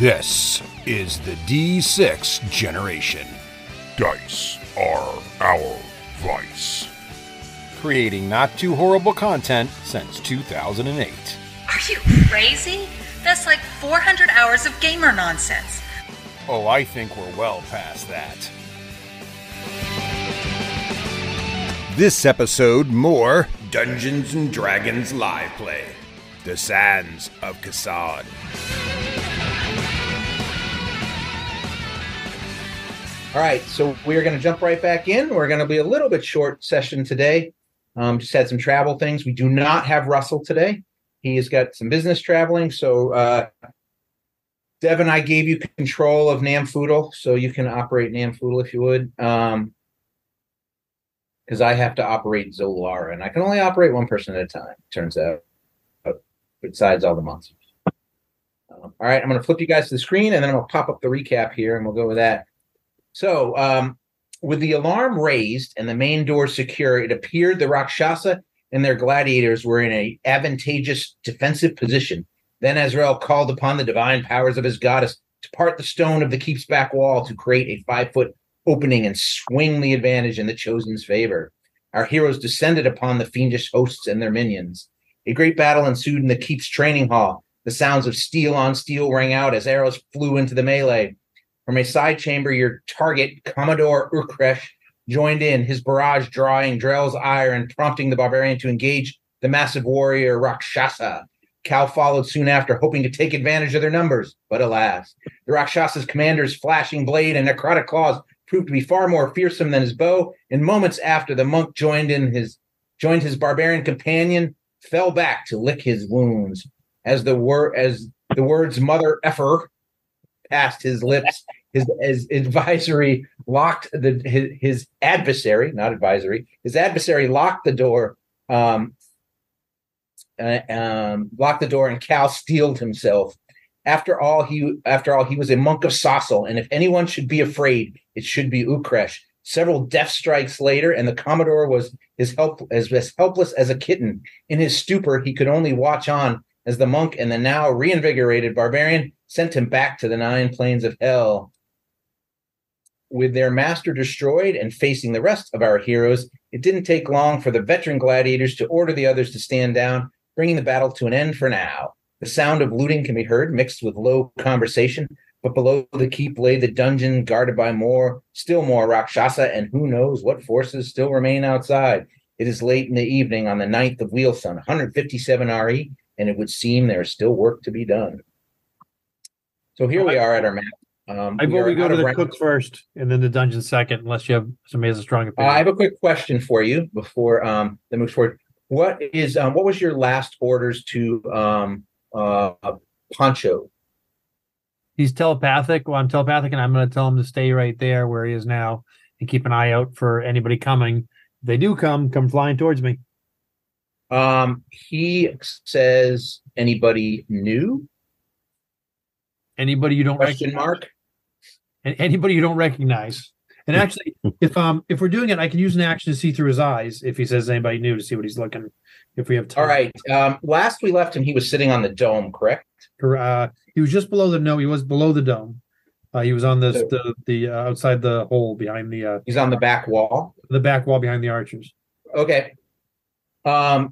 This is the D6 generation. Dice are our vice. Creating not too horrible content since 2008. Are you crazy? That's like 400 hours of gamer nonsense. Oh, I think we're well past that. This episode, more Dungeons & Dragons live play. The Sands of Khassan. All right, so we're going to jump right back in. We're going to be a little bit short session today. Just had some travel things. We do not have Russell today. He has got some business traveling. So Dev and I gave you control of Namfoodle, so you can operate Namfoodle if you would. Because I have to operate Zolara, and I can only operate one person at a time, turns out, besides all the monsters. All right, I'm going to flip you guys to the screen, and then I'm going to pop up the recap here, and we'll go with that. So, with the alarm raised and the main door secure, it appeared the Rakshasa and their gladiators were in an advantageous defensive position. Then Azrael called upon the divine powers of his goddess to part the stone of the keep's back wall to create a 5-foot opening and swing the advantage in the chosen's favor. Our heroes descended upon the fiendish hosts and their minions. A great battle ensued in the keep's training hall. The sounds of steel on steel rang out as arrows flew into the melee. From a side chamber, your target, Commodore Urkresh, joined in, his barrage drawing Drell's ire and prompting the barbarian to engage the massive warrior Rakshasa. Cal followed soon after, hoping to take advantage of their numbers. But alas, the Rakshasa's commander's flashing blade and necrotic claws proved to be far more fearsome than his bow, and moments after, the monk joined his barbarian companion, fell back to lick his wounds. As the words "mother effer" passed his lips, his adversary locked his adversary locked the door. Locked the door, and Cal steeled himself. After all, he was a monk of Sassel, and if anyone should be afraid, it should be Ukresh. Several death strikes later, and the Commodore was as helpless as a kitten. In his stupor, he could only watch on as the monk and the now reinvigorated barbarian sent him back to the 9 planes of hell. With their master destroyed and facing the rest of our heroes, it didn't take long for the veteran gladiators to order the others to stand down, bringing the battle to an end for now. The sound of looting can be heard, mixed with low conversation, but below the keep lay the dungeon guarded by still more Rakshasa, and who knows what forces still remain outside. It is late in the evening on the 9th of Wheelsun, 157 RE, and it would seem there is still work to be done. So here we are at our map. I vote we go to the cook first and then the dungeon second, unless you have somebody has a strong opinion. I have a quick question for you before the move forward. What was your last orders to Poncho? He's telepathic. Well, I'm telepathic, and I'm going to tell him to stay right there where he is now and keep an eye out for anybody coming. If they do come flying towards me. He says, anybody new? Anybody you don't recognize? And anybody you don't recognize. And actually, if we're doing it, I can use an action to see through his eyes if he says anybody new, to see what he's looking. If we have time. All right. Last we left him, he was sitting on the dome, correct? He was just below he was below the dome. He was on the outside the hole behind the. He's on the back wall. The back wall behind the archers. Okay.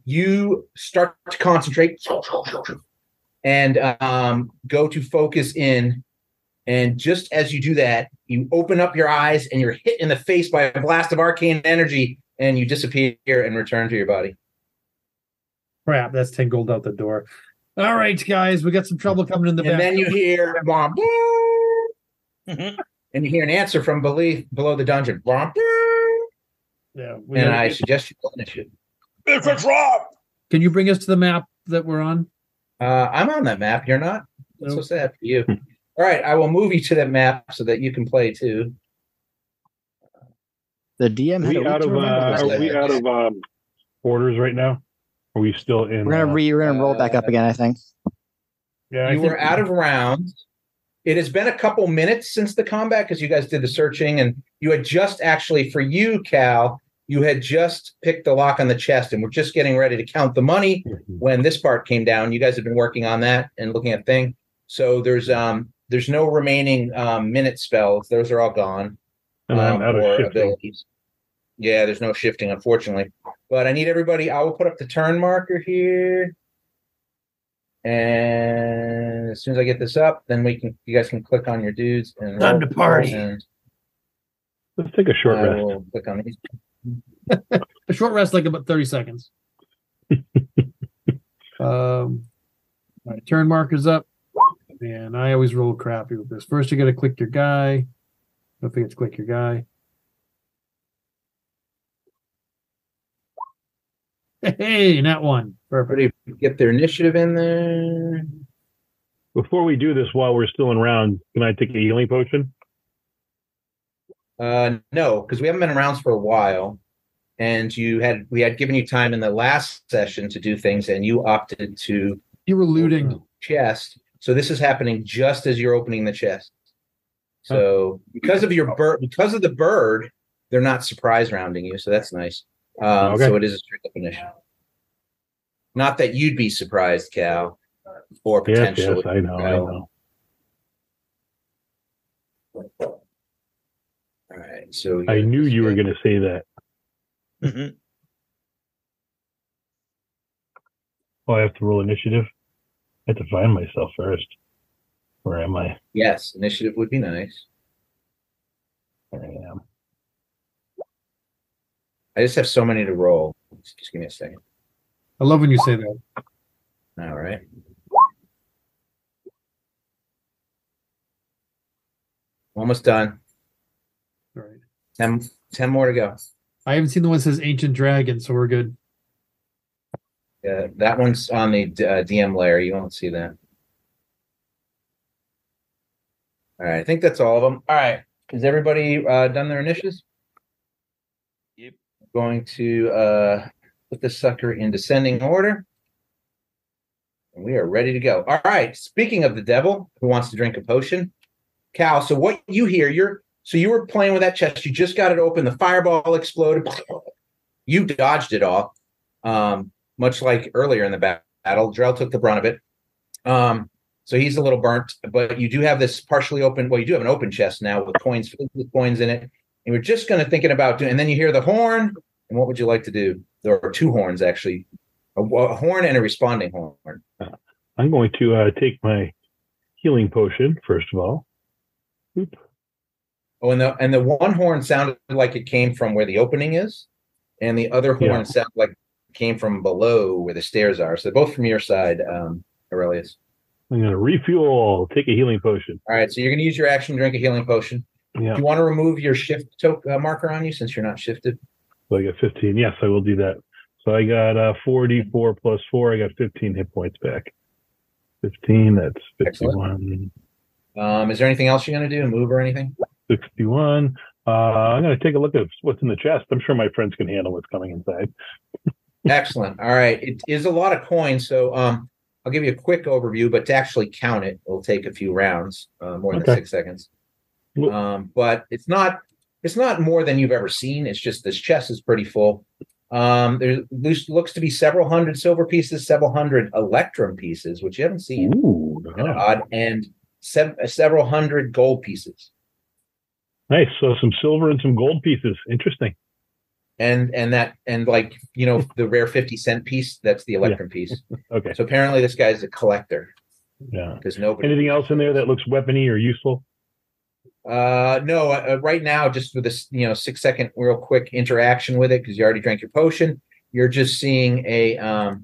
You start to concentrate and go to focus in. And just as you do that, you open up your eyes and you're hit in the face by a blast of arcane energy, and you disappear and return to your body. Crap, that's 10 gold out the door. All right, guys, we got some trouble coming in the back. And then you hear and you hear an answer from below the dungeon. Yeah, I suggest you punish it. It's a drop! Can you bring us to the map that we're on? I'm on that map. You're not? That's so sad for you. All right, I will move you to that map so that you can play too. The DM. Are we out of orders right now? Are we still in? We're gonna roll back up again, I think. Yeah, you were out of rounds. It has been a couple minutes since the combat because you guys did the searching, and you had just actually, for you, Cal, you had just picked the lock on the chest, and we're just getting ready to count the money when this part came down. You guys have been working on that and looking at things. So there's there's no remaining minute spells. Those are all gone. And I'm out of or shifting. abilities. Yeah, there's no shifting, unfortunately. But I need everybody. I will put up the turn marker here. And as soon as I get this up, then you guys can click on your dudes and Time to party. And Let's take a short I rest. will click on these. A short rest, like about 30 seconds. All right, turn markers up. And I always roll crappy with this. First, you got to click your guy. Don't forget to click your guy. Hey, not one. Perfect. Everybody get their initiative in there. Before we do this, while we're still in round, can I take a healing potion? No, because we haven't been in rounds for a while. And we had given you time in the last session to do things, and you opted to You were looting. chest. So this is happening just as you're opening the chest. So because of the bird, they're not surprise rounding you. So that's nice. Okay. So it is a strict definition. Not that you'd be surprised, Cal, or potentially. Yes, I know. All right. So I knew you were going to say that. Mhm. Oh, I have to roll initiative. I have to find myself first. Where am I? Yes, initiative would be nice. There I am. I just have so many to roll. Just give me a second. I love when you say that. All right. Almost done. All right. 10 more to go. I haven't seen the one that says Ancient Dragon, so we're good. Yeah, that one's on the DM layer. You won't see that. All right, I think that's all of them. All right, is everybody done their initiatives? Yep. Going to put this sucker in descending order. And we are ready to go. All right, speaking of the devil who wants to drink a potion, Cal, so what you hear, you were playing with that chest. You just got it open. The fireball exploded. You dodged it all. Much like earlier in the battle, Drell took the brunt of it. So he's a little burnt, but you do have this partially open. Well, you do have an open chest now with coins, filled with coins in it. And we're just going to thinking about doing, and then you hear the horn. And what would you like to do? There are two horns, actually, a horn and a responding horn. I'm going to take my healing potion, first of all. Oop. Oh, and the one horn sounded like it came from where the opening is, and the other horn sounded like it came from below where the stairs are. So they're both from your side, Aurelius. I'm going to refuel, take a healing potion. All right, so you're going to use your action to drink a healing potion. Yeah. Do you want to remove your shift marker on you since you're not shifted? So I got 15. Yes, I will do that. So I got 44 plus 4. I got 15 hit points back. 15, that's 51. Excellent. Is there anything else you're going to do? Move or anything? 61. I'm going to take a look at what's in the chest. I'm sure my friends can handle what's coming inside. Excellent. All right. It is a lot of coins, so I'll give you a quick overview, but to actually count it will take a few rounds, more than 6 seconds. But it's not more than you've ever seen. It's just this chest is pretty full. There looks to be several hundred silver pieces, several hundred electrum pieces, which you haven't seen. Ooh, Odd, and several hundred gold pieces. Nice. So some silver and some gold pieces. Interesting. And like, the rare 50-cent piece, that's the electrum piece. Okay. So apparently this guy's a collector. Yeah. Because nobody. Anything else in there that looks weapony or useful? No. Right now, just with this, 6-second real quick interaction with it, because you already drank your potion, you're just seeing a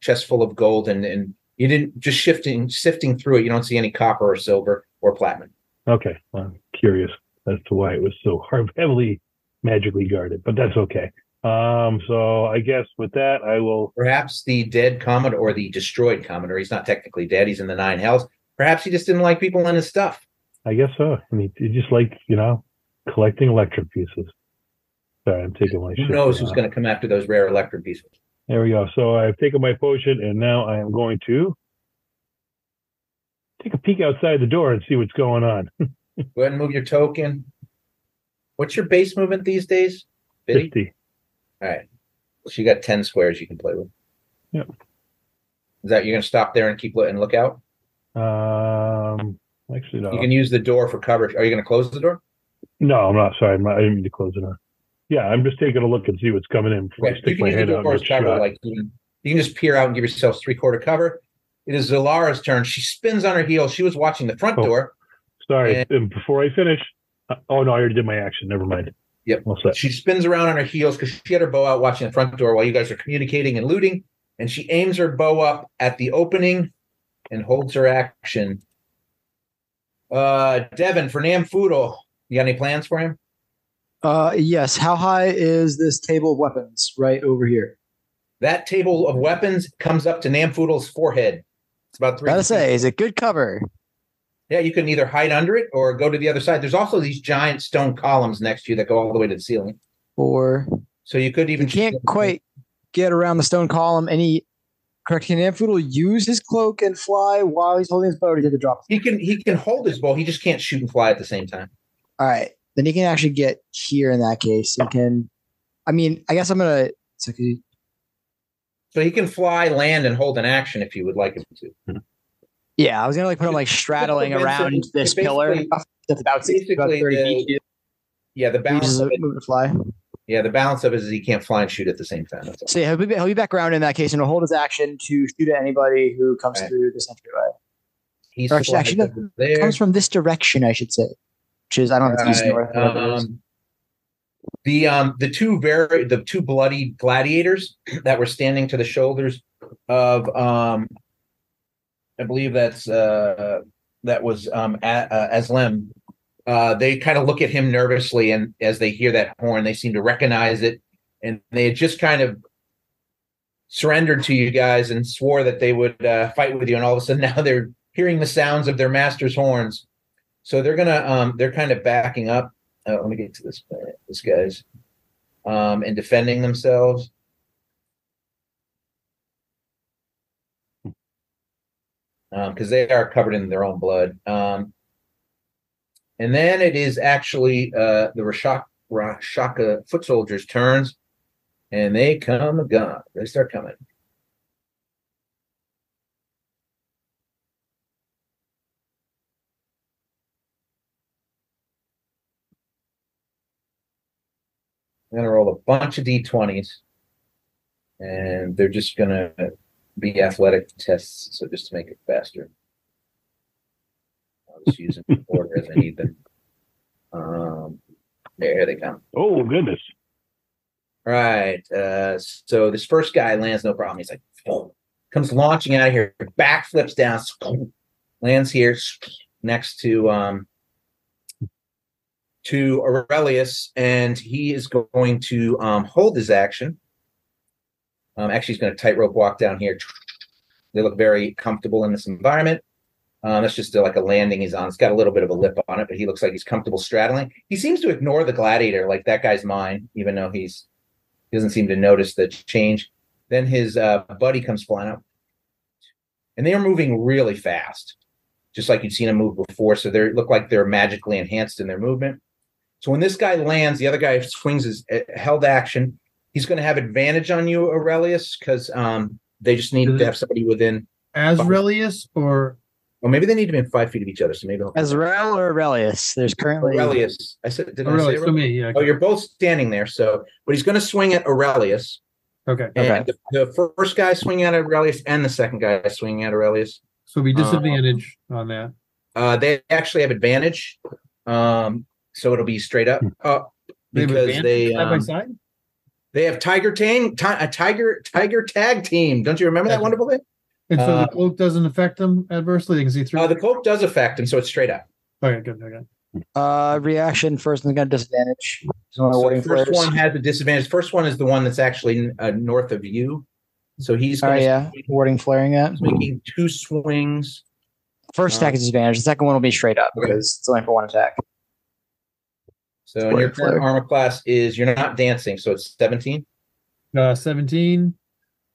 chest full of gold, and you didn't just sifting through it. You don't see any copper or silver or platinum. Okay. I'm curious as to why it was so heavily magically guarded, but that's okay. So I guess with that, I will. Perhaps the dead Commodore or the destroyed Commodore. He's not technically dead. He's in the 9 hells. Perhaps he just didn't like people in his stuff. I guess so. I mean, he just like, collecting electric pieces. Sorry, I'm taking my. Who knows who's going to come after those rare electric pieces? There we go. So I've taken my potion, and now I am going to take a peek outside the door and see what's going on. Go ahead and move your token. What's your base movement these days? 50. All right. So you got 10 squares you can play with. Yep. Is that you're going to stop there and keep and look out? Actually, no. You can use the door for cover. Are you going to close the door? No, I'm not. Sorry, I didn't mean to close it on. Yeah, I'm just taking a look and see what's coming in before I You stick can my use the head out door and as get cover. shot. Like you can just peer out and give yourself 3/4 cover. It is Zalara's turn. She spins on her heels. She was watching the front door. Sorry, and before I finish, oh no, I already did my action. Never mind. Yep. All set. She spins around on her heels because she had her bow out watching the front door while you guys are communicating and looting. And she aims her bow up at the opening and holds her action. Devin, for Namfoodle, you got any plans for him? Yes. How high is this table of weapons right over here? That table of weapons comes up to Namfoodle's forehead. It's about 3 Gotta feet. say, is it good cover? Yeah, you can either hide under it or go to the other side. There's also these giant stone columns next to you that go all the way to the ceiling. Or So you could even you can't quite get around the stone column. Correct, can Namfoodle use his cloak and fly while he's holding his bow to get the drop? He can hold his bow. He just can't shoot and fly at the same time. All right. Then he can actually get here in that case. He can. I mean, I guess I'm gonna. So he can fly, land, and hold an action if you would like him to. Yeah, I was gonna put him straddling around this pillar. That's about 30 feet. Yeah, the balance of it. Move to fly. Yeah, the balance of it is he can't fly and shoot at the same time. That's all. So yeah, he'll be back around in that case, and he'll hold his action to shoot at anybody who comes through this entryway. He's comes from this direction, I should say. Which is I don't know if it's east north. The two bloody gladiators that were standing to the shoulders of I believe that was Aslem. They kind of look at him nervously, and as they hear that horn, they seem to recognize it, and they had just kind of surrendered to you guys and swore that they would fight with you, and all of a sudden now they're hearing the sounds of their master's horns. So they're kind of backing up. Let me get to this guys, and defending themselves. Because they are covered in their own blood. And then it is actually the Rashaka foot soldiers' turns, and they come gone. They start coming. I'm going to roll a bunch of D20s, and they're just going to be athletic tests, so just to make it faster. I'll just use them in order as I need them. There they come. Oh, goodness. All right. So this first guy lands no problem. He's like, comes launching out of here, backflips down, lands here next to Aurelius, and he is going to hold his action. Actually, he's going to tightrope walk down here. They look very comfortable in this environment. That's just like a landing he's on. It's got a little bit of a lip on it, but he looks like he's comfortable straddling. He seems to ignore the gladiator, like that guy's mine, even though he doesn't seem to notice the change. Then his buddy comes flying up, and they are moving really fast, just like you'd seen them move before. So they look like they're magically enhanced in their movement. So when this guy lands, the other guy swings his held action. He's going to have advantage on you, Aurelius, because they just need to have somebody within. Aurelius or maybe they need to be in 5 feet of each other. So maybe Azrael or Aurelius. There's currently Aurelius. I said, did Aurelius, I say Aurelius? For me, yeah. Oh, you're both standing there. So, but he's going to swing at Aurelius. Okay. And the first guy swinging at Aurelius, and the second guy swinging at Aurelius. So we disadvantage on that. They actually have advantage. So it'll be straight up because they side by side. They have Tiger Tag Team. Don't you remember that wonderful thing? And so the cloak doesn't affect them adversely. They can see through. The cloak does affect them, so it's straight up. Okay, good. Okay. Reaction first, and got disadvantage. So the first one has a disadvantage. First one is the one that's actually north of you. So he's warding flaring at making 2 swings. First attack is disadvantage. The second one will be straight up because it's only for 1 attack. So your current armor class is you're not dancing, so it's 17. 17.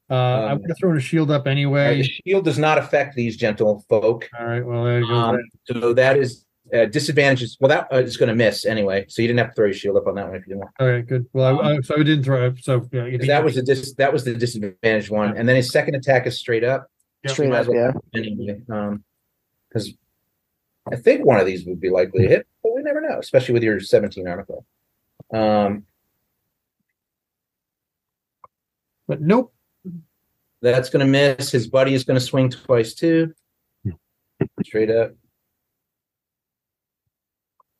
I would have thrown a shield up anyway. The shield does not affect these gentle folk. All right. Well, there you go. So that is disadvantages. Well, that is going to miss anyway. So you didn't have to throw your shield up on that one if you didn't want. Okay, good. Well, so I didn't throw it. So yeah, that was the disadvantage one, and then his second attack is straight up, Yep. Straight Might up, as well yeah. anyway, because I think one of these would be likely to hit, but we never know, especially with your 17 armor class. But nope. That's going to miss. His buddy is going to swing twice too. Straight up.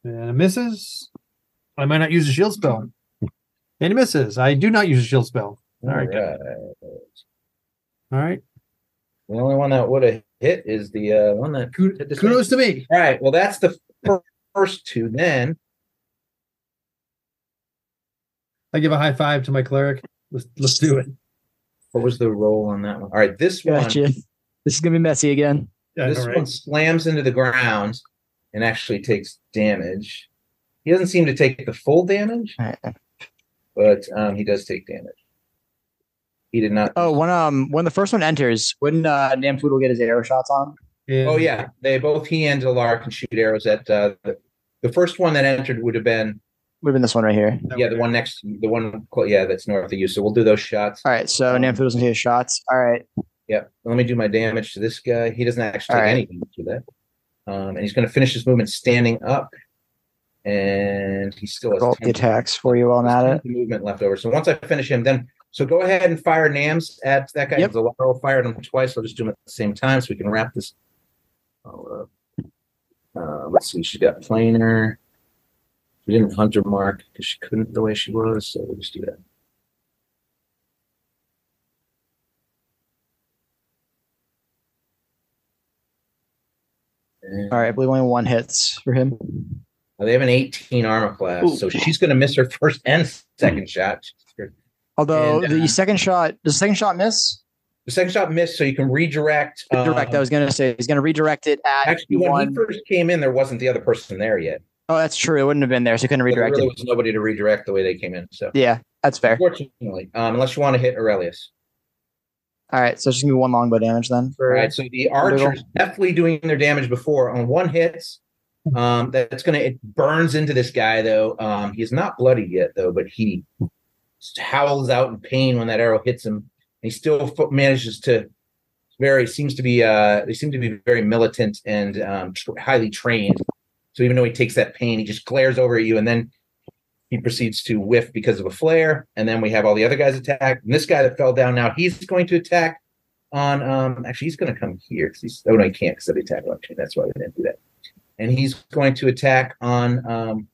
And it misses. I might not use a shield spell. And it misses. I do not use a shield spell. All right. All right. The only one that would have hit is the one that hit the Kudos to me. All right. Well, that's the first two. Then I give a high five to my cleric. Let's do it. what was the roll on that one? All right. This one. Gotcha. This is gonna be messy again. Yeah, This one slams into the ground and actually takes damage. He doesn't seem to take the full damage, but he does take damage. He did not. Oh, when the first one enters, wouldn't Namfoodle get his arrow shots on him? Oh yeah, they both he and Delar can shoot arrows at the first one that entered would have been this one right here. the one next that's north of you. So we'll do those shots. All right, so Namfoodle's gonna take his shots. All right. Yeah, let me do my damage to this guy. He doesn't actually take any damage to that. And he's going to finish his movement standing up, and he still has Roll the attacks for you while I'm at it. movement left over. So once I finish him, then so go ahead and fire Nams at that guy. Yep. The lateral fired him twice. I'll just do them at the same time so we can wrap this. Let's see. She got planar. We didn't hunter mark because she couldn't the way she was. So we'll just do that. All right, I believe only one hits for him. They have an 18 armor class, so she's going to miss her first and second shot. Although And, the second shot, does the second shot miss? The second shot missed, so you can redirect. Direct. I was going to say he's going to redirect it at Actually, when he first came in, there wasn't the other person there yet. Oh, that's true. It wouldn't have been there, so he couldn't redirect There really it. was nobody to redirect the way they came in. So Yeah, that's fair. unfortunately, unless you want to hit Aurelius. All right, so it's just gonna be one longbow damage then. All right, so the archers definitely doing their damage before on one hits. It burns into this guy though. He's not bloody yet though, but he howls out in pain when that arrow hits him. He still manages to they seem to be very militant and highly trained. So even though he takes that pain, he just glares over at you, and then he proceeds to whiff because of a flare. And then we have all the other guys attack. And this guy that fell down now, he's going to attack on. Actually, he's going to come here because no, he can't because of the attack option. That's why we didn't do that. And he's going to attack on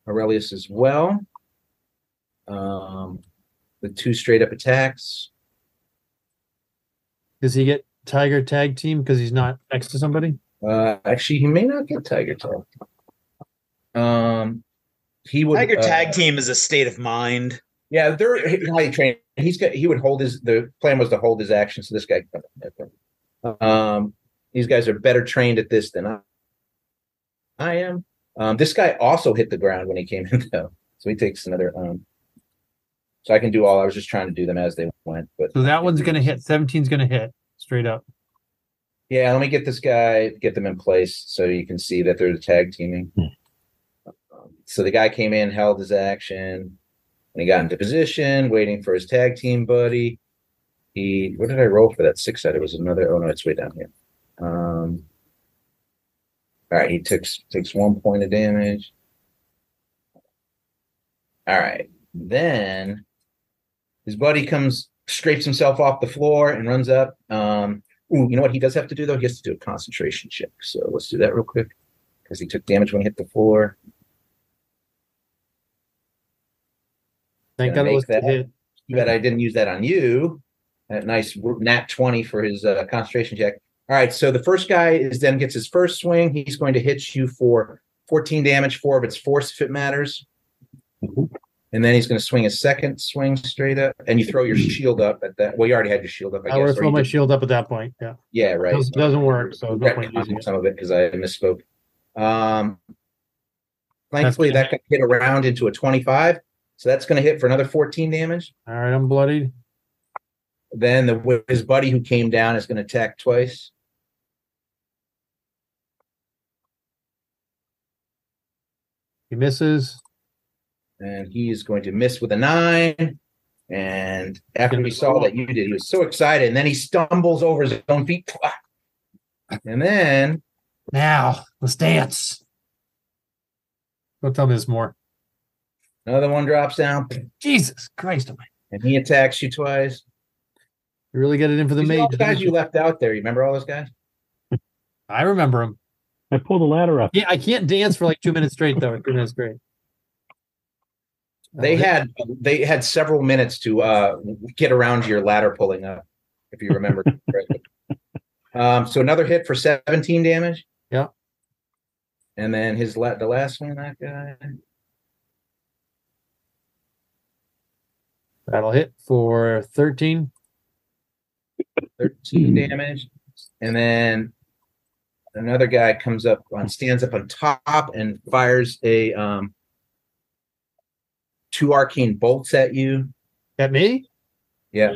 Aurelius as well. The two straight up attacks. Does he get Tiger Tag Team because he's not next to somebody? Actually, he may not get Tiger Tag. He would Tiger Tag Team is a state of mind. Yeah, they're highly trained. He would hold the plan was to hold his action. So this guy, these guys are better trained at this than I am. This guy also hit the ground when he came in though, so he takes another. So I can do all. I was just trying to do them as they went. But so that one's going to hit. 17's going to hit straight up. Yeah, let me get this guy, get them in place so you can see that they're tag teaming. So the guy came in, held his action, and he got into position, waiting for his tag team buddy. What did I roll for that 6-sided? It was another. Oh no, it's way down here. All right, he takes 1 point of damage. All right, then his buddy scrapes himself off the floor and runs up. You know what he does have to do though? He has to do a concentration check. So let's do that real quick because he took damage when he hit the floor. Thank God it was that. hit. But I didn't use that on you. That nice nat 20 for his concentration check. All right, so the first guy gets his first swing. He's going to hit you for 14 damage, 4 of its force if it matters. And then he's going to swing a second swing straight up, and you throw your shield up at that. Well, you already had your shield up. I would throw my shield up at that point. Yeah. Yeah, right. Doesn't work. So no point using some of it because I misspoke. Thankfully, that got hit around into a 25, so that's going to hit for another 14 damage. All right, I'm bloodied. Then his buddy who came down is going to attack twice. He misses. And he is going to miss with a 9. And after he saw that you did, he was so excited. And then he stumbles over his own feet. And then Now, let's dance. Don't tell me this more. another one drops down. Jesus Christ. And he attacks you twice. You really get it in for the These are all mage. the guys you left out there. You remember all those guys? I remember him. I pulled the ladder up. Yeah, I can't dance for like 2 minutes straight, though. 2 minutes straight. They had several minutes to get around to your ladder pulling up, if you remember correctly. So another hit for 17 damage. Yeah. And then the last one, that guy. That'll hit for 13. 13 damage. And then another guy stands up on top and fires a 2 arcane bolts at you. At me? Yeah.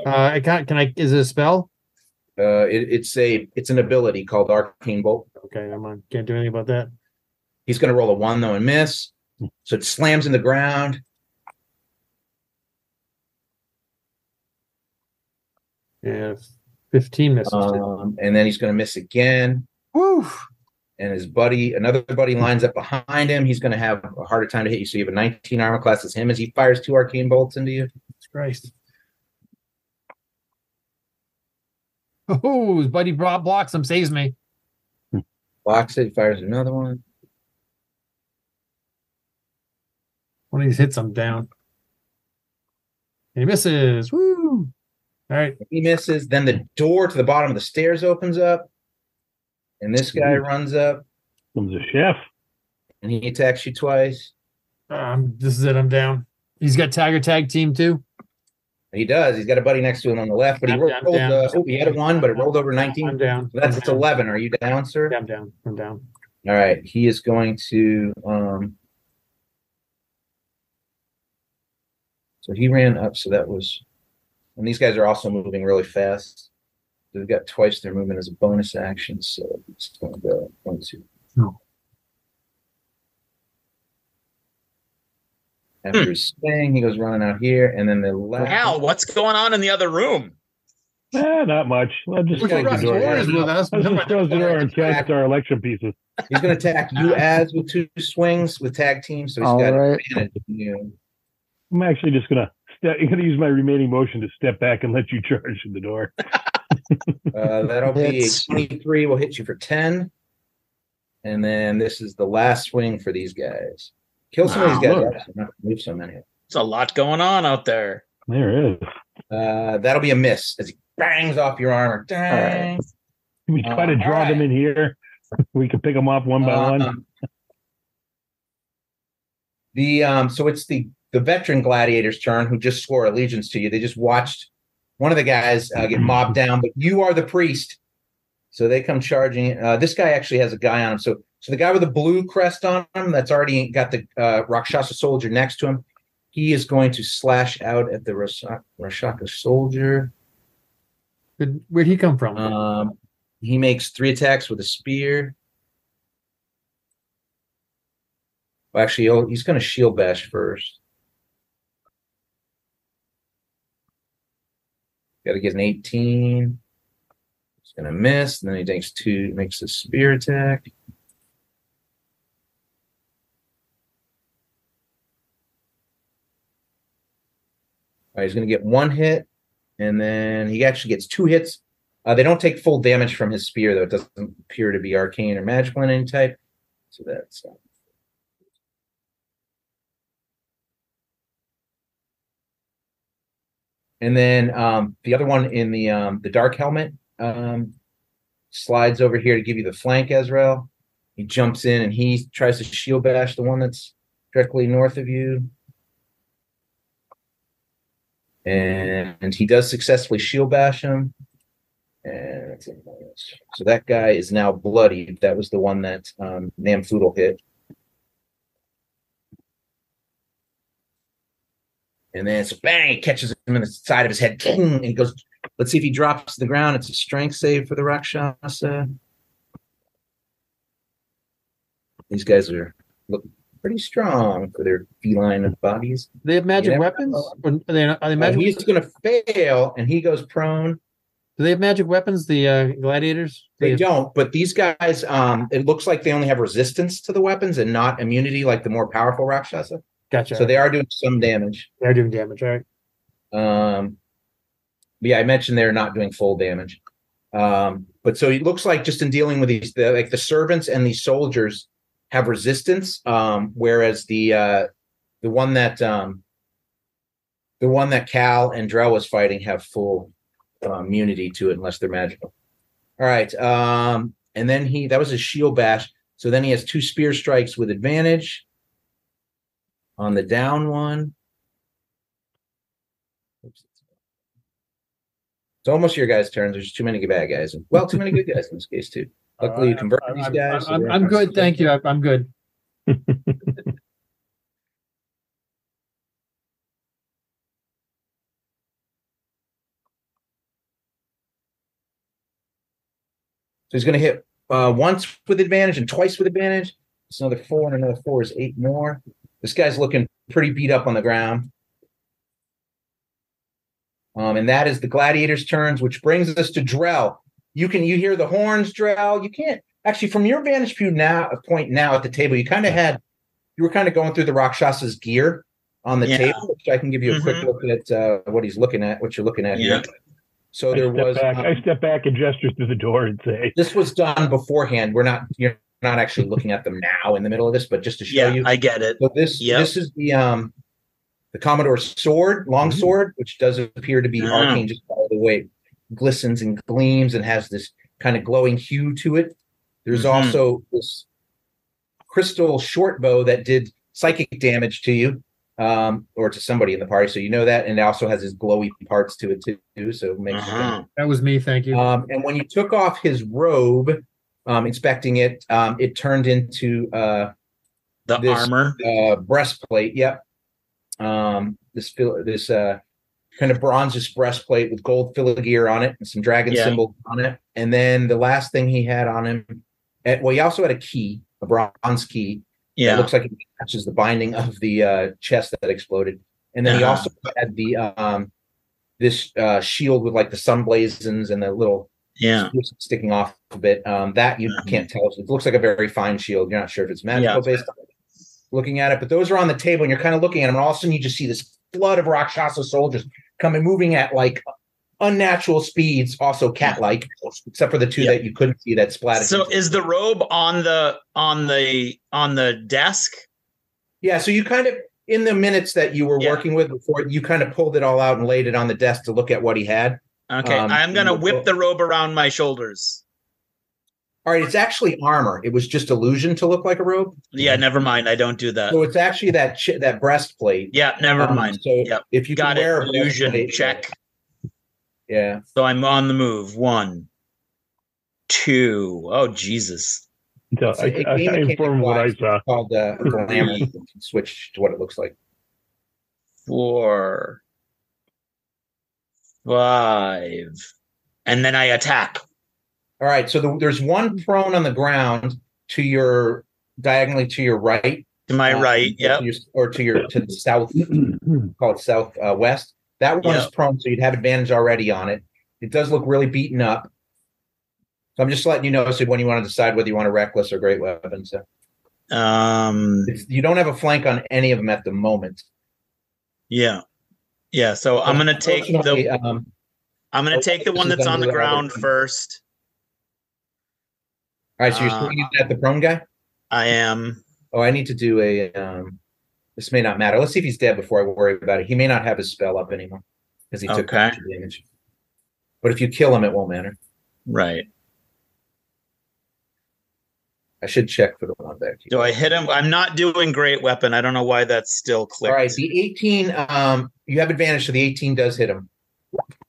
I can't. Can I? Is it a spell? It's an ability called Arcane Bolt. Okay, never mind. Can't do anything about that. He's going to roll a 1 though and miss. So it slams in the ground. Yeah, 15 misses. And then he's going to miss again. Woo! And another buddy lines up behind him. He's going to have a harder time to hit you. So you have a 19 armor class as him as he fires 2 arcane bolts into you. Christ. Oh, his buddy blocks him, saves me. Blocks it, fires another one. One of these hits, I'm down. And he misses. Woo! All right. He misses. Then the door to the bottom of the stairs opens up. And this guy runs up. Comes a chef. And he attacks you twice. This is it. I'm down. He's got tag team too. He does. He's got a buddy next to him on the left, but he rolled. He had a 1, but it rolled over 19. I'm down. So that's 11. Are you down, sir? Yeah, I'm down. I'm down. All right. He is going to. So he ran up. So that was. And these guys are also moving really fast. They've got twice their movement as a bonus action. So it's going to go 1, 2. No. After his swing, he goes running out here, and then the last. Wow, what's going on in the other room? Not much. I'll just close the door. With us. I'll just close the door and cast our election pieces. He's going to attack you as with 2 swings with tag team, so he's All got right. advantage. You. I'm actually just gonna use my remaining motion to step back and let you charge through the door. That'll be Hits. 23. Will hit you for 10, and then this is the last swing for these guys. Kill some of these guys. look. Not move so many. There's a lot going on out there. There is. That'll be a miss as he bangs off your armor. Dang. Can we try to draw them in here? We can pick them off one by one. So it's the veteran gladiators' turn who just swore allegiance to you. They just watched one of the guys get mobbed down, but you are the priest. So they come charging. This guy actually has a guy on him. So the guy with the blue crest on him that's already got the Rakshasa soldier next to him, he is going to slash out at the Rakshasa soldier. Where'd he come from? He makes 3 attacks with a spear. Well, actually, he's going to shield bash first. Got to get an 18. He's going to miss. And then he makes a spear attack. All right, he's going to get 1 hit. And then he actually gets 2 hits. They don't take full damage from his spear, though. It doesn't appear to be arcane or magical in any type. So that's... And then the other one in the dark helmet slides over here to give you the flank, Ezreal. He jumps in and he tries to shield bash the one that's directly north of you. And he does successfully shield bash him. And so that guy is now bloodied. That was the one that Namfoodle hit. And then so bang, he catches him in the side of his head. And he goes, let's see if he drops to the ground. It's a strength save for the Rakshasa. These guys are pretty strong for their feline bodies. They have magic You never weapons? know. Or are they magic? He's going to fail, and he goes prone. Do they have magic weapons? The gladiators? They don't, but these guys, it looks like they only have resistance to the weapons and not immunity like the more powerful Rakshasa. Gotcha. So they are doing some damage. They're doing damage, all right. But yeah, I mentioned they're not doing full damage. But so it looks like just in dealing with these, like the servants and the soldiers have resistance, whereas the one that Cal and Drell was fighting have full immunity to it unless they're magical. All right, and then that was a shield bash. So then he has 2 spear strikes with advantage on the down one. Oops. It's almost your guys' turns. There's too many bad guys. Well, too many good guys in this case too. Luckily, you convert these guys. I'm good, thank you. I'm good. So he's going to hit once with advantage and twice with advantage. It's another 4, and another 4 is 8 more. This guy's looking pretty beat up on the ground. And that is the gladiators' turns, which brings us to Drell. You hear the horns, Drell. You can't actually, from your vantage point now at the table, you were kind of going through the Rakshasa's gear on the table, which I can give you a quick look at what he's looking at, what you're looking at here. So I step back and gesture through the door and say, this was done beforehand. You're not actually looking at them now in the middle of this, but just to show you. I get it. So this is the Commodore's sword, long sword, which does appear to be arcane just by the way it glistens and gleams and has this kind of glowing hue to it. There's also this crystal short bow that did psychic damage to you. Or to somebody in the party, so you know that, and it also has his glowy parts to it too. So it makes that was me, thank you. And when you took off his robe, inspecting it, it turned into this armor breastplate. Yep. This kind of bronzish breastplate with gold filigree on it and some dragon symbol on it. And then the last thing he had on him, he also had a key, a bronze key. Yeah, it looks like it matches the binding of the chest that exploded, and then he also had the this shield with like the sun blazons and the little sticking off a bit. That you can't tell. It looks like a very fine shield. You're not sure if it's magical based on looking at it, but those are on the table, and you're kind of looking at them, and all of a sudden you just see this flood of Rakshasa soldiers coming, moving at like unnatural speeds, also cat-like, except for the 2 that you couldn't see that splattered. So is the robe on the desk? Yeah, so you kind of, in the minutes that you were working with before, you kind of pulled it all out and laid it on the desk to look at what he had. Okay, I'm going to whip the robe around my shoulders. All right, it's actually armor. It was just illusion to look like a robe. Yeah, never mind. I don't do that. So it's actually that breastplate. Yeah, never mind. So if you got wear it, illusion, check. Yeah. So I'm on the move. 1, 2. Oh, Jesus. So I informed what I saw. Called glamour. Switch to what it looks like. 4, 5, and then I attack. All right. So there's one prone on the ground diagonally to your right. To my right, or to the south. Call it southwest. That one is prone, so you'd have advantage already on it. It does look really beaten up. So I'm just letting you know, so when you want to decide whether you want a reckless or great weapon. So you don't have a flank on any of them at the moment. Yeah. So I'm going to take the one that's on the ground first. All right, so you're swinging at the prone guy? I am. Oh, I need to do a this may not matter. Let's see if he's dead before I worry about it. He may not have his spell up anymore because he took damage. But if you kill him, it won't matter. Right. I should check for the one back here. Do I hit him? I'm not doing great weapon. I don't know why that's still clicked. All right, the 18, you have advantage, so the 18 does hit him.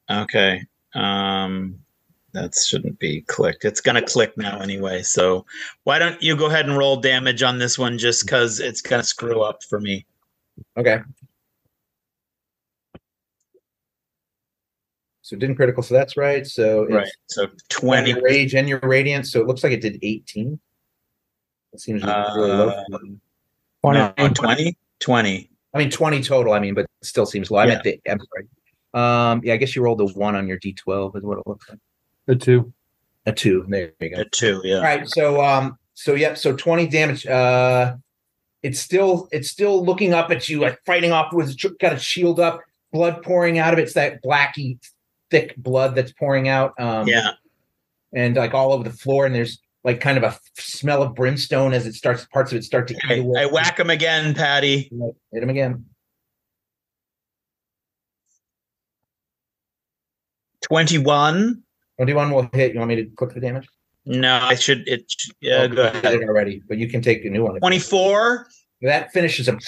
Okay. That shouldn't be clicked. It's going to click now anyway. So why don't you go ahead and roll damage on this one just because it's going to screw up for me. Okay. So it didn't critical, so that's right. So right. So 20 your rage and your radiance. So it looks like it did 18. It seems really low. No, 20? 20. I mean, 20 total. I mean, but it still seems low. I'm sorry. Yeah, I guess you rolled a 1 on your D12 is what it looks like. A 2. A 2. There you go. A 2, yeah. All right. So 20 damage. It's still looking up at you, like fighting off with got a shield up, blood pouring out of it. It's that blacky, thick blood that's pouring out. Yeah. And like all over the floor, and there's like kind of a smell of brimstone as parts of it start to eat away. I whack him again, Patty. Hit him again. 21. 21 will hit. You want me to click the damage? No, I should. Yeah, go I did ahead. it already, but you can take a new one. 24. That finishes him.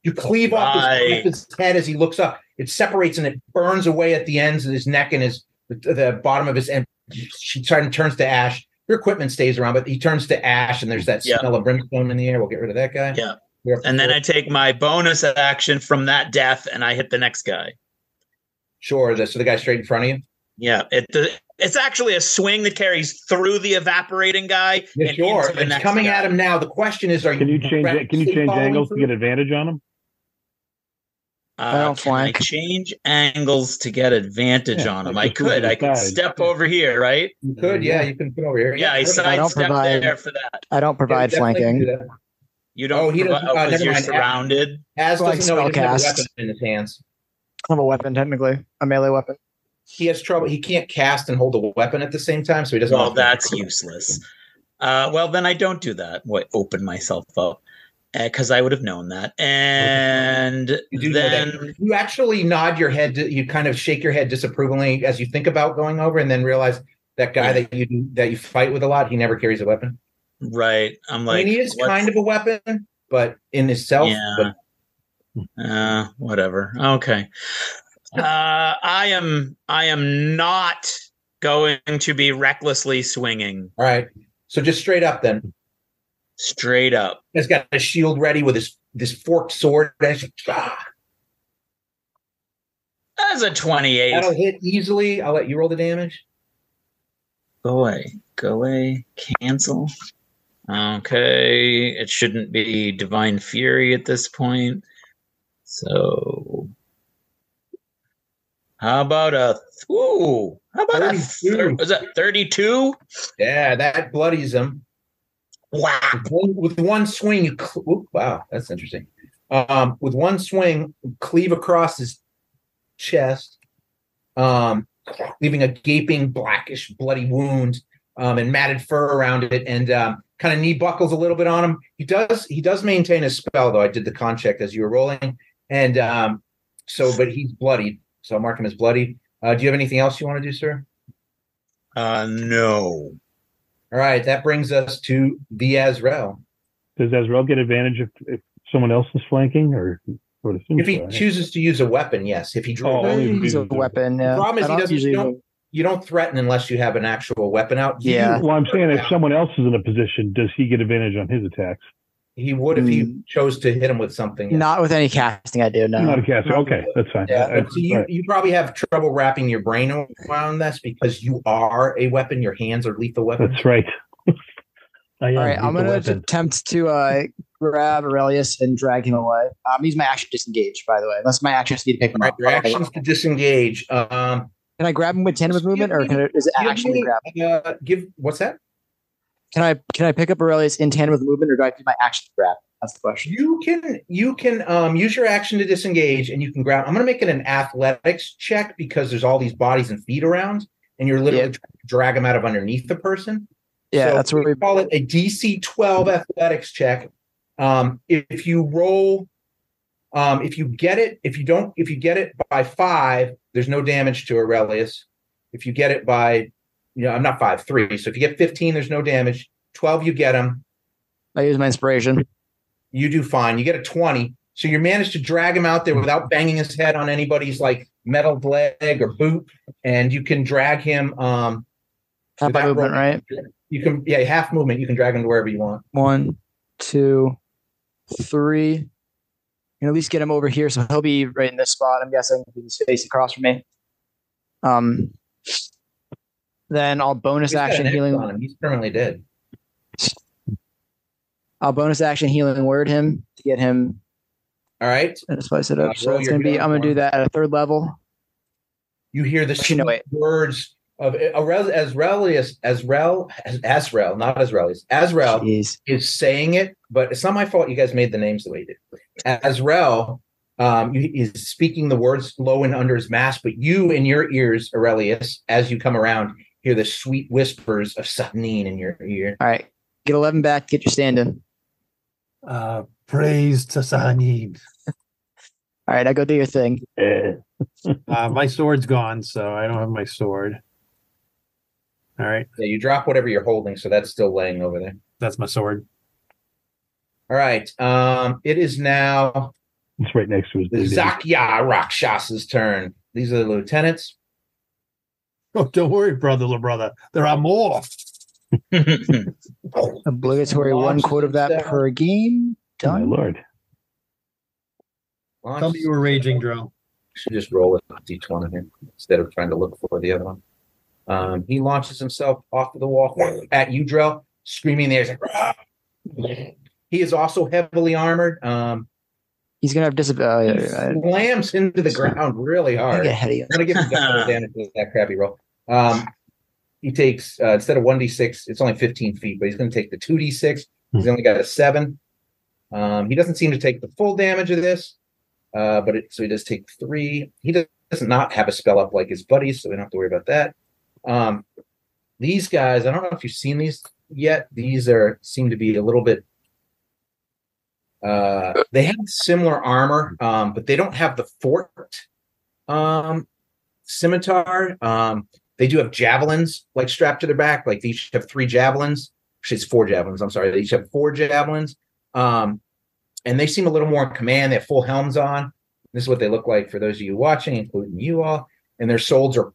You cleave off his head as he looks up. It separates and it burns away at the ends of his neck and the bottom of his end. She turns to ash. Your equipment stays around, but he turns to ash, and there's that smell of brimstone in the air. We'll get rid of that guy. Yeah. And then I take my bonus action from that death, and I hit the next guy. Sure. So the guy straight in front of you? Yeah. It's actually a swing that carries through the evaporating guy. Yeah, and sure. into the It's next coming guy. at him now. The question is, Can you change angles to get advantage on him? I don't flank. Can I change angles to get advantage on him? I could step over here, right? You could, yeah. You can put over here. Yeah, I sidestep there for that. I don't provide flanking. You don't because you're surrounded. Az doesn't know he doesn't have a Spellcast. weapon in his hands. I have a weapon, technically. A melee weapon. He has trouble. He can't cast and hold a weapon at the same time, so he doesn't. Well, that's useless. Well, then I don't do that. Open myself up because I would have known that. And then you actually nod your head. You kind of shake your head disapprovingly as you think about going over, and then realize that guy that you fight with a lot, he never carries a weapon. Right. I'm like, I mean, he is kind of a weapon, but in himself. Yeah. Whatever. Okay. I am not going to be recklessly swinging. All right. So just straight up then. Straight up. He's got a shield ready with this forked sword. That's a 28. That'll hit easily. I'll let you roll the damage. Go away. Cancel. Okay. It shouldn't be Divine Fury at this point. So how about a 32? Was that 32? Yeah, that bloodies him. Wow. With one swing, wow, that's interesting. With one swing, cleave across his chest, leaving a gaping, blackish, bloody wound, and matted fur around it, and kind of knee buckles a little bit on him. He does maintain his spell, though. I did the con check as you were rolling, and but he's bloodied, so I'll mark him as bloody. Do you have anything else you want to do, sir? No. All right, that brings us to the Azrael. Does Azrael get advantage if someone else is flanking, or if he chooses to use a weapon? Yes. If he use a weapon, yeah. The problem is you don't threaten unless you have an actual weapon out. Yeah. Well, I'm saying if someone else is in a position, does he get advantage on his attacks? He would if he chose to hit him with something. Yes. Not with any casting I do, no. Not a casting. Okay, that's fine. Yeah, you probably have trouble wrapping your brain around this because you are a weapon. Your hands are lethal weapons. That's right. All right, I'm going to attempt to grab Aurelius and drag him away. Use my action to disengage, by the way. Unless my actions need to pick him up. Your actions to disengage. Can I grab him with tandem with movement, or is it action to grab? What's that? Can I pick up Aurelius in tandem with movement, or do I do my action to grab? That's the question. You can use your action to disengage, and you can grab. I'm going to make it an athletics check because there's all these bodies and feet around, and you're literally trying to drag them out of underneath the person. Yeah, so that's what we call it a DC 12 athletics check. If you roll, if you get it by 5, there's no damage to Aurelius. If you get it by, I'm not 5, 3. So if you get 15, there's no damage. 12, you get him. I use my inspiration. You do fine. You get a 20. So you manage to drag him out there without banging his head on anybody's like metal leg or boot, and you can drag him. Half movement, right? You can, half movement. You can drag him to wherever you want. 1, 2, 3. And at least get him over here, so he'll be right in this spot. I'm guessing he's face across from me. Then I'll bonus action healing. On him. He's permanently dead. I'll bonus action healing word him to get him. All right. And spice it up. So it's going to be, I'm going to do that at a 3rd level. You hear the sweet words of Azrael, not Azraelis. Azrael is saying it, but it's not my fault you guys made the names the way you did. Azrael is speaking the words low and under his mask, but you in your ears, Aurelius, as you come around, hear the sweet whispers of Satnine in your ear. All right. Get 11 back. Get your stand-in. Praise to Satnine. All right, I go do your thing. My sword's gone, so I don't have my sword. All right. Yeah, you drop whatever you're holding, so that's still laying over there. That's my sword. All right. It is now. It's right next to his. The Zakya Rakshasa's turn. These are the lieutenants. Oh, don't worry, brother. There are more. Obligatory 1 quote of that per game. Done. Oh, my lord. Tell me you were raging, Dro. Should just roll a d20 here instead of trying to look for the other one. He launches himself off of the wall at you, Drell, screaming there. He's like, he is also heavily armored. He's gonna have disability. Slams into the ground really hard. I'm gonna give him damage with that crappy roll. He takes instead of 1d6, it's only 15 feet, but he's going to take the 2d6. He's only got a 7. He doesn't seem to take the full damage of this, so he does take 3. He does not have a spell up like his buddies, so we don't have to worry about that. These guys, I don't know if you've seen these yet. These seem to be a little bit. They have similar armor, but they don't have the fort scimitar. They do have javelins like strapped to their back. Like they each have 3 javelins. Actually, it's 4 javelins. I'm sorry. They each have 4 javelins. And they seem a little more in command. They have full helms on. This is what they look like for those of you watching, including you all. And their swords are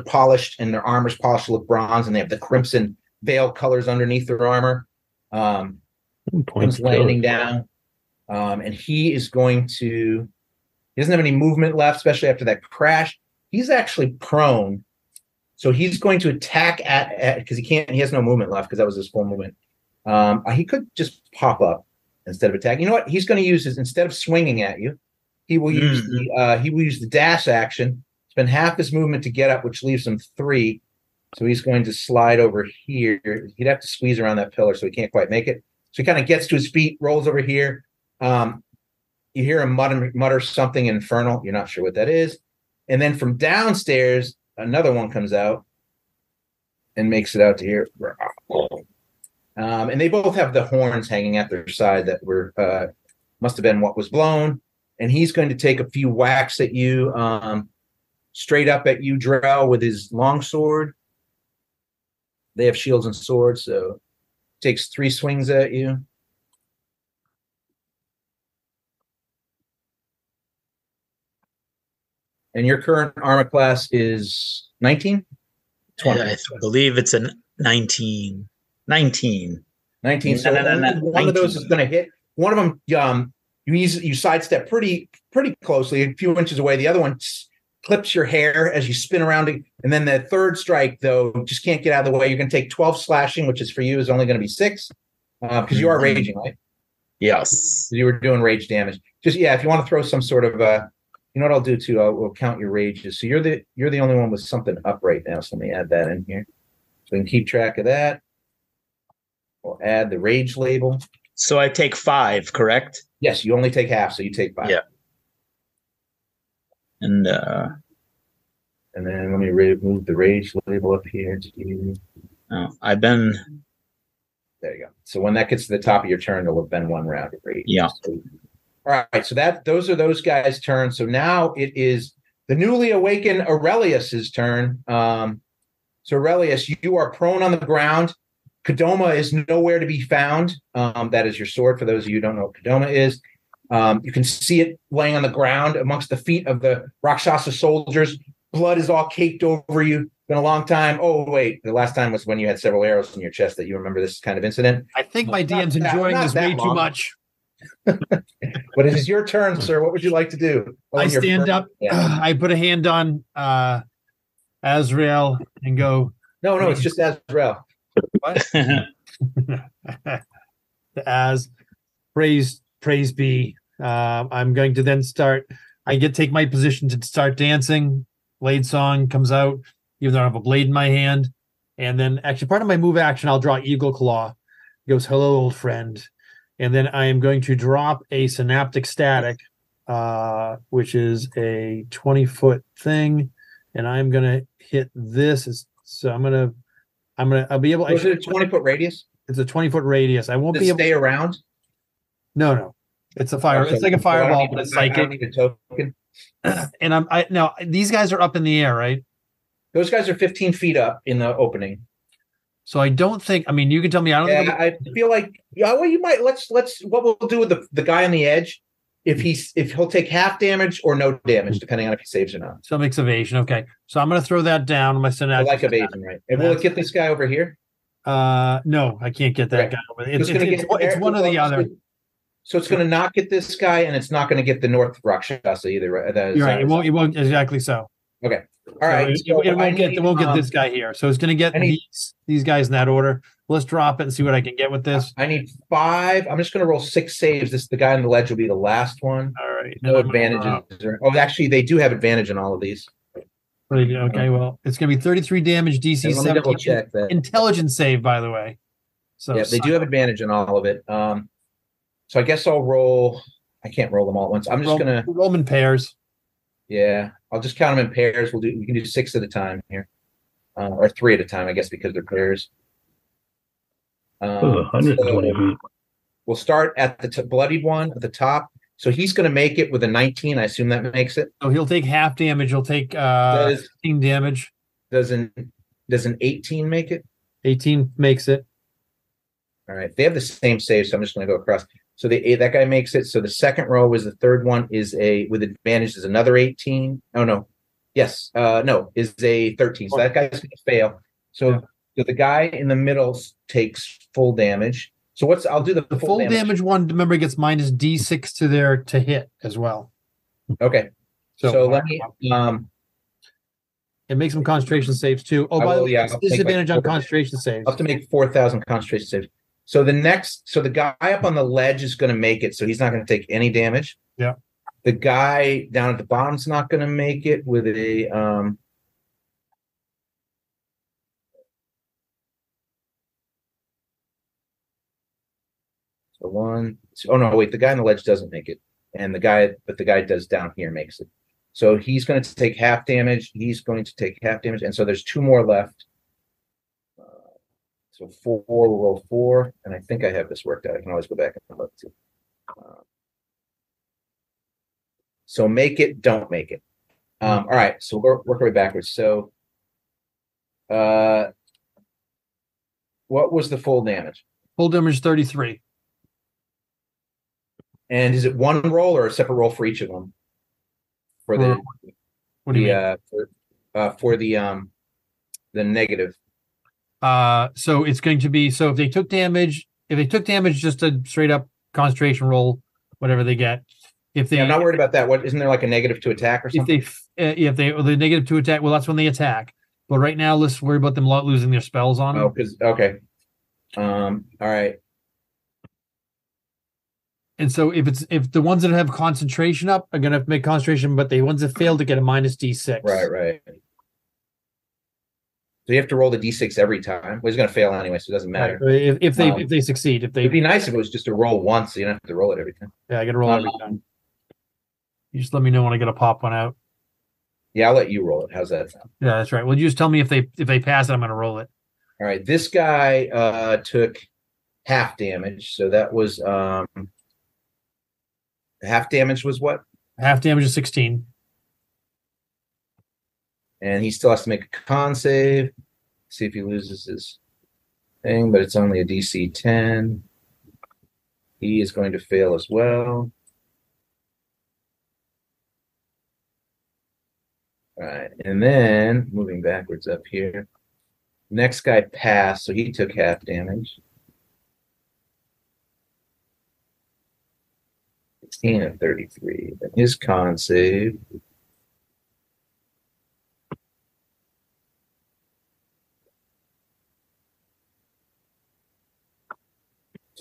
polished and their armor's polished to look bronze, and they have the crimson veil colors underneath their armor. He's landing down. And he is going to. He doesn't have any movement left, especially after that crash. He's actually prone. So he's going to attack at because he has no movement left because that was his full movement. He could just pop up instead of attacking. You know what? He's going to use instead of swinging at you, he will use the dash action. Spend half his movement to get up, which leaves him 3. So he's going to slide over here. He'd have to squeeze around that pillar, so he can't quite make it. So he kind of gets to his feet, rolls over here. You hear him mutter something infernal. You're not sure what that is. And then from downstairs, another one comes out and makes it out to here. And they both have the horns hanging at their side that must have been what was blown. And he's going to take a few whacks at you, straight up at you, Drell, with his longsword. They have shields and swords, so takes 3 swings at you. And your current armor class is 19? 20. I believe it's a 19. 19. 19. So one of those is going to hit. One of them, you sidestep pretty closely, a few inches away. The other one clips your hair as you spin around it. And then the third strike, though, just can't get out of the way. You're going to take 12 slashing, which is for you is only going to be 6 because you are raging, right? Yes. You were doing rage damage. Just, if you want to throw some sort of, you know what I'll do too? We'll count your rages. So you're the only one with something up right now. So let me add that in here. So we can keep track of that. We'll add the rage label. So I take 5, correct? Yes, you only take half, so you take 5. Yeah. And then let me remove the rage label up here. I've been. There you go. So when that gets to the top of your turn, it'll have been 1 round of rage. Yeah. All right. So those are those guys' turns. So now it is the newly awakened Aurelius's turn. So Aurelius, you are prone on the ground. Kadoma is nowhere to be found. That is your sword. For those of you who don't know what Kadoma is. You can see it laying on the ground amongst the feet of the Rakshasa soldiers. Blood is all caked over you. Been a long time. Oh, wait. The last time was when you had several arrows in your chest that you remember this kind of incident. I think my DM's enjoying this way too much. But it is your turn, sir. What would you like to do? I stand up. Yeah. I put a hand on Azrael and go. No, it's just Azrael. What? as praise be. I'm going to then start. I take my position to start dancing. Blade song comes out, even though I have a blade in my hand. And then actually part of my move action, I'll draw Eagle Claw. It goes, hello, old friend. And then I am going to drop a synaptic static, which is a 20-foot thing. And I'm going to hit this. So I'll be able. Was it a 20-foot radius? It's a 20-foot radius. I won't be able to stay around. No. It's a fire. It's like a fireball, but it's psychic. I don't need a token. And now these guys are up in the air, right? Those guys are 15 feet up in the opening. So I don't think. I mean, you can tell me. I don't. Yeah, I feel like. Yeah, well, you might. Let's. What we'll do with the guy on the edge, if he'll take half damage or no damage, depending on if he saves or not. So it makes evasion. Okay, so I'm going to throw that down. My synaptic. I like evasion, right? And will it get this guy over here? No, I can't get that guy over. It's one or the other. So it's going to not get this guy, and it's not going to get the North Rakshasa either. Right? You're right. It won't exactly so. Okay. All right. So it won't get this guy here. So it's going to get these guys in that order. Let's drop it and see what I can get with this. I need 5. I'm just going to roll 6 saves. The guy on the ledge will be the last one. All right. No advantages. Actually, they do have advantage on all of these. Okay. Well, it's going to be 33 damage. DC 17. Intelligence save, by the way. So yeah, they do have advantage on all of it. So I guess I'll roll. I can't roll them all at once. I'm just going to roll them in pairs. Yeah, I'll just count them in pairs. We can do 6 at a time here, or 3 at a time, I guess, because they're pairs. 120 feet. We'll start at the bloodied one at the top. So he's going to make it with a 19. I assume that makes it. So he'll take half damage. He'll take 15 damage. Does an 18 make it? 18 makes it. All right. They have the same save, so I'm just going to go across. So that guy makes it. So the second row is the third one is with advantage is another 18. Oh no. Yes. No, is a 13. So that guy's going to fail. So the guy in the middle takes full damage. So I'll do the full damage one. Remember, gets minus D6 to hit as well. Okay. So let me. It makes some concentration saves too. Oh, by the way, disadvantage on concentration saves. Up to make 4,000 concentration saves. So the guy up on the ledge is going to make it, so he's not going to take any damage. Yeah. The guy down at the bottom is not going to make it with a so 1. Oh no, wait, the guy on the ledge doesn't make it, and the guy does down here makes it. So he's going to take half damage. He's going to take half damage, and so there's 2 more left. So 4, we'll roll 4, and I think I have this worked out. I can always go back and look too. So make it, don't make it. All right, so work our way backwards. So what was the full damage? Full damage 33. And is it one roll or a separate roll for each of them? For the what do you mean? For the negative. So it's going to be if they took damage, just a straight up concentration roll, whatever they get. If they, I'm not worried about that. What isn't there like a negative to attack or something? If they the negative to attack, well, that's when they attack. But right now, let's worry about them losing their spells on them. Oh, because okay. All right. And so if the ones that have concentration up are going to make concentration, but the ones that fail to get a minus D6. Right. So you have to roll the D6 every time. Well, he's going to fail anyway, so it doesn't matter. Right. If they succeed, it'd be nice if it was just a roll once, so you don't have to roll it every time. Yeah, I got to roll every time. You just let me know when I got to pop one out. Yeah, I'll let you roll it. How's that sound? Yeah, that's right. Well, you just tell me if they pass it, I'm going to roll it. All right. This guy took half damage, so that was half damage was what? Half damage is 16. And he still has to make a con save. See if he loses his thing, but it's only a DC 10. He is going to fail as well. All right, and then moving backwards up here. Next guy passed, so he took half damage. 16 and 33. And his con save.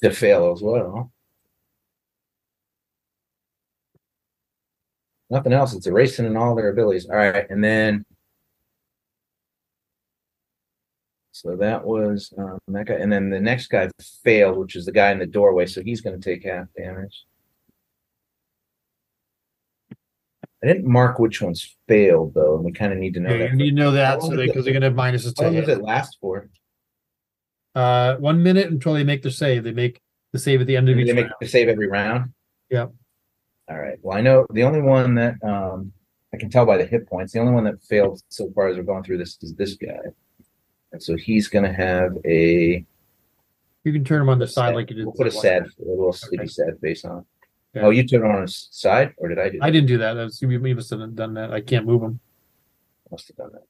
to fail as well. Nothing else. It's erasing in all their abilities. All right, and then so that was that guy, and then the next guy failed, which is the guy in the doorway. So he's going to take half damage. I didn't mark which ones failed though, and we kind of need to know that. You need to know that so because they're going to have minuses to How long hit. does it last for? 1 minute until they make their save. They make the save at the end of each They make round. the save every round. Yep. All right. Well, I know the only one that I can tell by the hit points. The only one that failed so far as we're going through this is this guy, and so he's going to have a. You can turn them on the side like you did. We'll put a little sleepy sad face on. Yeah. Oh, you turned it on his side, or did I do that? I didn't do that. You must have done that. I can't move them. Must have done that.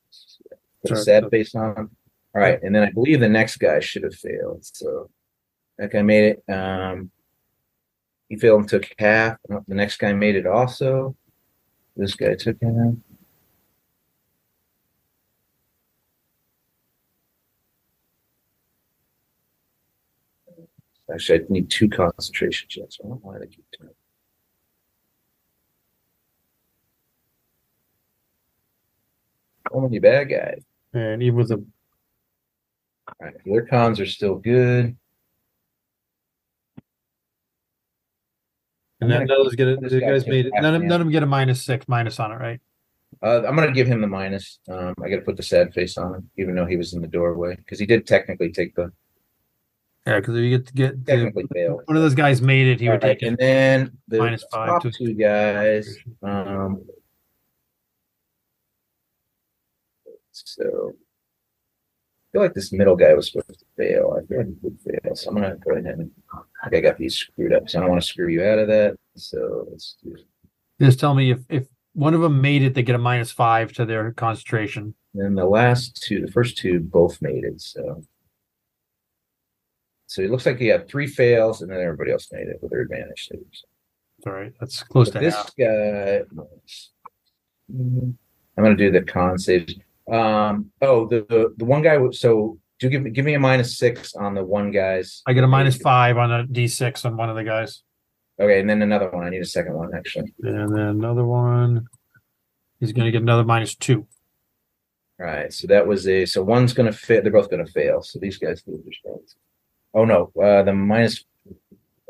Put a sad face on. All right, and then I believe the next guy should have failed. So that guy made it. He failed and took half. The next guy made it also. This guy took half. Actually, I need 2 concentration checks. I don't know why they keep doing it. Only bad guy. And even with a. All right, their cons are still good. And then those get it. The guys made it. None of them get a -6 on it, right? I'm going to give him the minus. I got to put the sad face on him, even though he was in the doorway, because he did technically take the. Yeah, because if you get technically failed. One of those guys made it, he would take it. And then the -5 top 2 guys. So I feel like this middle guy was supposed to fail. I feel like he would fail. So I'm going to go ahead and I got these screwed up. So I don't want to screw you out of that. So let's do it. Just tell me if one of them made it, they get a -5 to their concentration. And the first 2 both made it. So it looks like you have 3 fails, and then everybody else made it with their advantage. All right, that's close to this half. Guy. I'm going to do the con saves. The one guy. So give me a -6 on the one guys. I get a -5 on a D6 on one of the guys. Okay, and then another one. I need a second one actually. And then another one. He's going to get another -2. All right, so that was so one's going to fit. They're both going to fail. So these guys lose their spells. Oh no, the minus.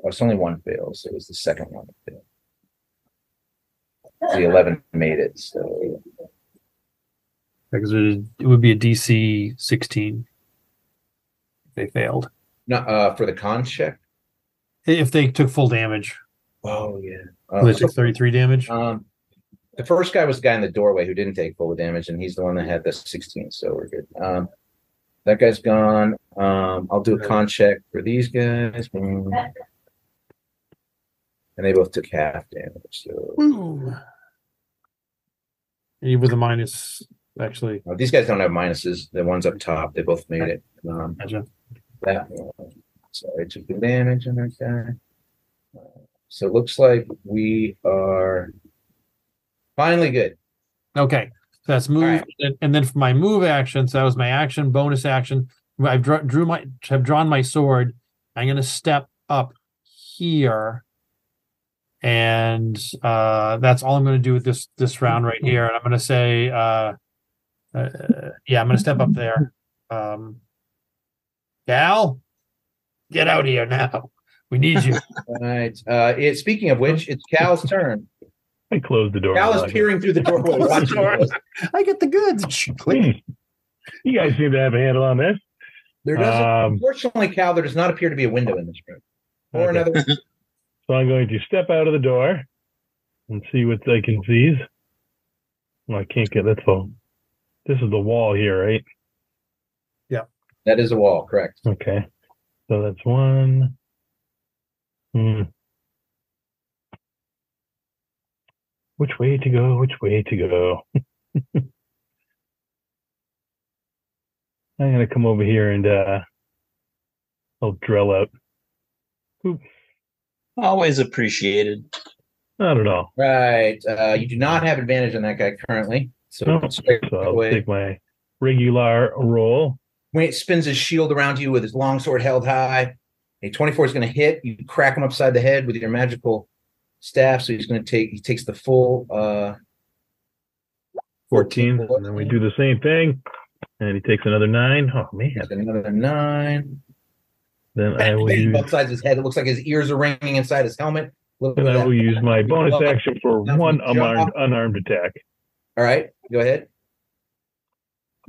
Oh, it's only one fail, so it was the second one that failed. The 11 made it, so. Because it would be a DC 16 if they failed. No, for the con check? If they took full damage. Oh, yeah. They took 33 damage? The first guy was the guy in the doorway who didn't take full damage, and he's the one that had the 16, so we're good. That guy's gone. I'll do a con check for these guys. And they both took half damage, so. Woo. You with a minus, actually. These guys don't have minuses. The ones up top, they both made it. Gotcha. That one. So I took the damage on that guy. So it looks like we are finally good. Okay. So that's move. Right. And then for my move action, so that was my action, bonus action. I've drawn my sword. I'm going to step up here. And that's all I'm going to do with this round right here. And I'm going to say, I'm going to step up there. Gal, get out of here now. We need you. All right. Speaking of which, it's Cal's turn. I closed the door. Cal is peering through the doorway. I get the goods. You guys seem to have a handle on this. There doesn't. Unfortunately, Cal, there does not appear to be a window in this room. Or another. So I'm going to step out of the door and see what I can see. Well, I can't get that phone. This is the wall here, right? Yeah. That is a wall, correct. Okay. So that's one. Which way to go? Which way to go? I'm going to come over here and I'll drill out. Oop. Always appreciated. Not at all. Right. You do not have advantage on that guy currently. So, I'll take my regular roll. When it spins his shield around you with his long sword held high, A 24 is going to hit. You crack him upside the head with your magical staff. So he takes the full 14. And then we do the same thing. And he takes another 9. Oh, man. Another 9. Then I will use both sides of his head. It looks like his ears are ringing inside his helmet. And I will use my bonus action for one unarmed attack. All right, go ahead.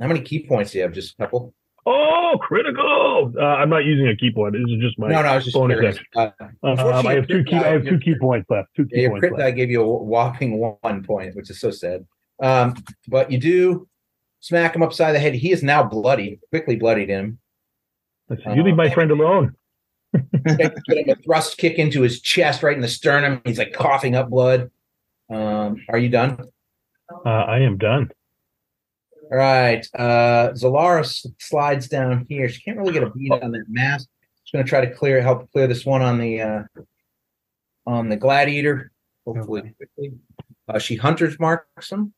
How many key points do you have? Just a couple? Oh, critical! I'm not using a key point. This is just my I was just bonus curious. action. I have 2 key points left. Your crit die gave you a whopping 1 point, which is so sad. But you do smack him upside the head. He is now bloodied. Quickly bloodied him. You leave my friend alone. Get him a thrust kick into his chest, right in the sternum. He's like coughing up blood. Are you done? I am done. All right. Zalara slides down here. She can't really get a beat on that mask. She's going to try to help clear this one on the gladiator. Hopefully quickly. She hunters marks him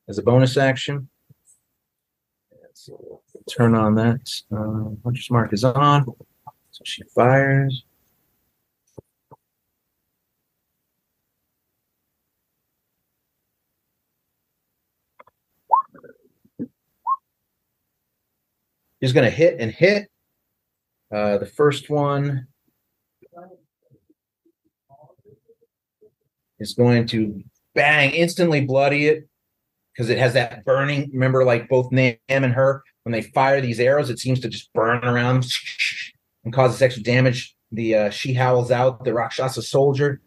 as a bonus action. So turn on that. Hunter's mark is on. So she fires. He's going to hit and hit. The first one is going to bang, instantly bloody it because it has that burning. Remember, like both Nam and her, when they fire these arrows, it seems to just burn around and causes extra damage. She howls out, the Rakshasa soldier.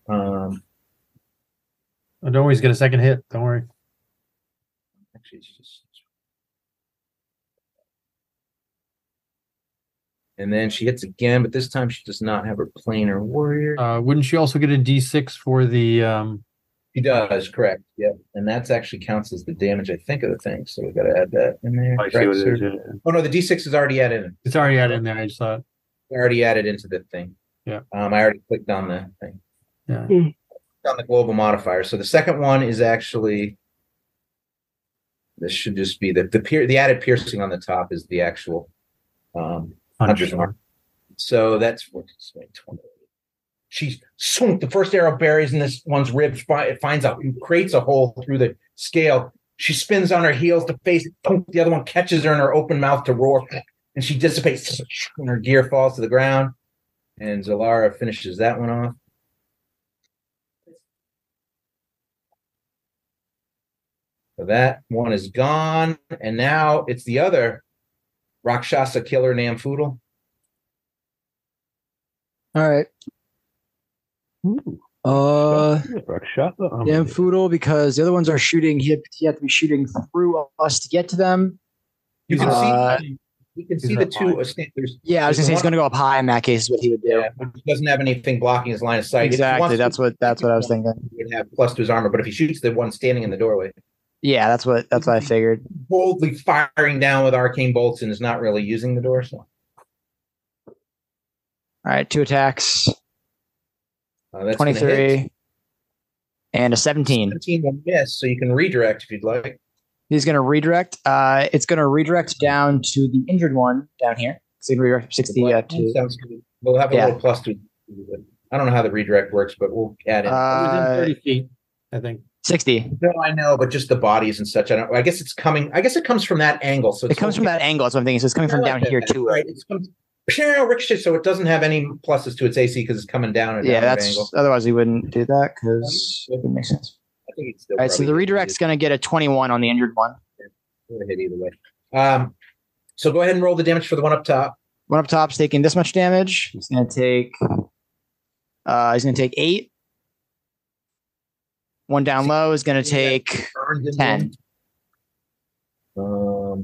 Don't worry, he's got a second hit. Don't worry. Actually, it's just. And then she hits again, but this time she does not have her planar warrior. Wouldn't she also get a D6 for the? She does, correct. Yep, and that's actually counts as the damage, I think, of the thing. So we got to add that in there. I see what it is, yeah. Oh no, the D6 is already added in. It's already added in there. I just thought. Already added into the thing. Yeah. I already clicked on the thing. Yeah. On the global modifier. So the second one is actually. This should just be the added piercing on the top is the actual. Hunter's mark. So that's 20. She's the first arrow buries in this one's ribs. It finds out, creates a hole through the scale. She spins on her heels to face it. The other one catches her in her open mouth to roar, and she dissipates. And her gear falls to the ground. And Zalara finishes that one off. So that one is gone, and now it's the other Rakshasa killer Namfoodle. All right. Rakshasa. Namfoodle, because the other ones are shooting. He have to be shooting through us to get to them. You can see. You can see the two. Yeah, I was gonna say he's gonna go up high in that case. Is what he would do. Yeah, he doesn't have anything blocking his line of sight. Exactly. That's what I was thinking. He would have plus to his armor, but if he shoots the one standing in the doorway. Yeah, that's what I figured. Boldly firing down with arcane bolts and is not really using the door. So, all right, 2 attacks. That's 23 and a 17. 17 will miss, so you can redirect if you'd like. He's going to redirect. It's going to redirect down to the injured one down here. So you can redirect 60 to. Sounds good. We'll have a little plus to. I don't know how the redirect works, but we'll add in. Within 30 feet, I think. 60. No, I know, but just the bodies and such. I guess it's coming. I guess it comes from that angle. So it comes from that angle. That's what I'm thinking. So it's coming from down here too. Right. It's coming. Ricochet, so it doesn't have any pluses to its AC because it's coming down at an angle. Otherwise he wouldn't do that because it makes sense. I think it's still all right. So the redirect's going to get a 21 on the injured one. We'll hit either way. So go ahead and roll the damage for the one up top. One up top's taking this much damage. He's going to take. He's going to take 8. One down low is going to take 10. The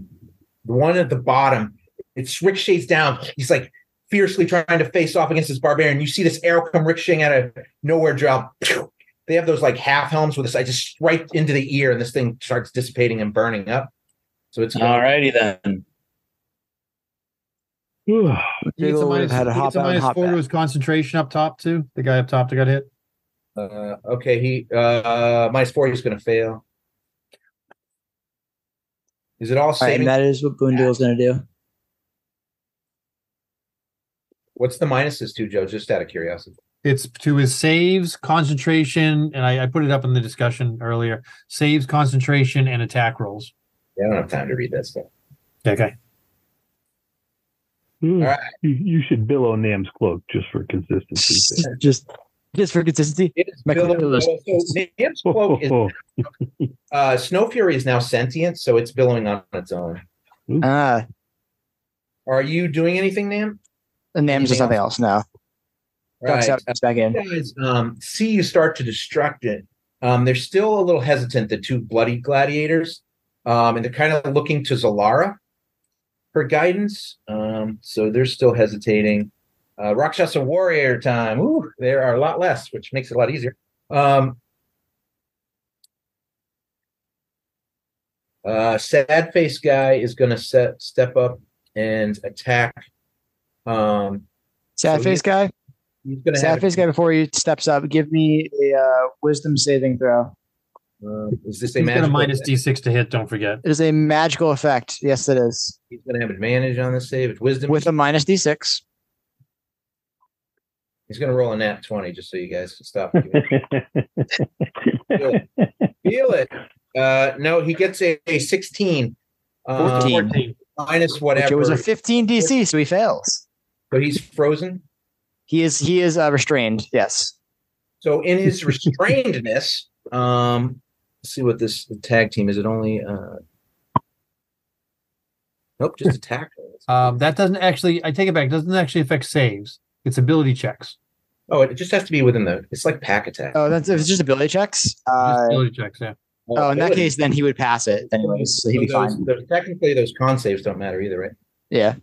one at the bottom, it's ricochets down. He's like fiercely trying to face off against this barbarian. You see this arrow come ricocheting out of nowhere, drop. They have those like half helms with this. I just right into the ear, and this thing starts dissipating and burning up. So it's alrighty then. He gets a minus 4 to his concentration up top too. The guy up top that got hit. Okay, he minus 4. He's going to fail. Is it all saving? Right, and that is what Boondogle's going to do. What's the minuses to, Joe? Just out of curiosity. It's to his saves, concentration, and I put it up in the discussion earlier. Saves, concentration, and attack rolls. Yeah, I don't have time to read that stuff. Okay. All right. You should billow Nam's cloak just for consistency. just for consistency. It is so Nam's cloak is Snow Fury is now sentient, so it's billowing on its own. Are you doing anything, Nam? The Nam's just something else now. Right. Back in. You guys see you start to destruct it. They're still a little hesitant, the two bloody gladiators. And they're kind of looking to Zalara for guidance. So they're still hesitating. Rakshasa Warrior time. Ooh, there are a lot less, which makes it a lot easier. Sad Face guy is going to step up and attack. Sad Face guy? He's going to Sad Face guy, before he steps up, give me a wisdom saving throw. Is this a He's got a magical -D6 to hit, don't forget. It is a magical effect. Yes, it is. He's going to have advantage on this save. It's wisdom. With a -D6. He's going to roll a nat 20 just so you guys can stop. Feel it. No, he gets a 16. 14. Minus whatever. It was a 15 DC, so he fails. So he's frozen? He is restrained, yes. So in his restrainedness, let's see what this tag team is. It only nope, just attack. That doesn't actually, I take it back, doesn't actually affect saves. It's ability checks. Oh, it just has to be within it's like pack attack. Oh, it's just ability checks? Just ability checks, yeah. In that case, then he would pass it anyways, so he'd be fine. Technically, those con saves don't matter either, right? Yeah.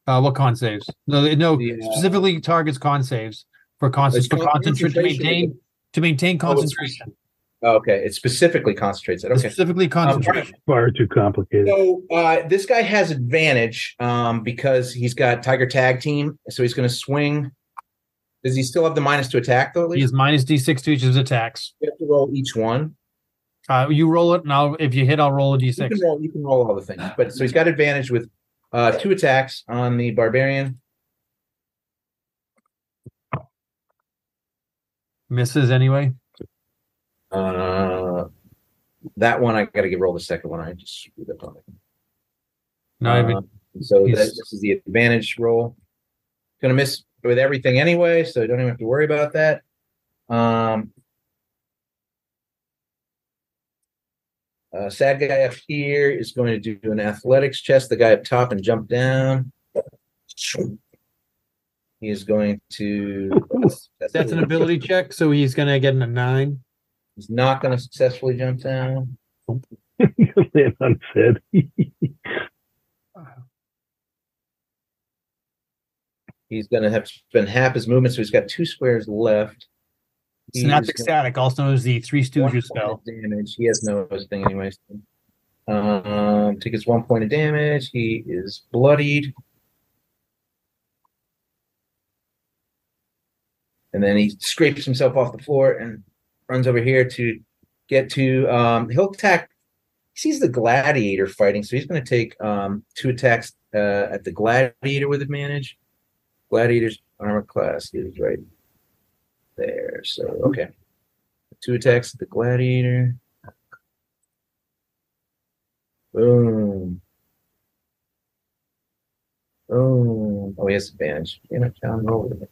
What con saves? No, specifically targets con saves for concentration to maintain concentration. Okay, it specifically concentrates it. Okay, specifically concentration. Far too complicated. So this guy has advantage because he's got Tiger Tag Team, so he's going to swing. Does he still have the minus to attack though? He has -D6 to each of his attacks. You have to roll each one. You roll it, and if you hit, I'll roll a D6. You can roll all the things, but so he's got advantage with 2 attacks on the barbarian. Misses anyway. That one I got to roll the second one. I just screwed up on it. This is the advantage roll. Going to miss with everything anyway, so you don't even have to worry about that. Sad guy up here is going to do an athletics chest. The guy up top and jump down. He is going to. That's an ability check, so he's going to get a 9. He's not going to successfully jump down. Land unsaid. He's going to have to spend half his movement, so he's got 2 squares left. Synaptic Static, also known as the Three Stooges spell. Damage. He has no thing anyways. Take his 1 point of damage. He is bloodied. And then he scrapes himself off the floor and runs over here to get to he'll attack. He sees the gladiator fighting, so he's going to take 2 attacks at the gladiator with advantage. Gladiator's armor class is right there. So okay. 2 attacks at the gladiator. Boom. Boom. Oh, he has advantage. Damn it, John, roll with it.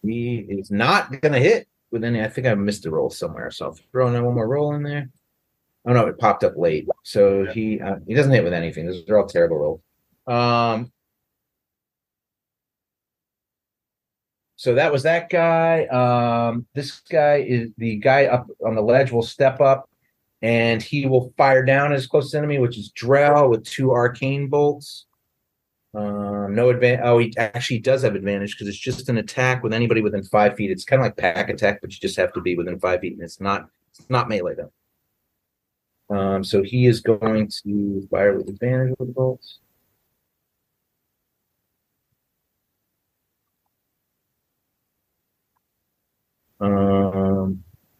He is not going to hit with any. I think I missed a roll somewhere, so I'll throw in one more roll in there. Oh no, it popped up late, so he doesn't hit with anything. Those are all terrible rolls. So that was that guy. This guy is the guy up on the ledge. Will step up, and he will fire down at his closest enemy, which is Drell, with 2 arcane bolts. No advantage. Oh, he actually does have advantage because it's just an attack with anybody within 5 feet. It's kind of like pack attack, but you just have to be within 5 feet, and it's not melee though. So he is going to fire with advantage with the bolts.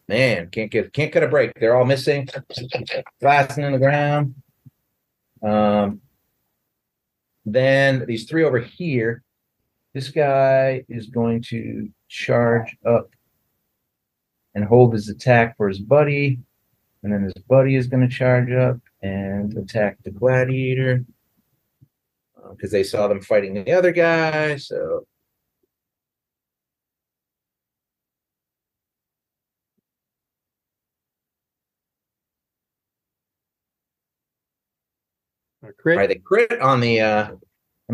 Man, can't cut a break. They're all missing. Blasting in the ground. Then these three over here, this guy is going to charge up and hold his attack for his buddy. And then his buddy is going to charge up and attack the gladiator because they saw them fighting the other guy. So crit. All right, they crit on the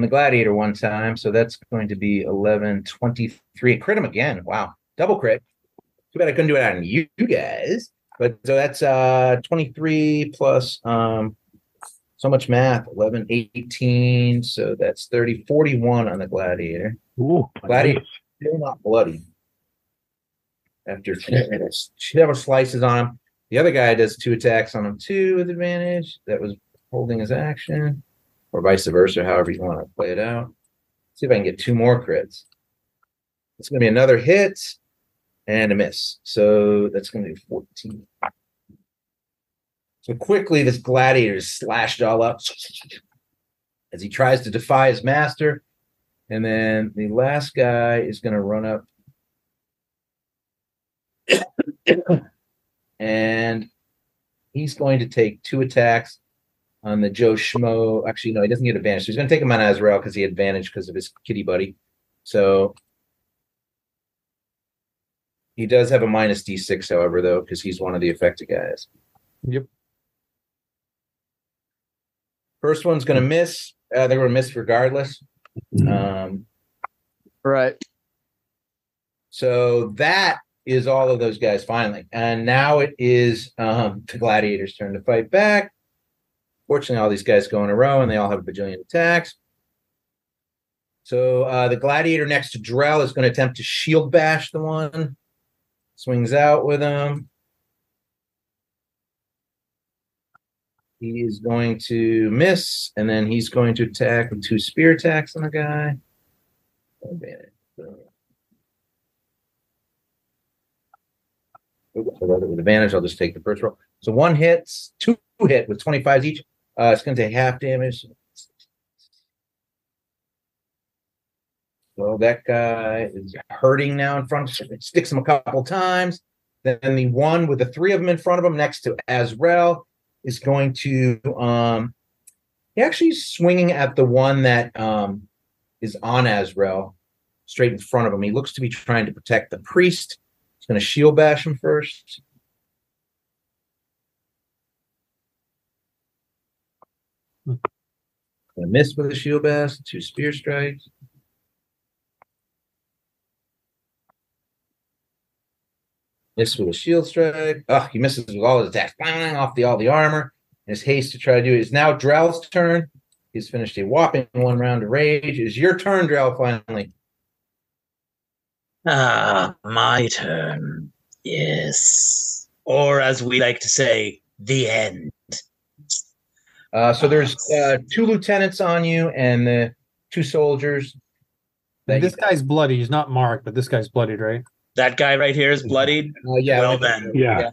gladiator one time, so that's going to be 11, 23. Crit him again. Wow, double crit. Too bad I couldn't do it on you guys. But so that's 23 plus so much math, 11, 18. So that's 30, 41 on the gladiator. Ooh, Gladiator still not bloody. After several slices on him. The other guy does 2 attacks on him too with advantage. That was holding his action. Or vice versa, however you want to play it out. See if I can get 2 more crits. It's going to be another hit and a miss. So that's going to be 14. So quickly, this gladiator is slashed all up as he tries to defy his master. And then the last guy is going to run up. And he's going to take 2 attacks on the Joe Schmo. Actually, no, he doesn't get advantage. So he's going to take him on Azrael because he had advantage because of his kitty buddy. So he does have a minus D6, however, though, because he's one of the affected guys. Yep. First one's going to miss. They're going to miss regardless. Right. So that is all of those guys finally. And now it is the gladiator's turn to fight back. Fortunately, all these guys go in a row, and they all have a bajillion attacks. So the gladiator next to Drell is going to attempt to shield bash the one. Swings out with him. He is going to miss, and then he's going to attack with 2 spear attacks on the guy. With advantage, I'll just take the first roll. So 1 hits, 2 hit with 25s each. It's going to take half damage. So that guy is hurting now in front of him. It sticks him a couple times. Then the one with the 3 of them in front of him next to Azrael is going to he actually is swinging at the one that is on Azrael straight in front of him. He looks to be trying to protect the priest. He's going to shield bash him first. Going to miss with a shield bash, 2 spear strikes. Miss with a shield strike. Oh, he misses with all his attacks. Bang, off all the armor. In his haste to try to do it. It's now Drell's turn. He's finished a whopping 1 round of rage. It is your turn, Drell, finally. My turn. Yes. Or as we like to say, the end. So there's 2 lieutenants on you and the 2 soldiers. This guy's bloody. He's not marked, but this guy's bloodied, right? That guy right here is bloodied. Yeah. Well then, Yeah.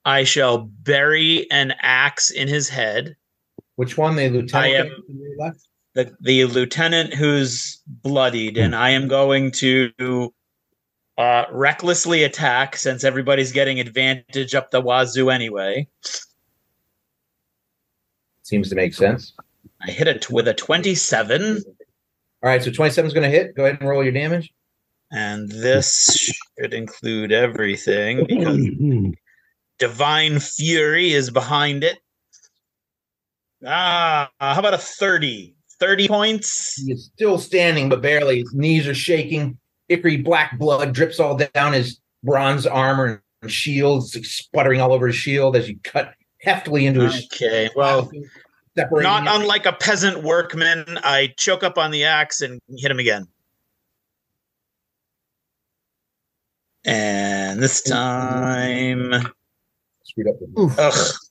I shall bury an axe in his head. Which one? The lieutenant? The lieutenant who's bloodied, and I am going to recklessly attack since everybody's getting advantage up the wazoo anyway. Seems to make sense. I hit it with a 27. All right, so 27 is going to hit. Go ahead and roll your damage. And this should include everything because Divine Fury is behind it. How about a 30? 30 points? He is still standing, but barely. His knees are shaking. Ickry black blood drips all down his bronze armor and shields, sputtering all over his shield as you cut heftily into his. Okay, well, not unlike a peasant workman, I choke up on the axe and hit him again. And this time,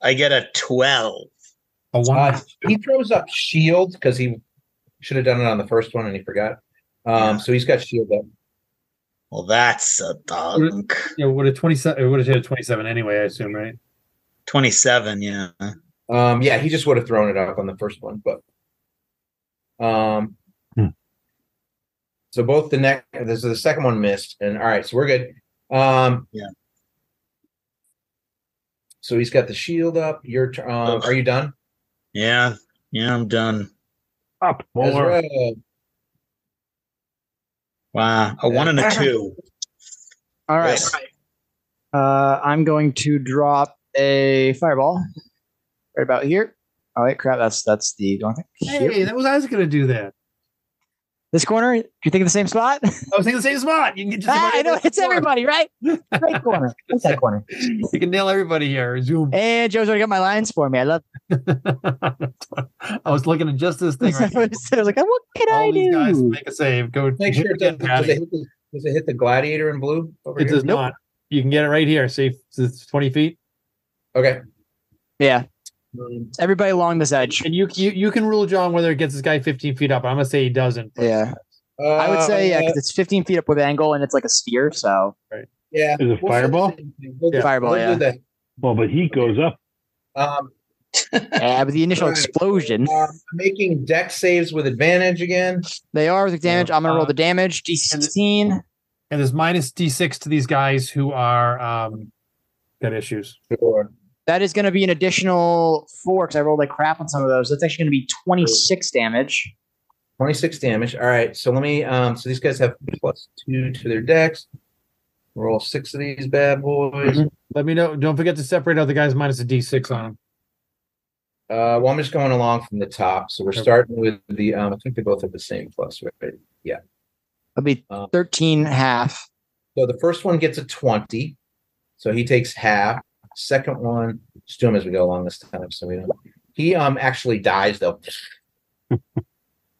I get a 12. He throws up shield because he should have done it on the first one and he forgot. So he's got shield up. Well, that's a dunk. Yeah, would have 27. It would have hit a 27 anyway, I assume, right? 27, yeah. Yeah, he just would have thrown it up on the first one, but so both the second one missed, and all right, so we're good. Yeah. So he's got the shield up. Your turn. Are you done? Yeah, I'm done. Up more. Ezra. Wow, a 1 and a 2. All right. I'm going to drop a fireball right about here. Oh wait, crap! That's the one thing. Hey, that was I was going to do that. This corner? Do you think of the same spot? I was thinking the same spot. You can get just I know it's everybody, right? Right corner. It's that corner. You can nail everybody here. Zoom. And Joe's already got my lines for me. I love. I was looking at just this thing. Right I was like, what can all I these do? guys make a save. Go Make sure it does it hit the gladiator in blue? Over it here? does not. You can get it right here. See, it's 20 feet. Okay. Yeah. Everybody along this edge. And you can rule, John, whether it gets this guy 15 feet up. I'm gonna say he doesn't. Yeah. I would say because it's 15 feet up with angle and it's like a sphere. So right. Yeah. Is it fireball? Fireball. Yeah. Well, but heat goes up. Yeah, but the initial explosion. Making deck saves with advantage again. They are with damage. I'm gonna roll the damage. D16. And there's minus D6 to these guys who are got issues. Sure. That is going to be an additional 4 because I rolled like crap on some of those. That's actually going to be 26 damage. 26 damage. All right. So let me. So these guys have +2 to their decks. Roll 6 of these bad boys. Mm-hmm. Let me know. Don't forget to separate out the guys minus a D6 on them. Well, I'm just going along from the top. So we're starting with the. I think they both have the same plus, right? Yeah. It'll be 13 half. So the first one gets a 20. So he takes half. Second one, just do them as we go along this time. So we don't. He actually dies though. He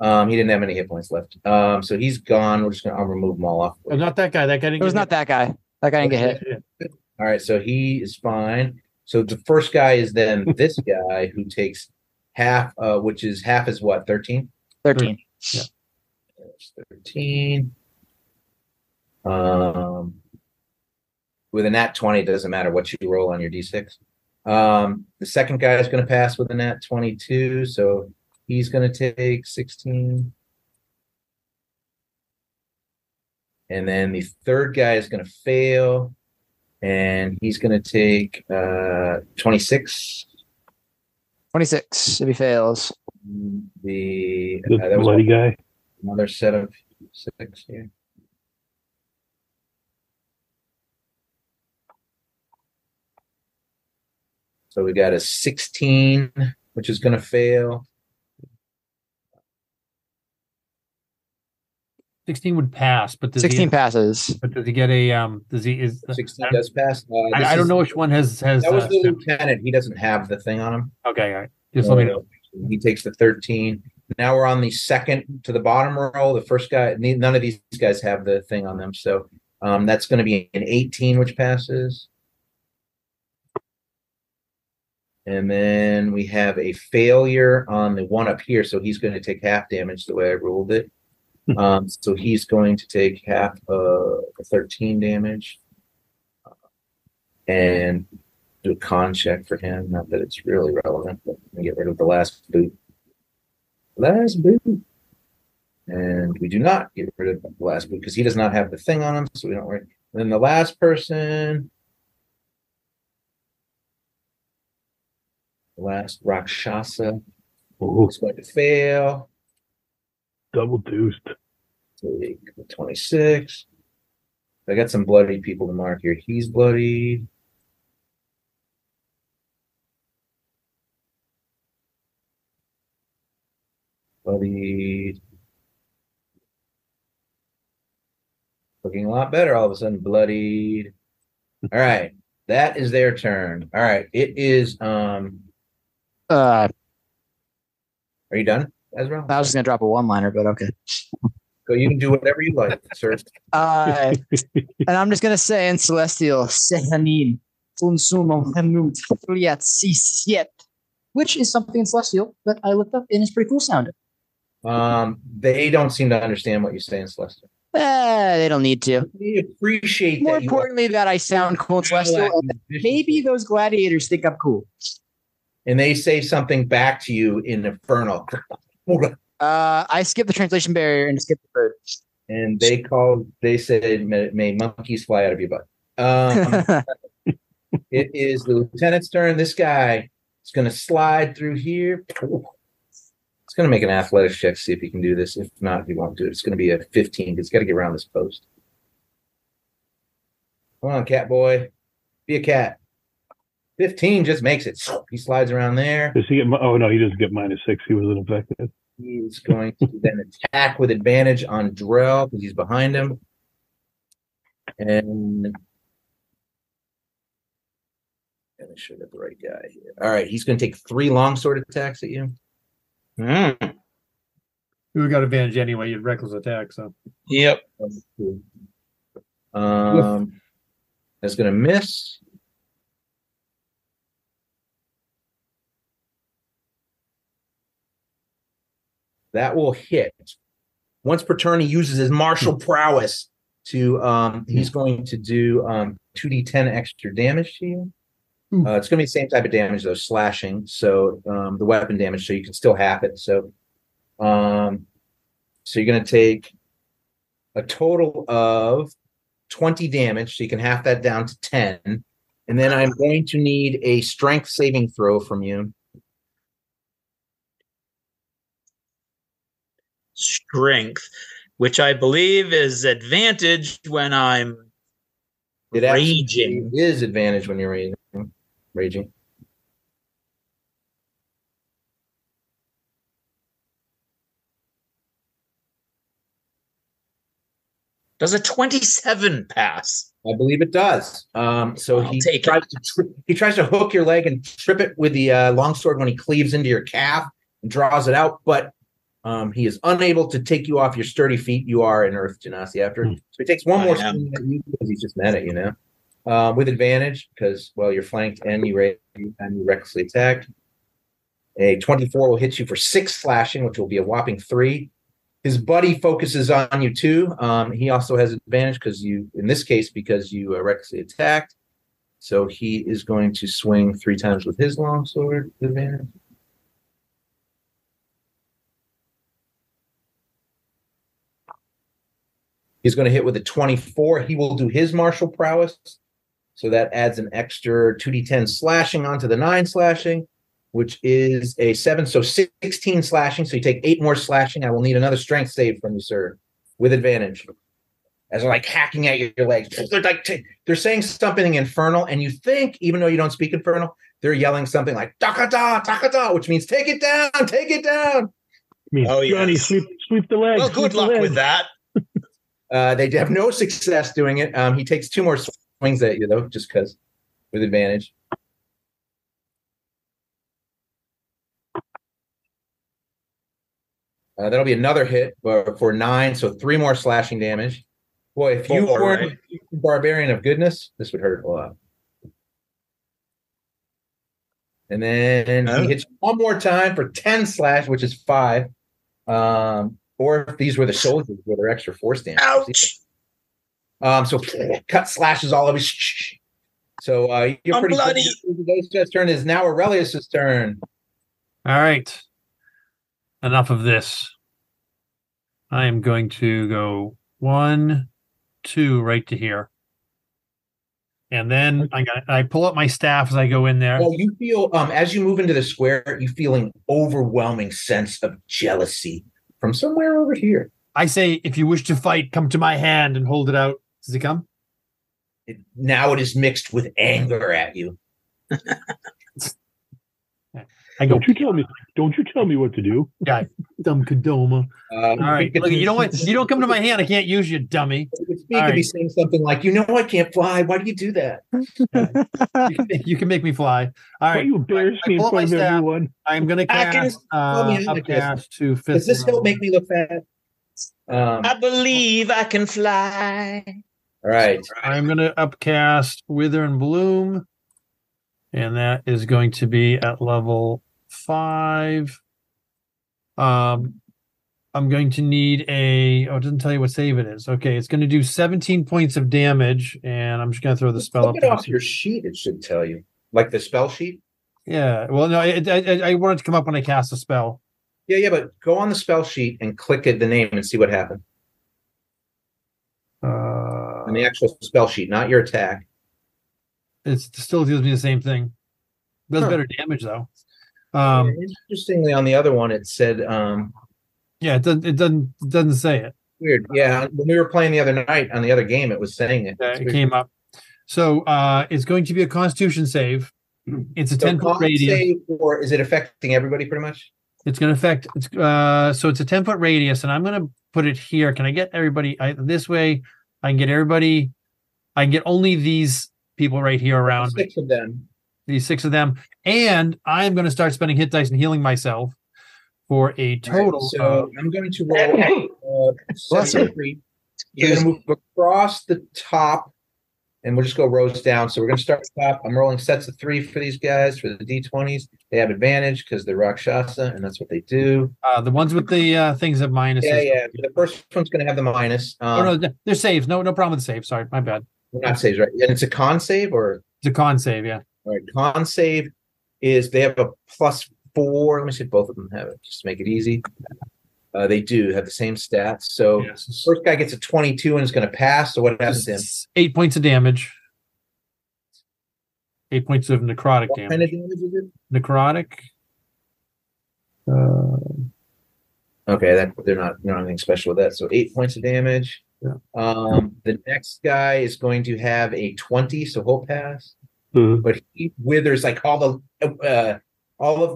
didn't have any hit points left. So he's gone. We're just gonna remove them all off. Oh, not that guy. That guy didn't. It was not that guy. That guy didn't get hit. All right, so he is fine. So the first guy is then this guy who takes half, which is half is what, 13? 13. Yeah. 13. With a nat 20, it doesn't matter what you roll on your d6. The second guy is going to pass with a nat 22, so he's going to take 16. And then the third guy is going to fail, and he's going to take 26. 26 if he fails. The that was bloody guy. Another set of 6 here. So we got a 16, which is going to fail. 16 would pass, but does 16 passes. But does he get a Does he 16 does pass. I don't know which one has. That was the lieutenant. He doesn't have the thing on him. Okay, all right. Just let me know. He takes the 13. Now we're on the second to the bottom row. The first guy. None of these guys have the thing on them, so that's going to be an 18, which passes. And then we have a failure on the one up here, so he's going to take half damage the way I ruled it. So he's going to take half of 13 damage and do a con check for him. Not that it's really relevant, but I'm going to get rid of the last boot. Last boot. And we do not get rid of the last boot because he does not have the thing on him, so we don't worry. And then the last person. Last Rakshasa is going to fail. Double deuced. Take 26. I got some bloody people to mark here. He's bloodied. Bloodied. Looking a lot better all of a sudden. Bloodied. All right. That is their turn. All right. It is are you done, Ezra? I was just gonna drop a one-liner, but okay. So you can do whatever you like, sir. And I'm just gonna say in Celestial, Sehanin, which is something in Celestial that I looked up and is pretty cool sounding. They don't seem to understand what you say in Celestial. They don't need to. We appreciate More that. importantly, that I sound cool and celestial. And maybe those gladiators think I'm cool. And they say something back to you in Infernal. I skip the translation barrier and skip the bird. And they said, may monkeys fly out of your butt. It is the lieutenant's turn. This guy is going to slide through here. It's going to make an athletics check, see if he can do this. If not, he won't do it. It's going to be a 15. He's got to get around this post. Come on, cat boy. Be a cat. 15 just makes it. He slides around there. Does he get? Oh no, he doesn't get -6. He wasn't affected. He's going to then attack with advantage on Drell because he's behind him. And let me show you the right guy here. All right, he's going to take 3 longsword attacks at you. You got advantage anyway. You had reckless attack, so. Yep. That's going to miss. That will hit. Once per turn, he uses his martial prowess to, he's going to do 2d10 extra damage to you. It's going to be the same type of damage, though, slashing. So the weapon damage, so you can still half it. So, so you're going to take a total of 20 damage. So you can half that down to 10. And then I'm going to need a strength saving throw from you. Strength, which I believe is advantage when I'm raging. It is advantage when you're raging. Does a 27 pass? I believe it does. So he tries to hook your leg and trip it with the longsword when he cleaves into your calf and draws it out, but he is unable to take you off your sturdy feet. You are an Earth Genasi after. So he takes one more swing at you because he's just mad at you now. With advantage because, well, you're flanked and you recklessly attacked. A 24 will hit you for 6 slashing, which will be a whopping 3. His buddy focuses on you too. He also has advantage because you, in this case, because you recklessly attacked. So he is going to swing 3 times with his longsword with advantage. He's going to hit with a 24. He will do his martial prowess. So that adds an extra 2d10 slashing onto the 9 slashing, which is a 7. So 16 slashing. So you take 8 more slashing. I will need another strength save from you, sir, with advantage. As they're like hacking at your legs. They're saying something infernal, and you think, even though you don't speak infernal, they're yelling something like "Takata, Takata," which means "take it down, take it down." Johnny, yes. sweep the leg. Well, good luck with that. They have no success doing it. He takes 2 more swings at you, though, just because, with advantage. That'll be another hit for 9, so 3 more slashing damage. Boy, if you weren't a barbarian of goodness, this would hurt a lot. And then he hits you one more time for 10 slash, which is 5. Or if these were the soldiers with their extra force damage. Ouch! So cut slashes all over. So you're pretty bloody. Today's turn is now Aurelius's turn. All right. Enough of this. I am going to go 1, 2 right to here. And then I pull up my staff as I go in there. Well, you feel as you move into the square, you feel an overwhelming sense of jealousy from somewhere over here. I say, if you wish to fight, come to my hand and hold it out. Does he come? Now it is mixed with anger at you. I go, don't you tell me what to do. Yeah, dumb Kadoma. All right. Look, you know what? You don't come to my hand, I can't use you, dummy. You could be saying something like, I can't fly. Why do you do that? You can make me fly. All right. Why you embarrass me in front of everyone? I'm going to cast upcast to 5th. Does this help make me look fat? I believe I can fly. All right. I'm going to upcast Wither and Bloom. And that is going to be at level 5. I'm going to need it doesn't tell you what save it is. Okay, it's going to do 17 points of damage, and I'm just going to throw the spell up Look it there. off your sheet. It should tell you, like the spell sheet. Yeah, well, no, I want it to come up when I cast a spell. Yeah, but go on the spell sheet and click at the name and see what happened. On the actual spell sheet, not your attack. It still gives me the same thing. Does better damage though. Interestingly, on the other one, it said. Yeah, it doesn't say it. Weird. Yeah, when we were playing the other night on the other game, it was saying it. It came up. So it's going to be a Constitution save. It's a 10-foot radius. Save, or is it affecting everybody pretty much? It's going to affect. So it's a 10-foot radius, and I'm going to put it here. Can I get everybody this way? I can get everybody. I can get only these people right here around me. 6 of them. These 6 of them, and I'm going to start spending hit dice and healing myself for a total. Right, so I'm going to roll 73. You're going to move across the top, and we'll just go rows down. So we're going to start at the top. I'm rolling sets of 3 for these guys for the D20s. They have advantage because they're Rakshasa, and that's what they do. The ones with the things of minuses. Yeah. The first one's going to have the minus. No, they're saves. No problem with the save. Sorry, my bad. They're not saves, right? And it's a con save, or it's a con save, yeah. All right, con save is they have a +4. Let me see if both of them have it, just to make it easy. They do have the same stats. So first guy gets a 22 and is going to pass. So what happens to him? 8 points of damage. 8 points of necrotic damage. What kind of damage is it? Necrotic. Okay, they're not anything special with that. So 8 points of damage. Yeah. The next guy is going to have a 20, so he'll pass. Mm-hmm. But he withers, like all of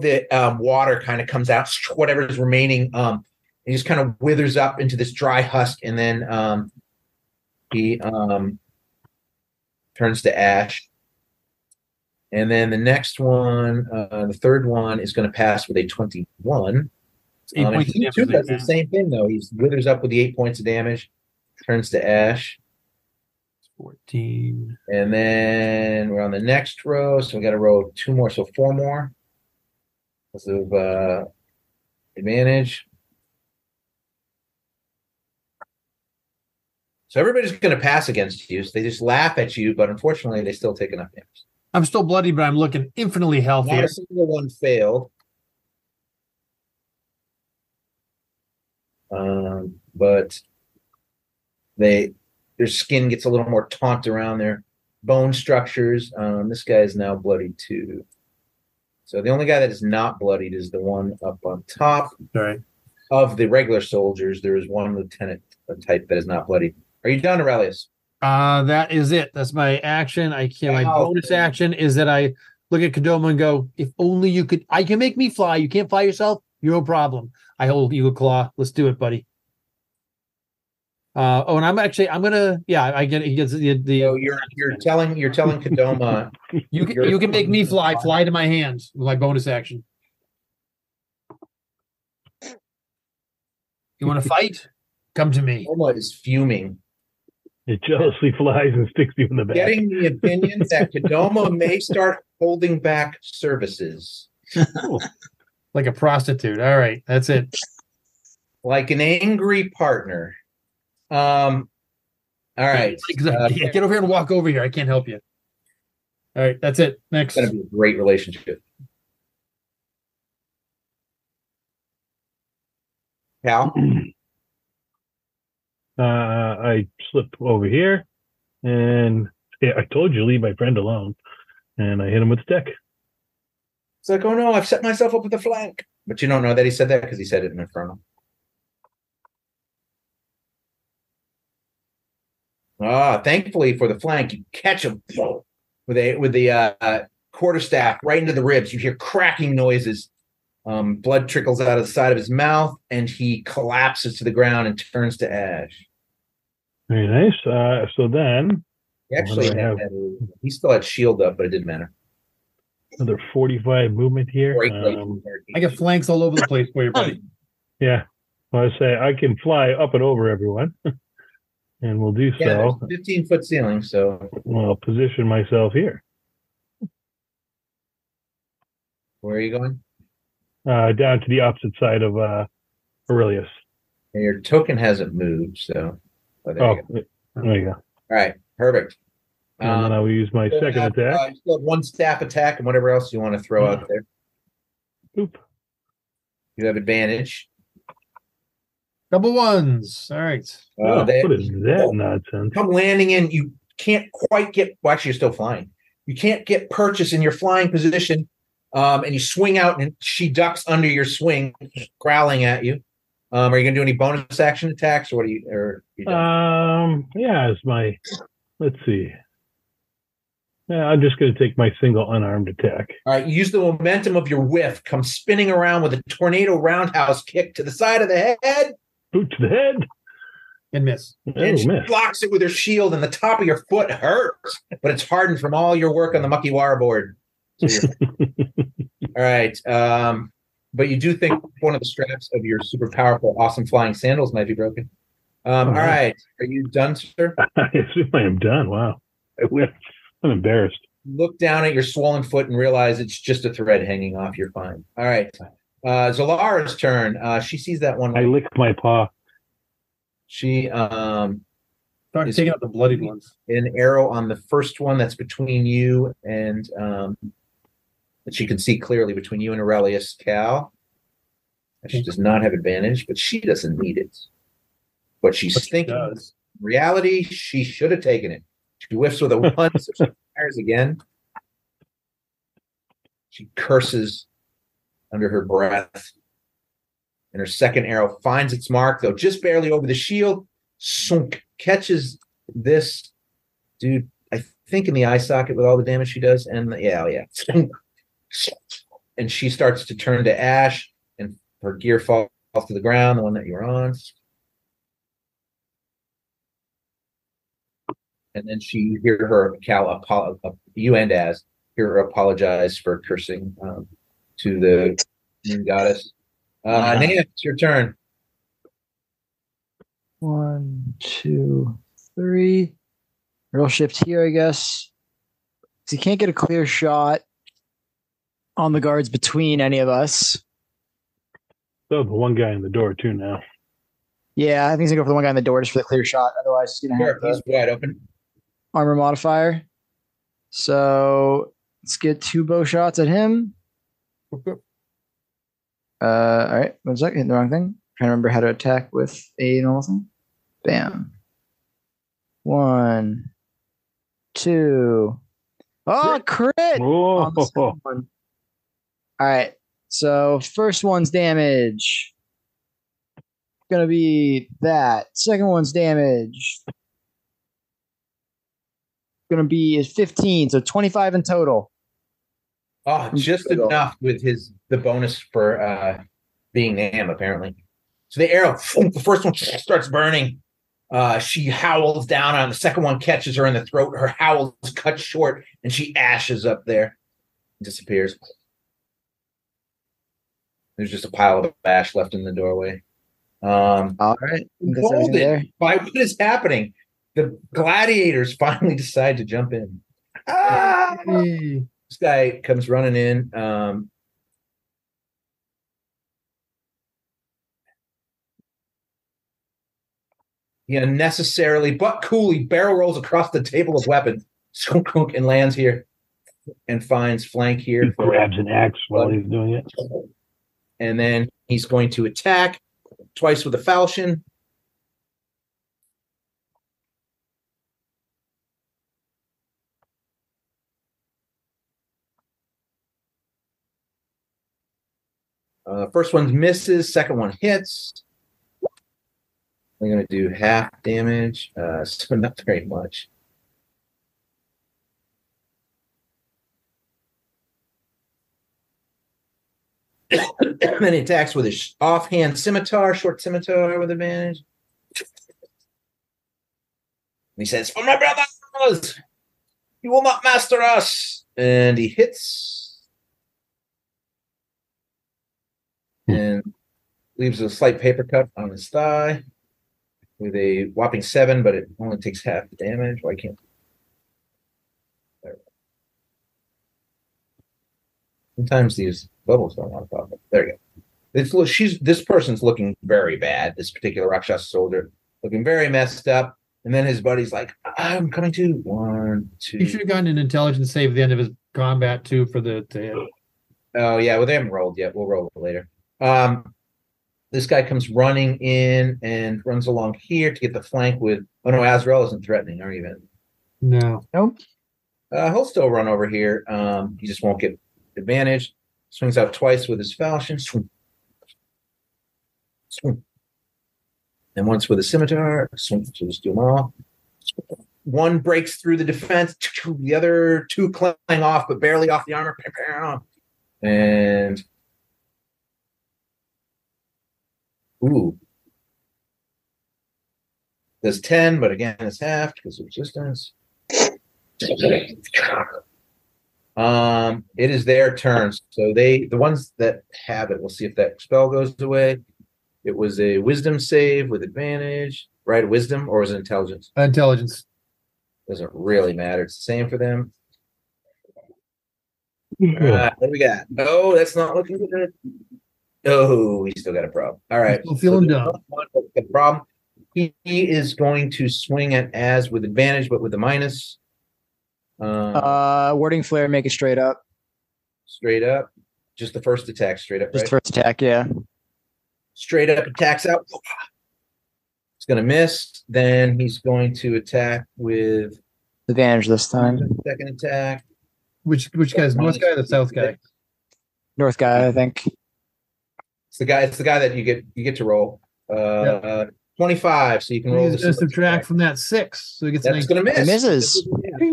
the water kind of comes out, whatever is remaining. He just kind of withers up into this dry husk, and then he turns to ash. And then the next one, the third one, is going to pass with a 21. And he too does the same thing, though. He withers up with the 8 points of damage, turns to ash. 14. And then we're on the next row, so we got to roll 2 more, so 4 more because of advantage. So everybody's going to pass against you. So they just laugh at you, but unfortunately, they still take enough damage. I'm still bloody, but I'm looking infinitely healthier. Not a single one failed. But their skin gets a little more taut around their bone structures. This guy is now bloodied too. So the only guy that is not bloodied is the one up on top. Right. Of the regular soldiers, there is one lieutenant type that is not bloodied. Are you done, Aurelius? That is it. That's my action. My bonus action is that I look at Kadoma and go, if only you could. I can make me fly. You can't fly yourself. No problem. I hold Eagle Claw. Let's do it, buddy. And I get it. He gets the. So you're telling Kadoma you can make me fly to my hands with my bonus action. You want to fight? Come to me. Kadoma is fuming. It jealously flies and sticks you in the back. Getting the opinion that Kadoma may start holding back services. Like a prostitute. All right, that's it. Like an angry partner. All right. Get over here and walk over here. I can't help you. All right, that's it. Next. It's going to be a great relationship. Cal? I slip over here, and I told you leave my friend alone, and I hit him with the stick. It's like, oh no, I've set myself up with a flank. But you don't know that he said that because he said it in Inferno. Thankfully for the flank, you catch him with the quarterstaff right into the ribs. You hear cracking noises. Blood trickles out of the side of his mouth, and he collapses to the ground and turns to ash. Very nice. So then, he still had shield up, but it didn't matter. Another 45 movement here. I got flanks all over the place for you, buddy. Yeah. Well, I say I can fly up and over everyone, and we'll do so. 15-foot ceiling, so I'll position myself here. Where are you going? Down to the opposite side of Aurelius. And your token hasn't moved, so. Oh, there you go. There you go. All right, perfect. And then I will use my second attack. You still have one staff attack and whatever else you want to throw out there. Oop. You have advantage. Double ones. All right. What is that nonsense? Come landing in, you can't quite get. Well, actually, you're still flying. You can't get purchase in your flying position, and you swing out, and she ducks under your swing, growling at you. Are you going to do any bonus action attacks, or what are you? Or you yeah, it's my. Let's see. Yeah, I'm just going to take my single unarmed attack. All right, use the momentum of your whiff. Come spinning around with a tornado roundhouse kick to the side of the head. Boot to the head. And miss. And she blocks it with her shield, and the top of your foot hurts, but it's hardened from all your work on the Muckiwara board. So all right. But you do think one of the straps of your super powerful, awesome flying sandals might be broken. All right. Are you done, sir? I assume I am done. Wow. I'm embarrassed. Look down at your swollen foot and realize it's just a thread hanging off. You're fine. All right. Zalara's turn. She sees that one. I lick my paw. She Started taking out the bloodied ones. An arrow on the first one that's between you and that she can see clearly between you and Aurelius Cal. She does not have advantage, but she doesn't need it. But she's thinking, in reality, she should have taken it. She whiffs with a 1, so she fires again. She curses under her breath. And her second arrow finds its mark, though just barely over the shield. Sunk, catches this dude, I think, in the eye socket with all the damage she does. And and she starts to turn to ash, and her gear falls to the ground, the one that you're on. And then you hear her, you and Az, hear her apologize for cursing to the moon goddess. Naya, it's your turn. 1, 2, 3. Real shift here, I guess. So you can't get a clear shot on the guards between any of us. So the one guy in the door too now. Yeah, I think he's gonna go for the one guy in the door just for the clear shot. Otherwise, he's gonna have He's wide open. Armor modifier. So let's get 2 bow shots at him. All right, 1 second, hitting the wrong thing. Trying to remember how to attack with a normal thing. Bam. 1, 2. Oh, crit! On the second one. All right, so first one's damage. Gonna be that. Second one's damage. Gonna be 15, so 25 in total. Oh, just enough with the bonus for being Nam, apparently. So the arrow, the first one starts burning. She howls down on the second one, catches her in the throat. Her howl is cut short, and she ashes up there, disappears. There's just a pile of ash left in the doorway. All right, by what is happening, the gladiators finally decide to jump in. This guy comes running in. He unnecessarily but coolly barrel rolls across the table of weapons, and lands here and finds flank here. He grabs an axe while he's doing it. And then he's going to attack twice with a falchion. First one misses, second one hits. I'm going to do half damage, so not very much. Then he attacks with his offhand scimitar, short scimitar with advantage. He says, "For my brothers, you will not master us." And he hits and leaves a slight paper cut on his thigh with a whopping 7, but it only takes half the damage. Why can't? There. Sometimes these bubbles don't want to pop up. There you go. This person's looking very bad. This particular Rakshasa soldier looking very messed up. And then his buddy's like, "I'm coming to 1, 2." He should have gotten an intelligence save at the end of his combat too for the hit. Oh yeah, well they haven't rolled yet. We'll roll it later. This guy comes running in and runs along here to get the flank with. Oh no, Azrael isn't threatening, are you, Ben? No. Nope. He'll still run over here. He just won't get advantage. Swings out twice with his falchion. Swing. Swing. And once with a scimitar. Swing. So just do them all. One breaks through the defense. The other two clang off, but barely off the armor. And ooh. Does 10, but again it's halved because of resistance. It is their turn. So the ones that have it, we'll see if that spell goes away. It was a wisdom save with advantage, right? Wisdom, or was it intelligence? Intelligence. Doesn't really matter. It's the same for them. What do we got? Oh, that's not looking good. Oh, we still got a problem. All right. Still feeling dumb. The problem. He is going to swing at Az with advantage, but with a minus. Wording flare, make it straight up. Straight up. Just the first attack, straight up, Just right? first attack, yeah. Straight up attacks out. It's going to miss. Then he's going to attack with Advantage this time. second attack. Which guy's north guy or the south guy? North guy, I think. It's the guy that you get to roll. 25, so you can roll. He's going to subtract from that 6, so he gets That's going to miss. It misses.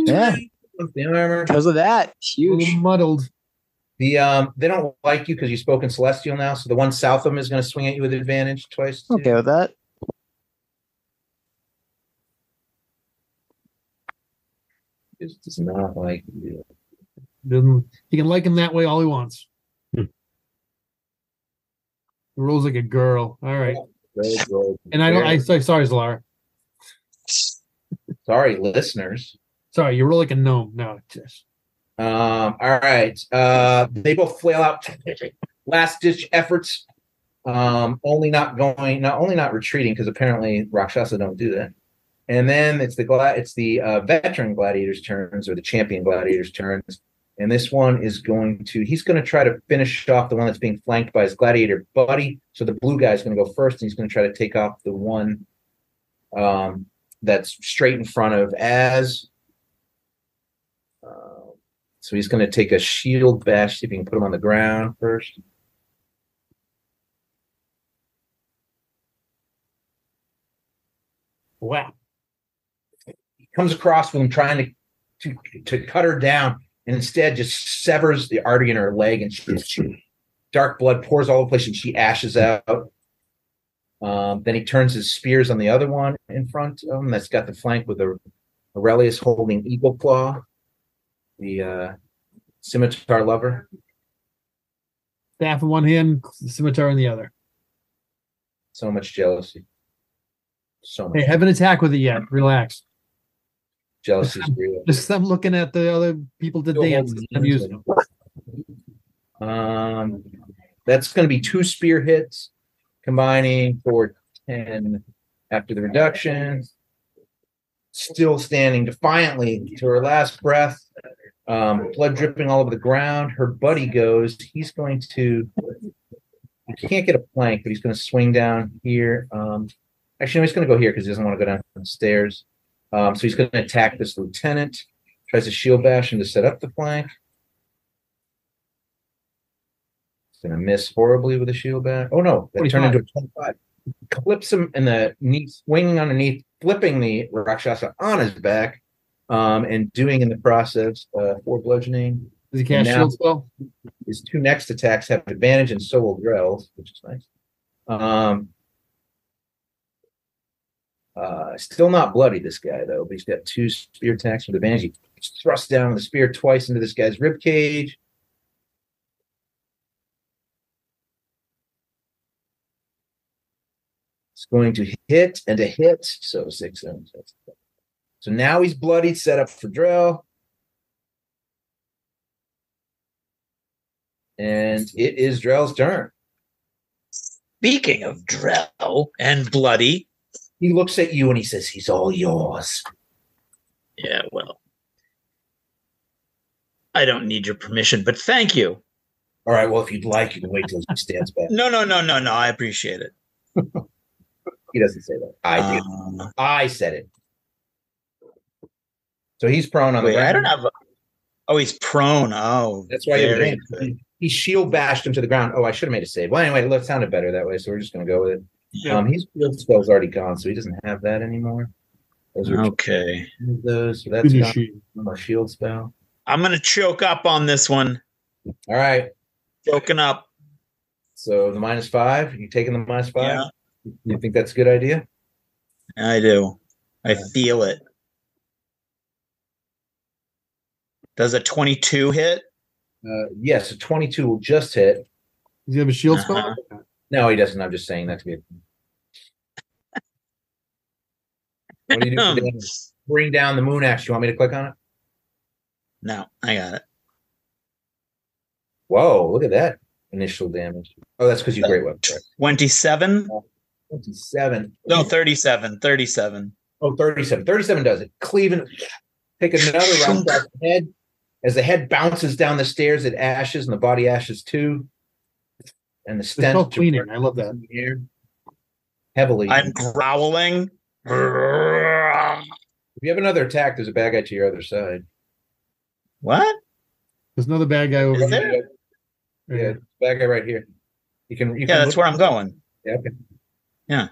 Yeah. The armor. Because of that, a little huge. muddled. They don't like you because you spoke in Celestial now, so the one south of them is going to swing at you with advantage twice. Too. Okay with that. It does not like you. He can like him that way all he wants. Hmm. He rolls like a girl. All right. Roll. And I sorry, Zalara. Sorry, listeners. Sorry, you roll like a gnome. No, just All right. They both flail out. Last ditch efforts. Not only not retreating because apparently Rakshasa don't do that. And then it's the veteran gladiators' turns or the champion gladiators' turns. And this one is he's going to try to finish off the one that's being flanked by his gladiator buddy. So the blue guy is going to go first, and he's going to try to take off the one that's straight in front of Az. So he's going to take a shield bash, see if he can put him on the ground first. wow. He comes across with him trying to cut her down, and instead just severs the artery in her leg, and she dark blood pours all over the place, and she ashes out. Then he turns his spears on the other one in front of him. That's got the flank with Aurelius holding Eagle Claw, the scimitar lover. Staff in one hand, scimitar in the other. So much jealousy. So much Hey, haven't attack with it yet. Relax. jealousy is real. Just stop looking at the other people to dance. I'm using them. That's going to be 2 spear hits, combining for 10 after the reduction. Still standing defiantly to her last breath, blood dripping all over the ground. Her buddy goes. He's going to. He can't get a plank, but he's going to swing down here. Actually, no, he's going to go here because he doesn't want to go down the stairs. So he's going to attack this lieutenant. Tries to shield bash him to set up the flank. He's going to miss horribly with a shield bash. Oh no, that turned into a 25. Clips him in the knee, swinging underneath, flipping the Rakshasa on his back, and doing in the process 4 bludgeoning. Does he cast shield spell? His 2 next attacks have advantage, and so will Drell's, which is nice. Still not bloody, this guy, though, but he's got 2 spear attacks with advantage. He thrusts down the spear twice into this guy's rib cage. It's going to hit and a hit, so 6. So now he's bloodied, set up for Drell. And it is Drell's turn. Speaking of Drell and bloody. He looks at you and he says, he's all yours. Yeah, well, I don't need your permission, but thank you. All right, well, if you'd like, you can wait till he stands back. No. I appreciate it. He doesn't say that. I did. I said it. So he's prone on the ground. I don't have he's prone. Oh, that's why he shield bashed him to the ground. Oh, I should have made a save. Well, anyway, it sounded better that way, so we're just going to go with it. Yeah. His field spell's already gone, so he doesn't have that anymore. Those are okay. Those, so that's gone. My shield spell. I'm going to choke up on this one. All right. Choking up. So the -5, you taking the -5? Yeah. You think that's a good idea? I do. I feel it. Does a 22 hit? Yes, a 22 will just hit. Does he have a shield spell? No, he doesn't. I'm just saying that to be. What do you do for damage? Bring down the moon axe. You want me to click on it? No, I got it. Whoa, look at that initial damage. Oh, that's because you great weapon. Right? 27? 27. No, 37. 37. Oh, 37. 37 does it. Cleaving. Take another round off the head. As the head bounces down the stairs, it ashes, and the body ashes too. And the stench. Cleaning. I love that. Here. Heavily. I'm growling. If you have another attack, there's a bad guy to your other side. What? There's another bad guy over there. Yeah, bad guy right here. You can that's where I'm going. Yeah, okay. Yeah.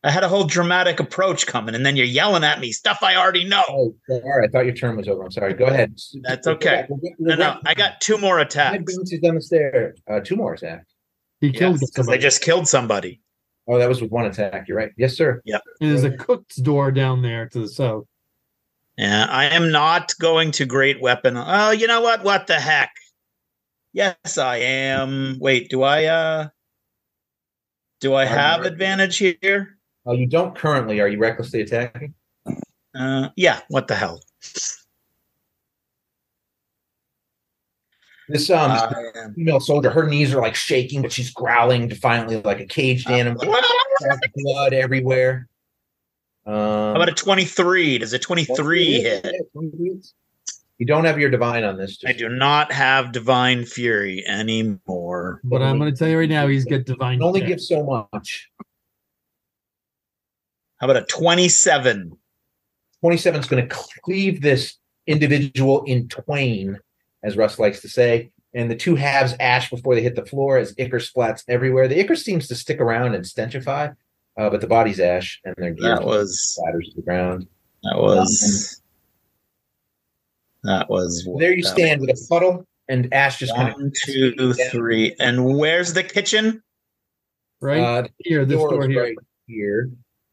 I had a whole dramatic approach coming, and then you're yelling at me stuff I already know. Oh, all right. I thought your turn was over. I'm sorry. Go ahead. That's okay. No. I got 2 more attacks. He's down the stair. 2 more attacks. He killed because they just killed somebody. Oh, that was with 1 attack. You're right. Yes, sir. Yep. And there's a cook's door down there to the south. Yeah, I am not going to great weapon. Oh, you know what? What the heck? Yes, I am. Wait, do I have advantage here? Oh, you don't currently. Are you recklessly attacking? Yeah. What the hell? This female soldier, her knees are like shaking, but she's growling defiantly like a caged animal. Blood everywhere. How about a 23? Does a 23 hit? You don't have your divine on this. I do not have divine fury anymore. But I'm going to tell you right now, he's got divine. You only give so much. How about a 27? 27 is going to cleave this individual in twain, as Russ likes to say. And the 2 halves ash before they hit the floor as ichor splats everywhere. The ichor seems to stick around and stenchify, but the body's ash and their gear splatters to the ground. That was. There you stand with a puddle and ash just kind of. 1, 2, 3. And where's the kitchen? Right here. This door here. Right here.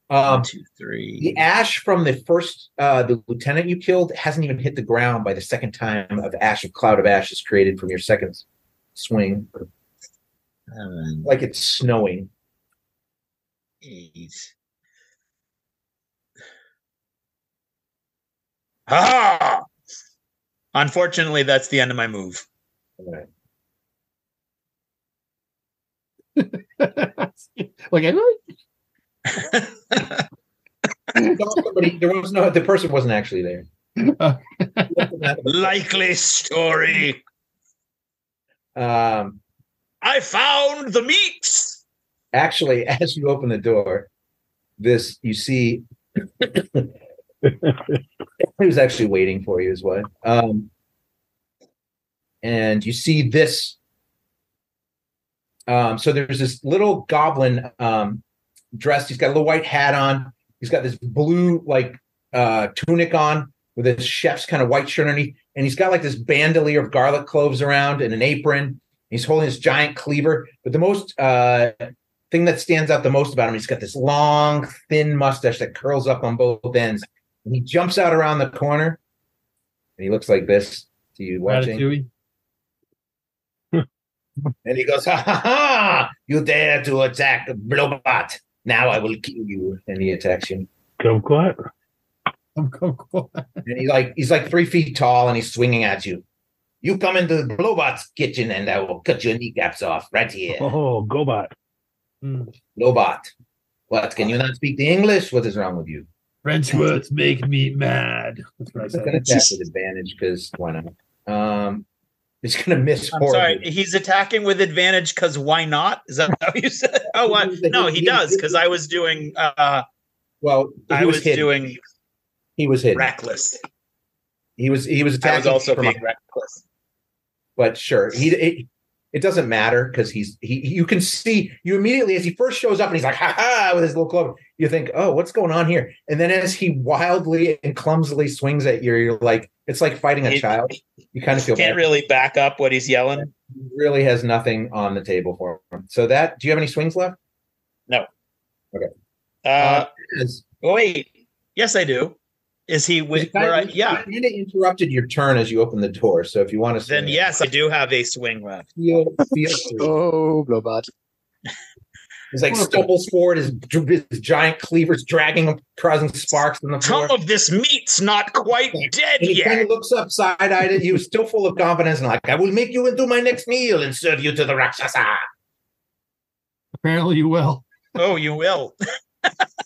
1, 2, 3. The ash from the first, the lieutenant you killed hasn't even hit the ground by the second time of ash. A cloud of ash is created from your second swing. 7, like it's snowing. 8. Ah! Unfortunately, that's the end of my move. All right. The person wasn't actually there. Likely story. I found the meats. Actually, as you open the door, you see he was actually waiting for you, his wife. And you see this. So there's this little goblin dressed. He's got a little white hat on. He's got this blue tunic on with this chef's kind of white shirt underneath, and he's got like this bandolier of garlic cloves around and an apron. He's holding this giant cleaver. But the most thing that stands out the most about him, he's got this long, thin mustache that curls up on both ends. And he jumps out around the corner, and he looks like this to you watching. And he goes, ha ha ha! You dare to attack Blobot. Now I will kill you. And he attacks you. Kumquat? And he's like 3 feet tall, and he's swinging at you. You come into Blobot's kitchen, and I will cut your kneecaps off right here. Oh, Gobot. Lobot. What? Can you not speak the English? What is wrong with you? French words make me mad. That's what I He's said. going to attack with advantage because why not? He's going to miss I'm horribly. sorry, he's attacking with advantage because why not? Is that how you said? Oh, what? No, he does because I was doing. Well, I was doing. He was hidden. Reckless. He was attacking. I was also from being reckless. But sure, it doesn't matter because you can see you immediately as he first shows up and he's like ha ha with his little club. You think, oh, what's going on here? And then as he wildly and clumsily swings at you, you're like, it's like fighting a child. You kind of feel can't bad. really back up what he's yelling. He really has nothing on the table for him. So do you have any swings left? No. Okay. Wait. Yes, I do. Is he with? Yeah. You kind of interrupted your turn as you opened the door. So if you want to, then yes, I do have a swing left. Feel Oh, Blowbot. He's like stumbles forward, his giant cleavers dragging him, causing sparks in the floor. Some of this meat's not quite dead and he yet. kind of looks up side-eyed at you, still full of confidence, and like, I will make you into my next meal and serve you to the Rakshasa. Apparently you will. Oh, you will.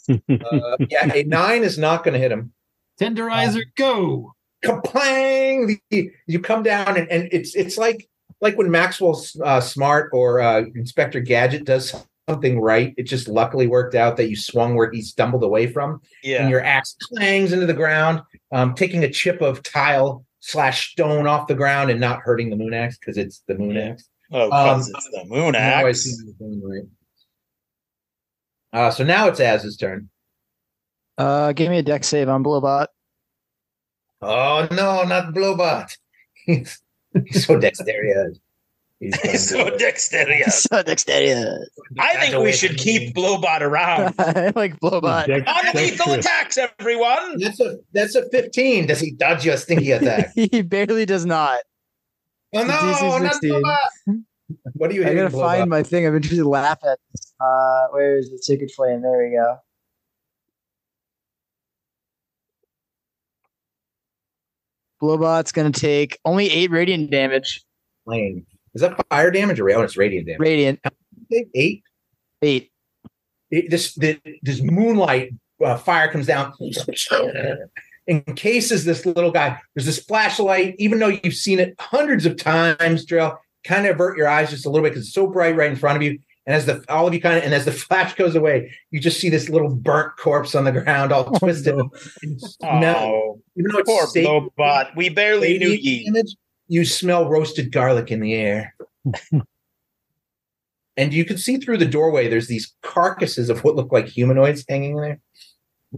A 9 is not going to hit him. Tenderizer, go. Kaplang! You come down, and it's like when Maxwell Smart or Inspector Gadget does something right. It just luckily worked out that you swung where he stumbled away from. Yeah. And your axe clangs into the ground, taking a chip of tile/stone off the ground and not hurting the moon axe because it's the moon axe. Oh, because it's the moon axe. So now it's Az's turn. Give me a deck save on Blowbot. Oh no, not Blowbot. He's so dexterous. He's so dexterous. So dexterous. I think we should keep Blowbot around. I like Blowbot. Non-lethal attacks, everyone. That's a 15. Does he dodge your stinky attack? He barely does not. Oh no, not Blowbot. What are you hitting? I gotta find my thing. I've been trying to laugh at this. Where is the Sacred Flame? There we go. Blowbot's gonna take only 8 radiant damage. Flame. Is that fire damage or it's radiant damage? Radiant. 8? 8. This moonlight fire comes down, encases this little guy. There's this flashlight, even though you've seen it hundreds of times, Drill, kind of avert your eyes just a little bit because it's so bright right in front of you. And as the flash goes away, you just see this little burnt corpse on the ground, all twisted. No. Even though Poor it's Blowbot. We barely knew ye. You smell roasted garlic in the air. And you can see through the doorway, there's these carcasses of what look like humanoids hanging there.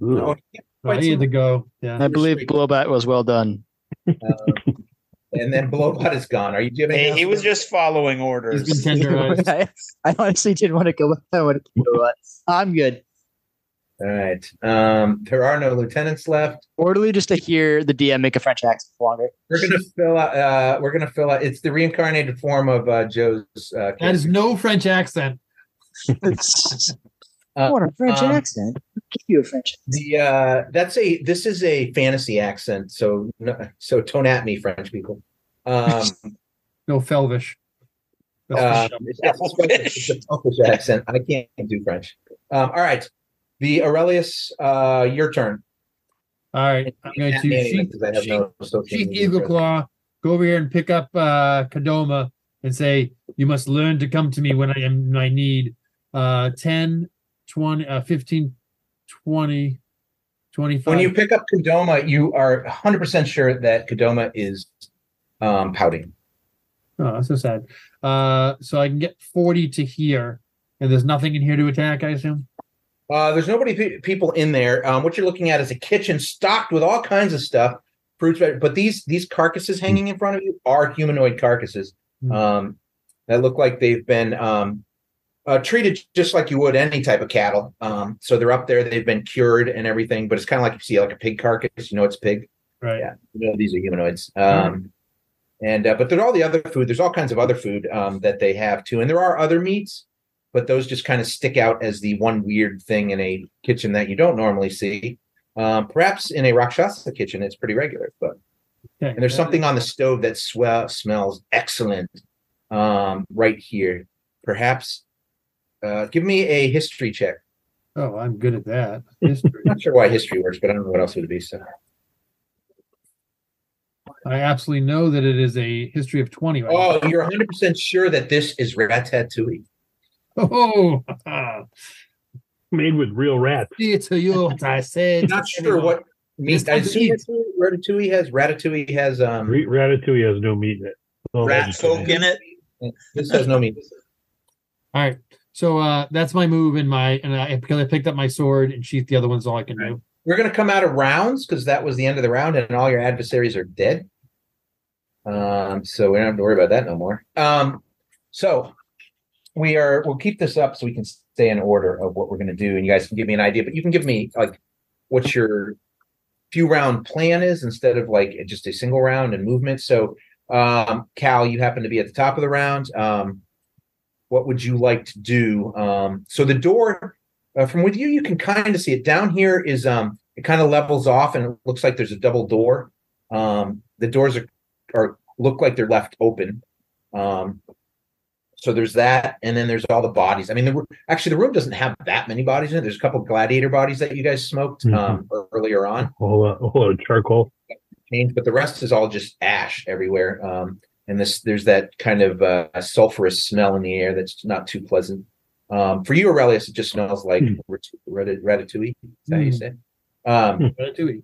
No, I need to go. Yeah. I believe Blowbot was well done. And then Blowbot is gone. Are you doing? Hey, he was just following orders. He's been tenderized. I honestly didn't want to go. I'm good. All right. There are no lieutenants left. Orderly, just to hear the DM make a French accent longer. We're gonna fill out. It's the reincarnated form of Joe's. That is no French accent. What a French accent! Give you a French accent. This is a fantasy accent. So tone at me, French people. No Felvish. It's a Felvish accent. I can't do French. All right. The Aurelius, your turn. All right, I'm going to Sheath Eagle Claw, go over here and pick up Kadoma and say, you must learn to come to me when I need 10, 20, 15, 20, 25. When you pick up Kadoma, you are 100% sure that Kadoma is pouting. Oh, that's so sad. So I can get 40 to here, and there's nothing in here to attack, I assume? There's people in there. What you're looking at is a kitchen stocked with all kinds of stuff, fruits, but these carcasses hanging in front of you are humanoid carcasses that look like they've been treated just like you would any type of cattle. So they're up there, they've been cured and everything, but it's kind of like you see like a pig carcass. You know it's pig. Right. Yeah. You know these are humanoids. But there's all the other food. There's all kinds of other food that they have too, and there are other meats. But those just kind of stick out as the one weird thing in a kitchen that you don't normally see. Perhaps in a Rakshasa kitchen, it's pretty regular. But and there's something on the stove that smells excellent right here. Perhaps Give me a history check. Oh, I'm good at that. History. Not sure why history works, but I don't know what else it would be. So I absolutely know that it is a history of 20. Right? Oh, you're 100% sure that this is Ratatouille. Oh, Made with real rats. it's to you what I said. Not sure what meat. I assume Ratatouille has. Ratatouille has. Ratatouille has no meat in it. No Rat vegetarian. folk in it. This has no meat. All right. So that's my move because I picked up my sword and sheath the other one's all I can do. We're going to come out of rounds because that was the end of the round, and all your adversaries are dead. So we don't have to worry about that no more. So we'll keep this up so we can stay in order of what we're going to do, and you guys can give me an idea. But you can give me like what your few round plan is instead of like just a single round and movement. So Cal, you happen to be at the top of the round. What would you like to do? So the door from with you can kind of see it. Down here is it kind of levels off, and it looks like there's a double door. The doors are look like they're left open. So there's that, and then there's all the bodies. I mean, the room doesn't have that many bodies in it. There's a couple of gladiator bodies that you guys smoked earlier on. A whole lot of charcoal. But the rest is all just ash everywhere. And there's that kind of sulfurous smell in the air that's not too pleasant. For you, Aurelius, it just smells like ratatouille. Is that how you say? Ratatouille.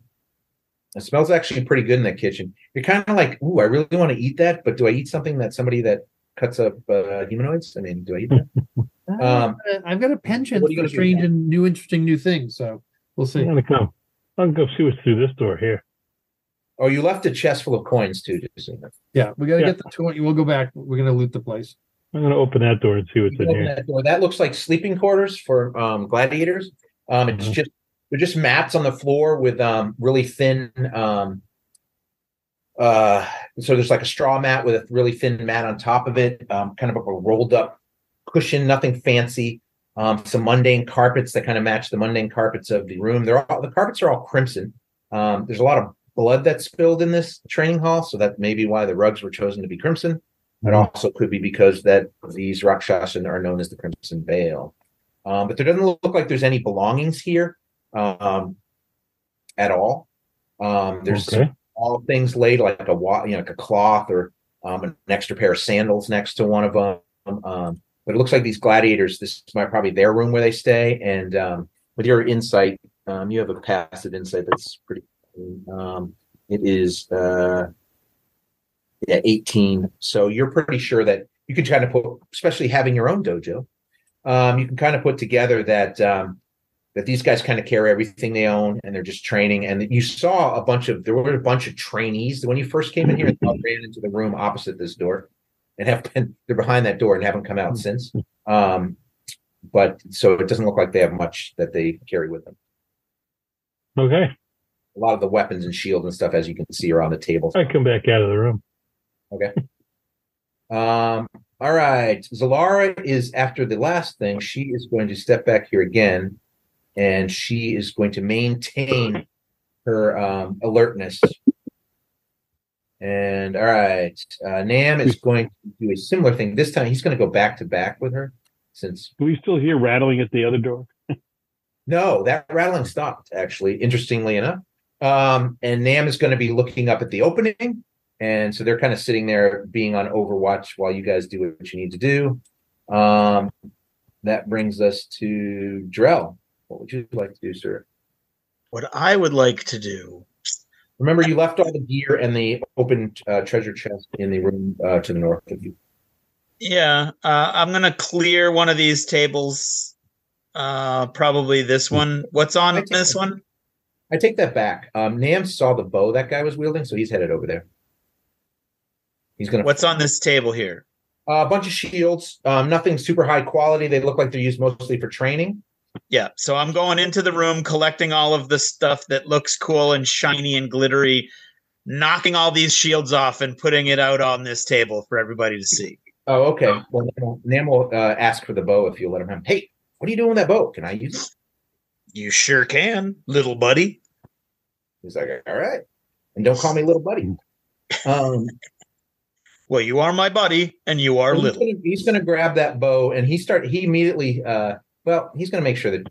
It smells actually pretty good in that kitchen. You're kind of like, ooh, I really want to eat that, but do I eat something that somebody that cuts up humanoids? I mean, do I eat that? I've got a penchant for strange and interesting new things, so we'll see. I'm gonna come. I'll go see what's through this door here. Oh, you left a chest full of coins too. Yeah, we got to get the 20. We'll go back. We're gonna loot the place. I'm gonna open that door and see what's in here. That looks like sleeping quarters for gladiators. It's they're just mats on the floor with really thin. So there's like a straw mat with a really thin mat on top of it, kind of a rolled up cushion, nothing fancy. Some mundane carpets that kind of match the mundane carpets of the room. The carpets are all crimson. There's a lot of blood that's spilled in this training hall, so that may be why the rugs were chosen to be crimson. It also could be because that these Rakshasa are known as the Crimson Veil. But there doesn't look like there's any belongings here at all. There's all things laid like a cloth or an extra pair of sandals next to one of them. But it looks like these gladiators, this is probably their room where they stay. And with your insight, you have a passive insight that's pretty. It is 18. So you're pretty sure that you can kind of put, especially having your own dojo, you can kind of put together that that these guys kind of carry everything they own and they're just training. And you saw there were a bunch of trainees when you first came in here and ran into the room opposite this door and they're behind that door and haven't come out since. But so it doesn't look like they have much that they carry with them. Okay. A lot of the weapons and shields and stuff, as you can see, are on the table. I come back out of the room. Okay. All right. Zalara is after the last thing. She is going to step back here again, and she is going to maintain her alertness. And all right, Nam is going to do a similar thing. This time, he's going to go back to back with her. Do we still hear rattling at the other door? No, that rattling stopped, actually, interestingly enough. And Nam is going to be looking up at the opening. And so they're kind of sitting there being on Overwatch while you guys do what you need to do. That brings us to Drell. What would you like to do, sir? What I would like to do. Remember, you left all the gear and the open treasure chest in the room to the north of you. Yeah, I'm going to clear one of these tables. Probably this one. What's on this one? I take that back. Nam saw the bow that guy was wielding, so he's headed over there. What's on this table here? A bunch of shields. Nothing super high quality. They look like they're used mostly for training. Yeah, so I'm going into the room, collecting all of the stuff that looks cool and shiny and glittery, knocking all these shields off and putting it out on this table for everybody to see. Oh, okay. Well, Nam will ask for the bow if you'll let him have. Hey, what are you doing with that bow? Can I use it? You sure can, little buddy. He's like, all right. And don't call me little buddy. Well, you are my buddy, and you are little. He's gonna grab that bow, and he immediately. He's gonna make sure that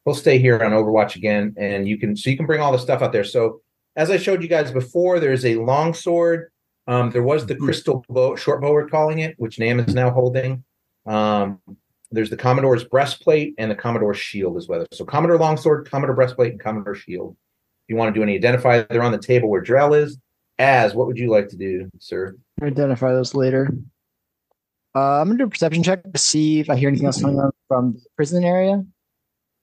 he'll stay here on Overwatch again, and you can bring all the stuff out there. So as I showed you guys before, there's a long sword. There was the crystal bow, short bow we're calling it, which Nam is now holding. There's the Commodore's breastplate and the Commodore's shield as well. So Commodore longsword, Commodore breastplate, and Commodore shield. If you want to do any identify, they're on the table where Drell is. Az, what would you like to do, sir? Identify those later. I'm gonna do a perception check to see if I hear anything else coming on from the prison area.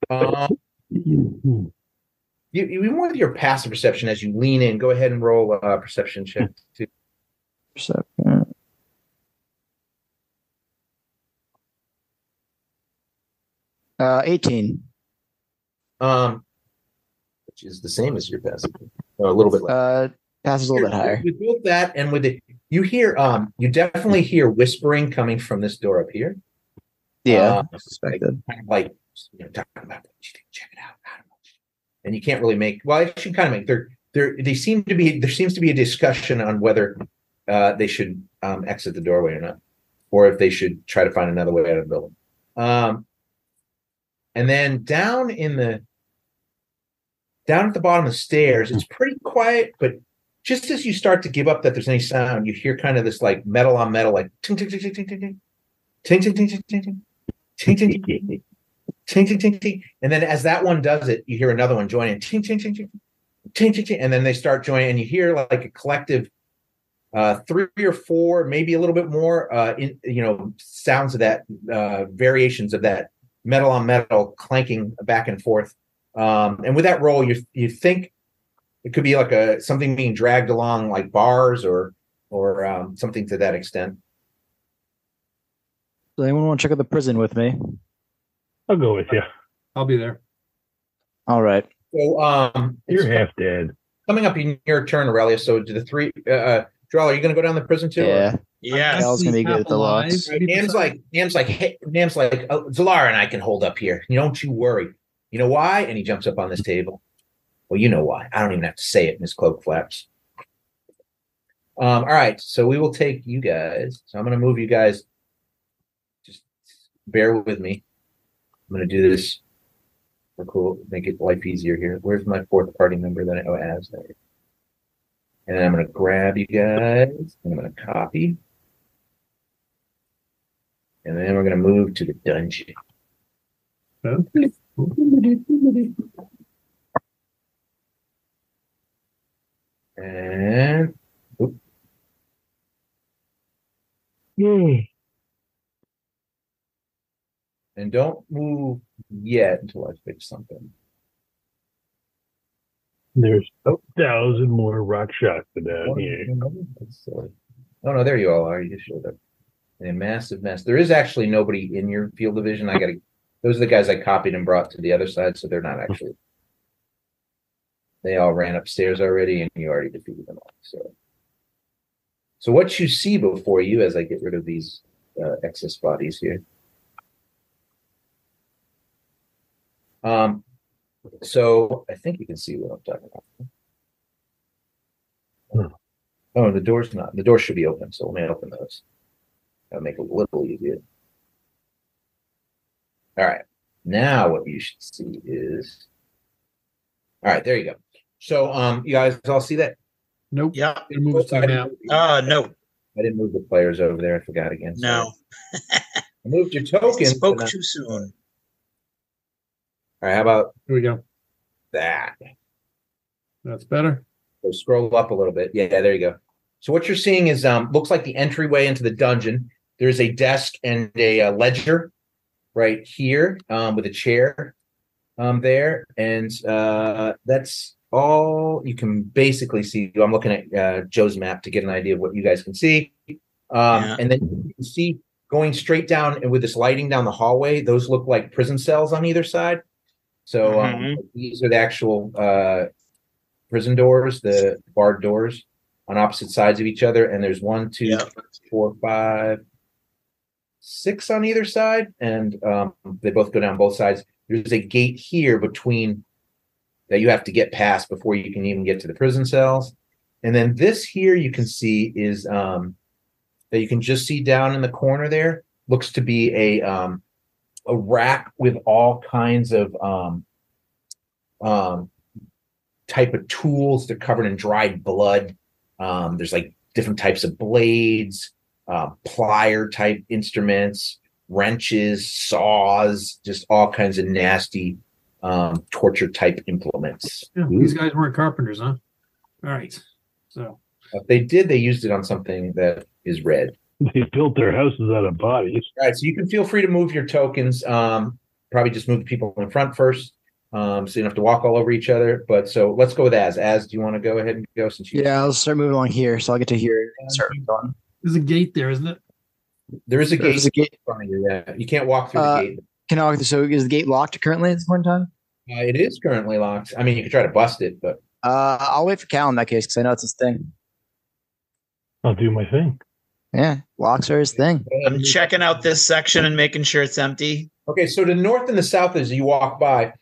You want your passive perception as you lean in. Go ahead and roll a perception check too. Perception. 18. Which is the same as your passive. A little bit less. Pass is a little bit higher. With both that and with it, you definitely hear whispering coming from this door up here. Yeah, I suspected. Like talking about check it out. And you can't really make. Well, I should kind of make. There seems to be a discussion on whether they should exit the doorway or not, or if they should try to find another way out of the building. And then down at the bottom of the stairs, it's pretty quiet, but just as you start to give up that there's any sound, you hear kind of this like metal on metal, like ting ting ting ting ting ting ting ting ting ting ting ting ting ting ting ting ting, and then as that one does it, you hear another one join in ting ting ting ting ting ting ting, and then they start joining, and you hear like a collective 3 or 4, maybe a little bit more, sounds of that variations of that metal on metal clanking back and forth. And with that roll, you think it could be like something being dragged along like bars or something to that extent. Does anyone want to check out the prison with me? I'll go with you. I'll be there. All right. So You're half dead. Coming up in your turn, Aurelia. So do the 3 Drell, are you going to go down the prison too? Yeah. Yes. Al's gonna be good at the locks. Nam's like, Zalara and I can hold up here. Don't you worry. You know why? And he jumps up on this table. Well, you know why. I don't even have to say it, and his cloak flaps. All right, so we will take you guys. So I'm going to move you guys. Just bear with me. I'm going to do this. We're cool. Make it life easier here. Where's my 4th party member that I Az there? And then I'm going to grab you guys. And I'm going to copy. And then we're going to move to the dungeon. Okay. And and don't move yet until I fix something. There's 1,000 more rock shots down here. That's silly. Oh no, there you all are. You just showed up. A massive mess. There is actually nobody in your field of vision. Those are the guys I copied and brought to the other side, so they're not actually. They all ran upstairs already, and you already defeated them all. So what you see before you, as I get rid of these excess bodies here. So I think you can see what I'm talking about. Oh, the door's not. The door should be open, so let me open those. That'll make it a little easier. All right. Now what you should see is. All right, there you go. So you guys all see that? Nope. Yeah. Move to the map. No. I didn't move the players over there. I forgot again. No. I moved your tokens. Spoke too soon. All right, how about Here we go. that? That's better. So scroll up a little bit. Yeah, there you go. So what you're seeing is looks like the entryway into the dungeon. There's a desk and a ledger right here with a chair there, and that's all you can basically see. I'm looking at Joe's map to get an idea of what you guys can see, and then you can see going straight down and with this lighting down the hallway. Those look like prison cells on either side. So these are the actual prison doors, the barred doors on opposite sides of each other, and there's 1, 2, 4, 5, 6 on either side, and they both go down both sides. There's a gate here between that you have to get past before you can even get to the prison cells. And then this here you can see is that you can just see down in the corner there looks to be a rack with all kinds of type of tools. They're covered in dried blood. There's like different types of blades, plier type instruments, wrenches, saws, just all kinds of nasty torture type implements. Yeah, these guys weren't carpenters, huh? All right. So If they did, they used it on something that is red. They built their houses out of bodies. All right, so you can feel free to move your tokens. Probably just move the people in front first, so you don't have to walk all over each other. But so let's go with Az. Az, do you want to go ahead and go since you? Yeah, I'll start moving along here, so I'll get to here and start going. there's a gate there, isn't it? There is a There's gate a gate. in front of you. Yeah, you can't walk through the gate. Can I? So is the gate locked currently at this point in time? It is currently locked. I mean, you could try to bust it, but I'll wait for Cal in that case because I know it's his thing. I'll do my thing. Yeah, locks are his thing. I'm checking out this section and making sure it's empty. okay. So the north and the south as you walk by,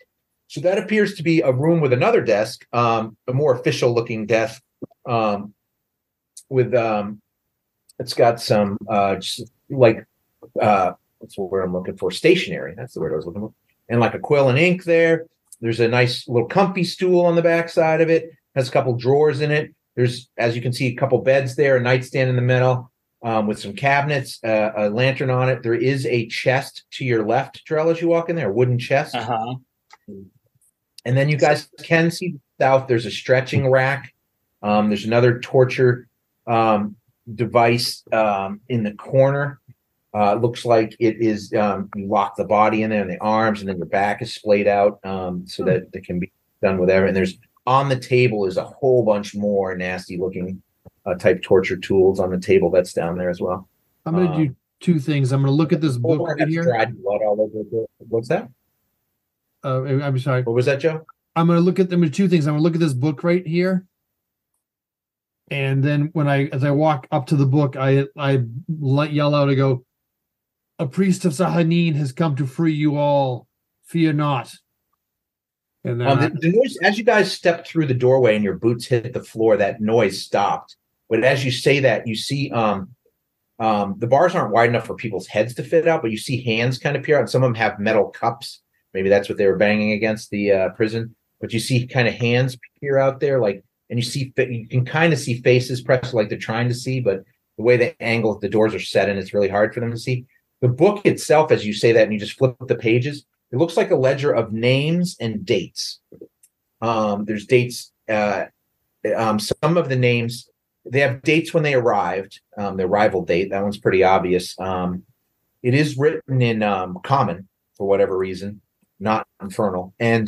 so that appears to be a room with another desk, a more official looking desk, with it's got some just like what's the word I'm looking for? Stationery. That's the word I was looking for. And like a quill and ink there. There's a nice little comfy stool on the back side of it. Has a couple drawers in it. There's, as you can see, a couple beds there, a nightstand in the middle, with some cabinets, a lantern on it. There is a chest to your left, Drell, as you walk in there, a wooden chest. Uh-huh. And then you guys can see south. There's a stretching rack. There's another torture device in the corner. Looks like it is you lock the body in there and the arms, and then your back is splayed out so that it can be done with everything. And there's on the table is a whole bunch more nasty looking type torture tools on the table that's down there as well. I'm going to do two things. I'm going to look at this book right here. Dried blood all over the, what's that? I'm sorry. What was that, Joe? I'm going to look at them. Two things. I'm going to look at this book right here. And then as I walk up to the book, I yell out, I go, "A priest of Sahanin has come to free you all. Fear not." And then the noise, as you guys step through the doorway and your boots hit the floor, that noise stopped. But as you say that, you see the bars aren't wide enough for people's heads to fit out, but you see hands kind of peer out, and some of them have metal cups. Maybe that's what they were banging against the prison. But you see kind of hands peer out there, like, and you can kind of see faces pressed like they're trying to see, but the way the angle the doors are set in, it's really hard for them to see. The book itself, as you say that and you just flip the pages, it looks like a ledger of names and dates. There's dates. Some of the names, they have dates when they arrived, the arrival date. That one's pretty obvious. It is written in common for whatever reason, not infernal. And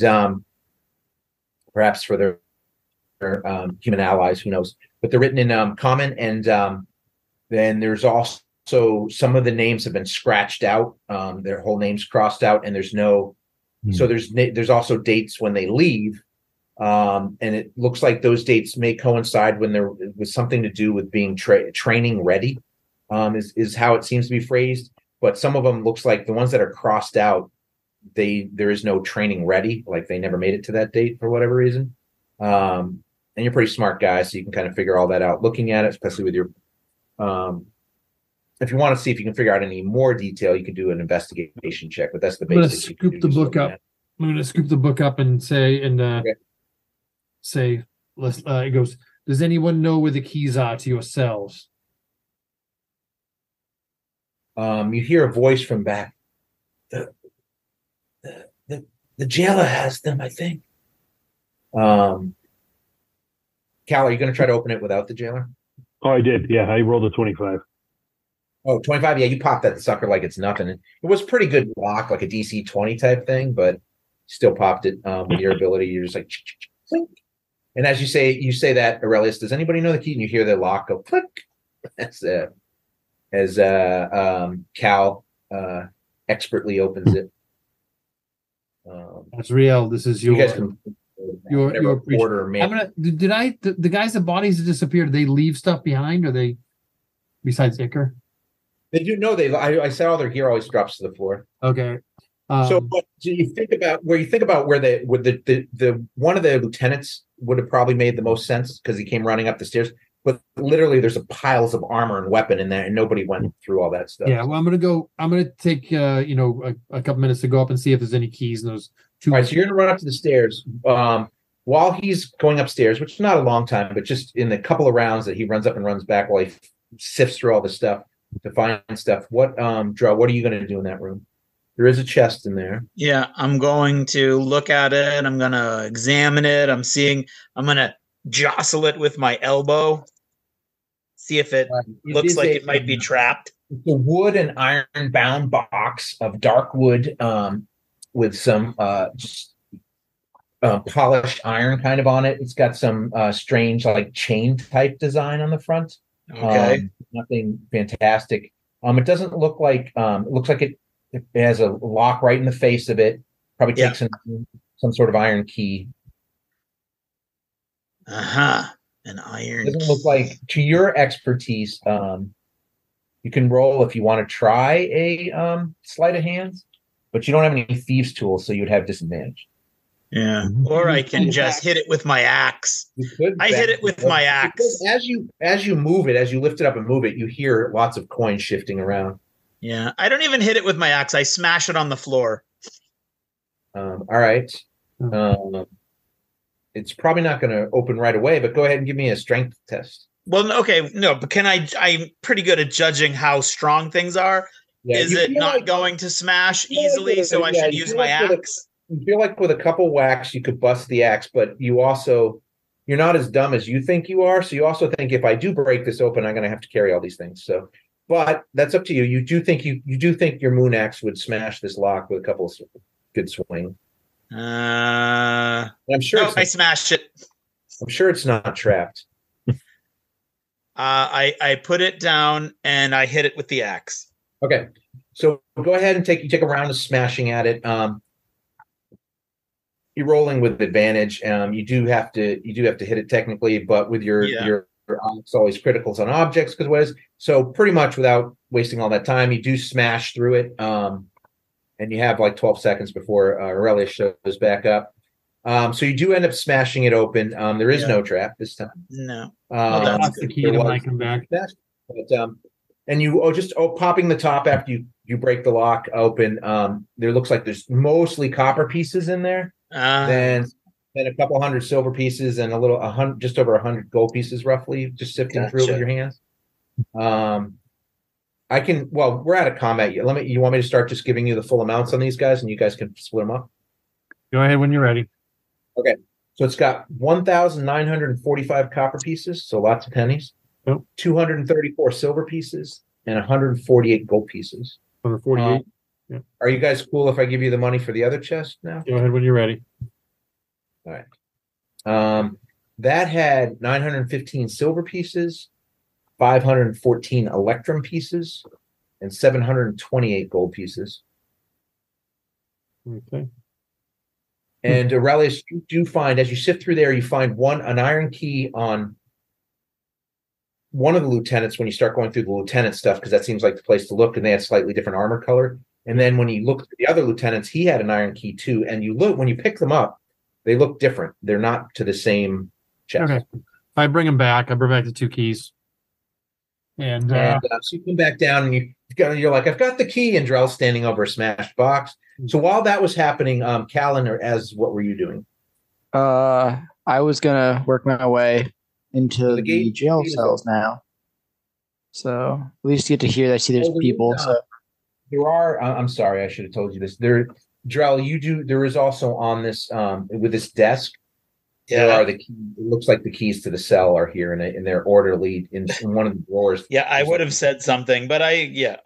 perhaps for their human allies, who knows. But they're written in common. And then there's also, so some of the names have been scratched out, their whole names crossed out, and there's no. So there's also dates when they leave, and it looks like those dates may coincide when there was something to do with being training ready, is how it seems to be phrased. But some of them looks like the ones that are crossed out, there is no training ready, like they never made it to that date for whatever reason. And you're a pretty smart guy, so you can kind of figure all that out looking at it, especially with your. If you want to see if you can figure out any more detail, you can do an investigation check, but that's the I'm going to basics. scoop the book up. I'm going to scoop the book up and say, it goes, "Does anyone know where the keys are to your cells?" You hear a voice from back. The jailer has them, I think. Cal, are you going to try to open it without the jailer? Oh, I did. Yeah, I rolled a 25. Oh, 25. Yeah, you popped that sucker like it's nothing. It was pretty good lock, like a DC 20 type thing, but still popped it with your ability. You're just like, clink. And as you say that, Aurelius, does anybody know the key? And you hear the lock go click. That's as Cal expertly opens it. That's real. This is You guys can your order, man. I'm gonna. The guys' that bodies that disappeared? Did they leave stuff behind, or they besides Iker? They do know I said all their gear always drops to the floor. Okay. So, what do you think about where the one of the lieutenants would have probably made the most sense because he came running up the stairs, but literally there's a piles of armor and weapon in there, and nobody went through all that stuff. Yeah, well, I'm gonna take a couple minutes to go up and see if there's any keys in those two. All right, so you're gonna run up to the stairs. While he's going upstairs, which is not a long time, but just in the couple of rounds that he runs up and runs back while he sifts through all the stuff to find stuff. Drew, what are you gonna do in that room? There is a chest in there. Yeah, I'm going to look at it. I'm going to examine it. I'm going to jostle it with my elbow. See if it looks like it might be trapped. It's a wood and iron bound box of dark wood with some polished iron kind of on it. It's got some strange like chain type design on the front. Okay. Nothing fantastic. It doesn't look like it looks like it has a lock right in the face of it. Probably takes some sort of iron key. An iron Doesn't key. look like, to your expertise, you can roll if you want to try a sleight of hands, but you don't have any thieves tools, so you'd have disadvantage. Yeah. Or I can just hit it with my axe. I hit it with my axe. As you move it, as you lift it up and move it, you hear lots of coins shifting around. Yeah, I don't even hit it with my axe. I smash it on the floor. All right. It's probably not going to open right away, but go ahead and give me a strength test. Well, okay, no, but I'm pretty good at judging how strong things are. Yeah, is it not going to smash easily, so I should use my axe? You feel like with a couple whacks, you could bust the axe, but you're not as dumb as you think you are. So you also think, if I do break this open, I'm going to have to carry all these things. So, but that's up to you. You do think your moon axe would smash this lock with a couple of good swings. I'm sure I smashed it. I'm sure it's not trapped. I put it down and I hit it with the axe. Okay, so go ahead and take a round of smashing at it. You're rolling with advantage. You do have to hit it technically, but with your it's always criticals on objects because so pretty much without wasting all that time, you do smash through it. And you have like 12 seconds before Aurelius shows back up. So you do end up smashing it open. There is no trap this time. No. That's the key to when I come back. But, and you popping the top after you break the lock open. There looks like there's mostly copper pieces in there. Then a couple hundred silver pieces and just over 100 gold pieces roughly, just sifting through it with your hands. We're out of combat. You want me to start just giving you the full amounts on these guys and you guys can split them up? Go ahead when you're ready. Okay. So it's got 1,945 copper pieces, so lots of pennies, 234 silver pieces, and 148 gold pieces. 148. Are you guys cool if I give you the money for the other chest now? Go ahead when you're ready. All right. That had 915 silver pieces, 514 electrum pieces, and 728 gold pieces. Okay. And Aurelius, you do find, as you sift through there, you find an iron key on one of the lieutenants when you start going through the lieutenant stuff, because that seems like the place to look, and they had slightly different armor color. And then when you look at the other lieutenants, he had an iron key too. And when you pick them up, they look different. They're not to the same chest. Okay. I bring them back. I bring back the two keys. And so you come back down and you're like, I've got the key, and Drell's standing over a smashed box. So while that was happening, Callan or Ez, what were you doing? I was gonna work my way into the jail cells now. So at least you get to hear that. I see there's people. So there are. I'm sorry, I should have told you this. There, Drell, there is also on this with this desk. There are the keys. It looks like the keys to the cell are here in their orderly in one of the drawers. Yeah, I would have said something, but okay. Yeah,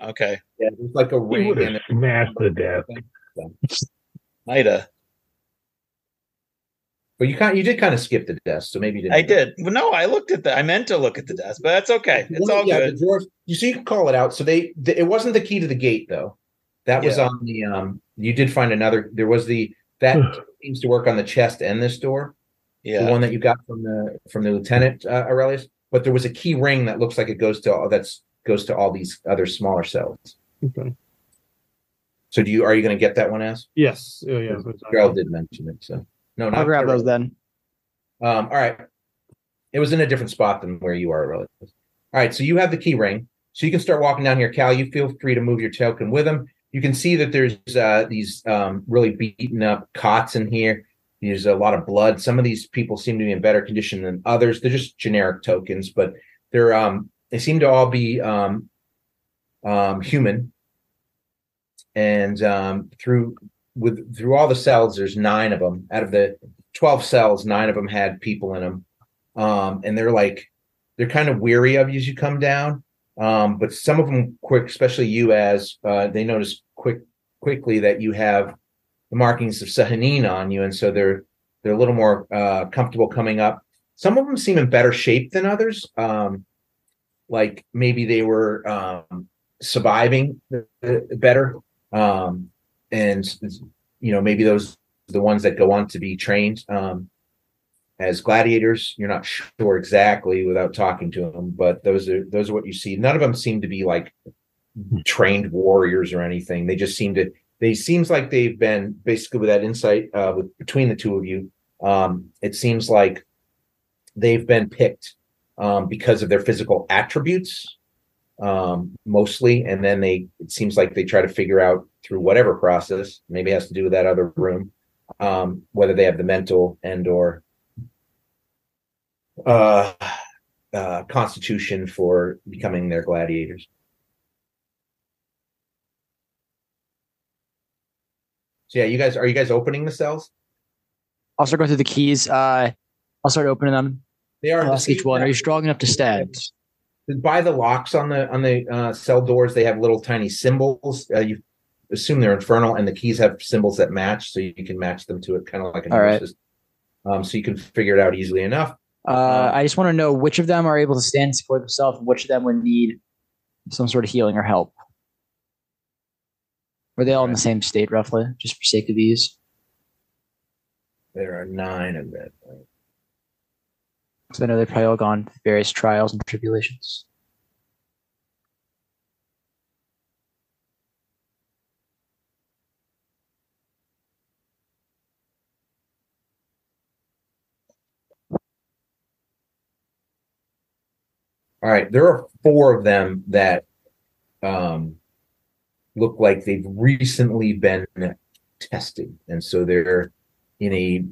there's like a ring. You would have smashed the desk. Mida. But you did kind of skip the desk, so maybe you didn't. I did. Well, no, I meant to look at the desk, but that's okay. It's all good. The drawers, you can call it out. So it wasn't the key to the gate though. That was on the you did find another. There was that seems to work on the chest and this door. Yeah, the one that you got from the lieutenant Aurelius. But there was a key ring that looks like it goes to all these other smaller cells. Okay. So are you going to get that one, As? Yes. Oh, yeah. Gerald did mention it. So no, I'll not grab those then. All right. It was in a different spot than where you are, really. All right. So you have the key ring. So you can start walking down here. Cal, you feel free to move your token with him. You can see that there's these really beaten up cots in here. There's a lot of blood. Some of these people seem to be in better condition than others. They're just generic tokens, but they seem to all be human. And through all the cells, there's 9 of them. Out of the 12 cells, 9 of them had people in them. And they're kind of weary of you as you come down. But some of them especially you, as they notice quickly that you have the markings of Sahanin on you, and so they're a little more comfortable coming up. Some of them seem in better shape than others, like maybe they were surviving better, and maybe those are the ones that go on to be trained as gladiators. You're not sure exactly without talking to them, but those are what you see. None of them seem to be like trained warriors or anything. They just seems like they've been, basically with that insight between the two of you, it seems like they've been picked because of their physical attributes, mostly, and then it seems like they try to figure out through whatever process, maybe it has to do with that other room, whether they have the mental and or constitution for becoming their gladiators. So yeah, are you guys opening the cells? I'll start going through the keys. I'll start opening them. They are. I'll ask each one, are you strong enough to stand? By the locks on the cell doors, they have little tiny symbols. You assume they're infernal, and the keys have symbols that match, so you can match them to it, kind of like a number system. So you can figure it out easily enough. I just want to know which of them are able to stand and support themselves, and which of them would need some sort of healing or help. Are they all in the same state, roughly, just for sake of ease? There are 9 of them. So I know they've probably all gone through various trials and tribulations. All right, there are 4 of them that look like they've recently been tested, and so they're in a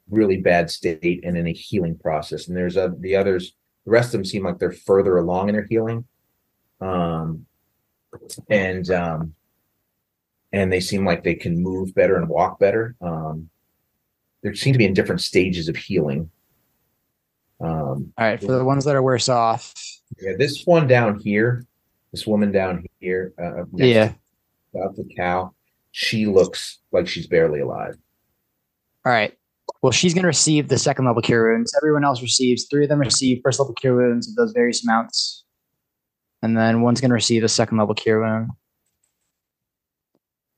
really bad state and in a healing process. And there's the others. The rest of them seem like they're further along in their healing, and they seem like they can move better and walk better. They seem to be in different stages of healing. All right, for the ones that are worse off. Yeah, this one down here, this woman down here, Yeah. About the cow, she looks like she's barely alive. All right. Well, she's going to receive the second level cure wounds. Everyone else receives. 3 of them receive first level cure wounds of those various amounts. And then one's going to receive a second level cure wound,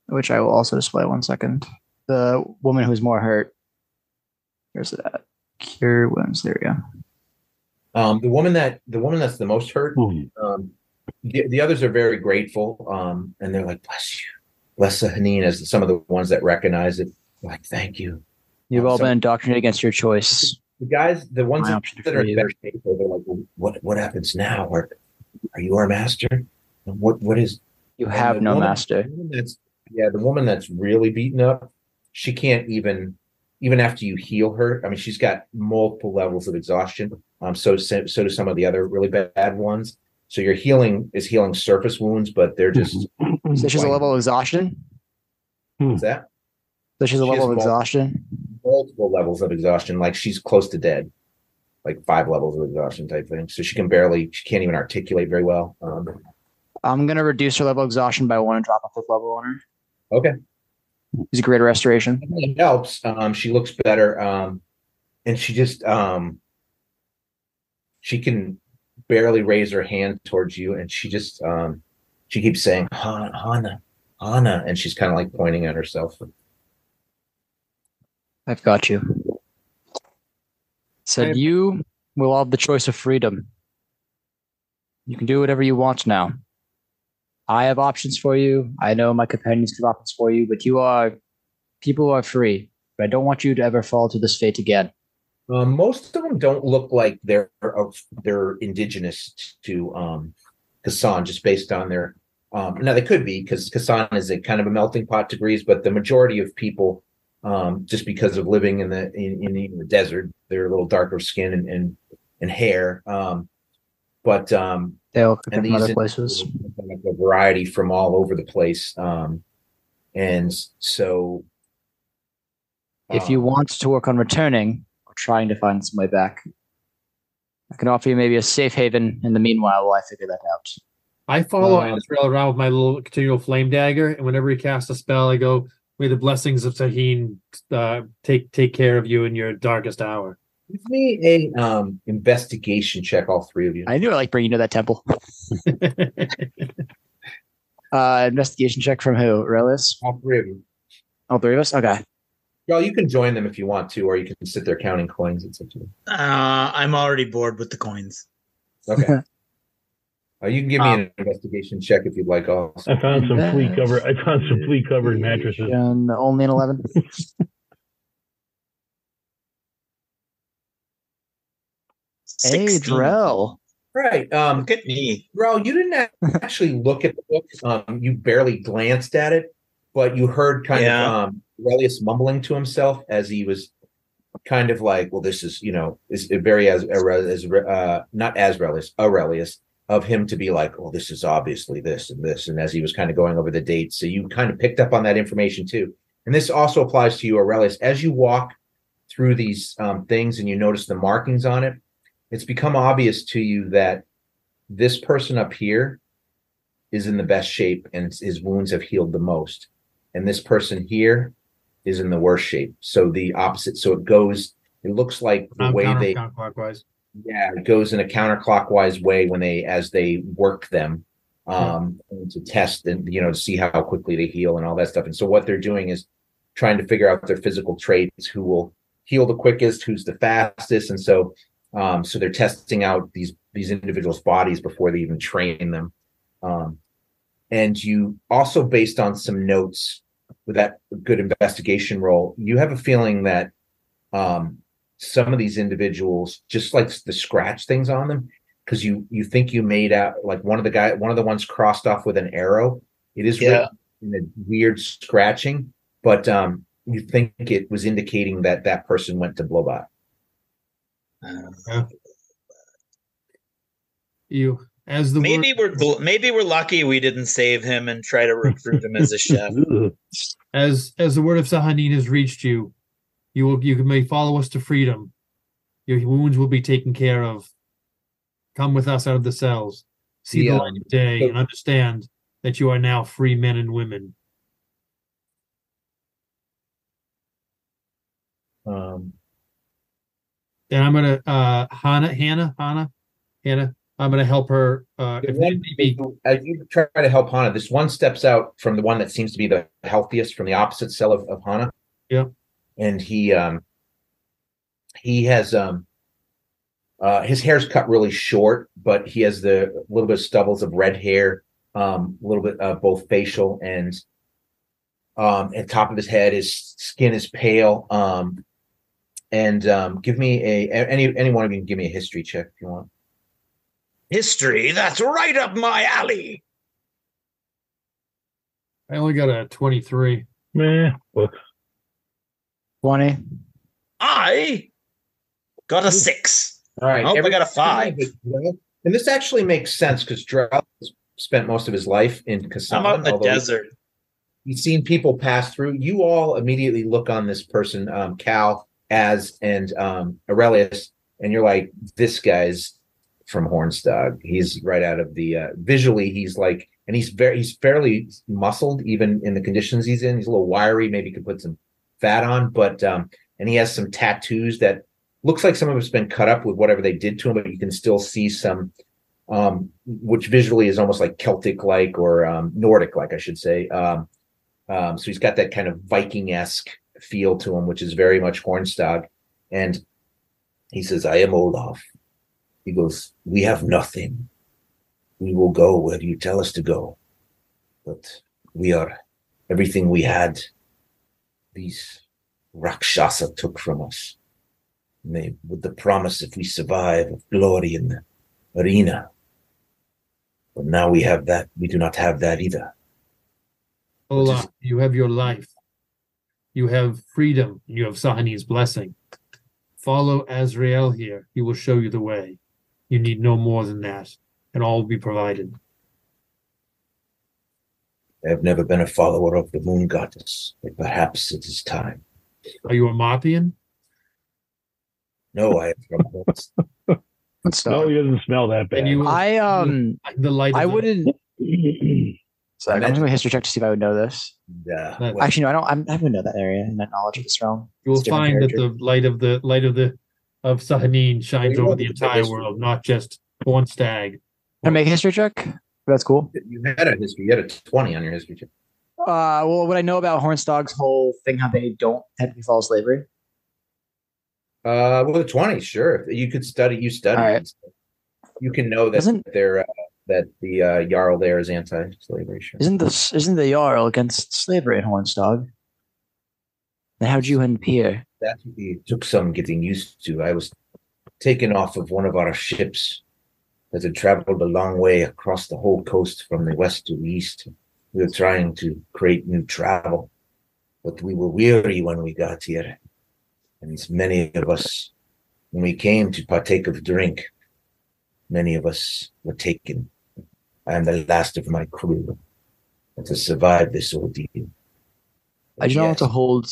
which I will also display 1 second. The woman who's more hurt. Where's it at? Cure wounds. There we go. The woman that's the most hurt. The others are very grateful, and they're like, "Bless you, bless Sahanin," as some of the ones that recognize it. Like, thank you. You've all been indoctrinated against your choice. The guys, the ones My that option are for in you. better shape, they're like, well, "What happens now? Are you our master? What is?" You have no master. The woman that's really beaten up, she can't even after you heal her. I mean, she's got multiple levels of exhaustion. So do some of the other really bad ones. So your healing is healing surface wounds, but they're just. So she's a level of exhaustion? What's that? So she's a She level has of exhaustion? Multiple levels of exhaustion. Like she's close to dead. Like 5 levels of exhaustion type thing. So she can't even articulate very well. I'm going to reduce her level of exhaustion by 1 and drop a 5th level on her. Okay. It's a greater restoration. It helps. She looks better. And she just, she can barely raise her hand towards you. And she just, she keeps saying, Hana. And she's kind of like pointing at herself. I've got you. Said you will have the choice of freedom. You can do whatever you want now. I have options for you. I know my companions have options for you, but people are free. But I don't want you to ever fall to this fate again. Most of them don't look like they're indigenous to Khassan, just based on their. Now they could be, because Khassan is a kind of a melting pot degrees, but the majority of people, just because of living in the desert, they're a little darker skin and hair. But they all come from other places. Like a variety from all over the place, and so. If you want to work on returning or trying to find some way back, I can offer you maybe a safe haven in the meanwhile while I figure that out. I follow Azrael around with my little continual flame dagger, and whenever he casts a spell, I go, "May the blessings of Taheen take care of you in your darkest hour." Give me a investigation check, all three of you. I knew I like bringing you to that temple. Investigation check from who? Relis? All three of you. All three of us? Okay. Well, you can join them if you want to, or you can sit there counting coins. It's up to you. I'm already bored with the coins. Okay. You can give me an investigation check if you'd like. Also, I found some flea covered mattresses. Only an 11. Hey, Drell. Right. Look at me. Drell, you didn't actually look at the book. You barely glanced at it, but you heard kind of Aurelius mumbling to himself as he was kind of like, well, this is, is very not as Aurelius, of him to be like, oh, this is obviously this and this. And as he was kind of going over the dates, so you kind of picked up on that information too. And this also applies to you, Aurelius. As you walk through these things and you notice the markings on it, it's become obvious to you that this person up here is in the best shape and his wounds have healed the most. And this person here is in the worst shape. So the opposite. So it looks like the way they counterclockwise. Yeah, it goes in a counterclockwise way as they work them to test and to see how quickly they heal and all that stuff. And so what they're doing is trying to figure out their physical traits, who will heal the quickest, who's the fastest, and so they're testing out these individuals' bodies before they even train them. And you also, based on some notes with that good investigation roll, you have a feeling that some of these individuals just like the scratch things on them, because you think you made out like one of the ones crossed off with an arrow. It is written in a weird scratching, but you think it was indicating that person went to Blobot. Maybe we're lucky we didn't save him and try to recruit him as a chef. As the word of Sahanin has reached you, you may follow us to freedom. Your wounds will be taken care of. Come with us out of the cells. See the light of day and understand that you are now free men and women. And I'm gonna Hannah. I'm gonna help her. As you try to help Hannah, this one steps out from the one that seems to be the healthiest, from the opposite cell of Hannah. Yeah, and he has his hair's cut really short, but he has the little bit of stubbles of red hair, a little bit of both facial and at top of his head. His skin is pale. And give me any one of you can give me a history check if you want. History? That's right up my alley. I only got a 23. Look. 20. I got a 6. All right. I got a 5. And this actually makes sense because Drell spent most of his life in Khassan. I'm out in the desert. He's seen people pass through. You all immediately look on this person, Cal, and Aurelius, and you're like, this guy's from Hornstag. He's right out of the visually he's like, and he's fairly muscled even in the conditions he's in. He's a little wiry, maybe could put some fat on, but and he has some tattoos that looks like some of it's been cut up with whatever they did to him, but you can still see some which visually is almost like Celtic like or Nordic like, I should say. So he's got that kind of Viking-esque feel to him, which is very much Hornstag. And he says, I am Olaf. He goes, we have nothing. We will go where you tell us to go. But we are everything we had. These Rakshasa took from us. And they, with the promise, if we survive, of glory in the arena. But now we have that. We do not have that either. Ola, you have your life. You have freedom. You have Sahani's blessing. Follow Azrael here. He will show you the way. You need no more than that, and all will be provided. I have never been a follower of the moon goddess, but perhaps it is time. Are you a Marpian? No, I am from No, he doesn't smell that bad. And you will the light. I of the- wouldn't. So I'm doing a history check to see if I would know this. well, Actually, no, I wouldn't know that area and that knowledge of this realm. You will It's a different find that character. the light of Sahanin shines Well, over the you entire history. world, not just Hornstag. Can I make a history check? That's cool. you had a history. You had a 20 on your history check. Well, what I know about Hornstog's whole thing, how they don't technically follow slavery. Well, the 20, sure. You could study. You study. All right. You can know that Doesn't- they're that the Jarl there is anti-slavery. Sure. Isn't the Jarl against slavery in Hornstog? Then how'd you end up here? That took some getting used to. I was taken off of one of our ships that had traveled a long way across the whole coast from the west to the east. We were trying to create new travel, but we were weary when we got here. And many of us, when we came to partake of drink, many of us were taken. I am the last of my crew to survive this ordeal. I do not want to hold.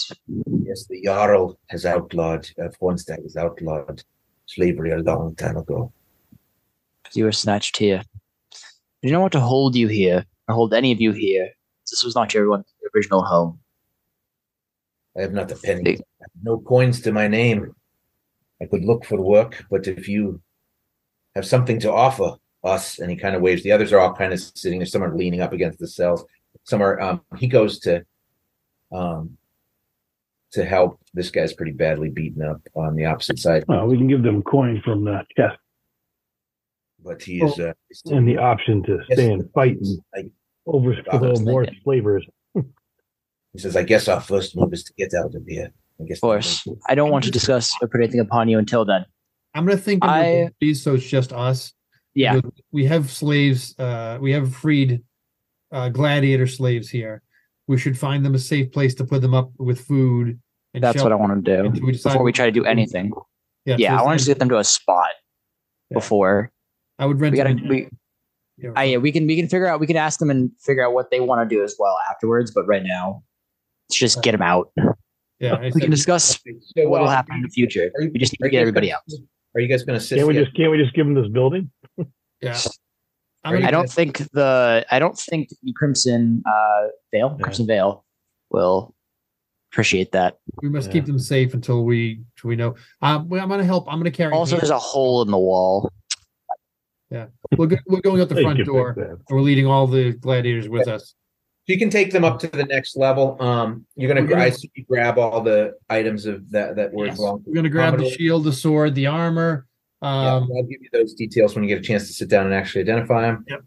Yes, the Jarl has outlawed, Hornstag has outlawed slavery a long time ago. You were snatched here. I do not want to hold you here or hold any of you here. This was not your original home. I have not a penny. I have no coins to my name. I could look for work, but if you have something to offer us, and he kind of waves, the others are all kind of sitting there. Some are leaning up against the cells. Some are, he goes to help. This guy's pretty badly beaten up on the opposite side, Well, we can give them coin from the chest but he is, and the option to stay and fight and overthrow more slavers. he says, I guess our first move is to get out of here. I guess Of course. I don't want to discuss or put anything upon you until then. I'm going to think of these, so it's just us. Yeah. We have slaves. We have freed gladiator slaves here. We should find them a safe place to put them up with food. And That's what I want to do until we decide before we what try to do do. anything. Yeah, Yeah, so I want to get them to a spot before. I would rent. We gotta. Yeah, We can figure out. We can ask them and figure out what they want to do as well afterwards. But right now, let's just get them out. yeah. We can discuss So, what will happen in the future. We just need to get everybody out. Are you guys going to sit? Can't we just give them this building? Yeah. I don't think the Crimson Veil will appreciate that. We must keep them safe until we know. I'm going to help. I'm going to carry. Also, there's a hole in the wall. Yeah, we're going out the They front can door. fix And we're leading all the gladiators with us. You can take them up to the next level. You're going to grab all the items of that were Yes. belong. We're going to grab the shield, the sword, the armor. I'll give you those details when you get a chance to sit down and actually identify them. Yep.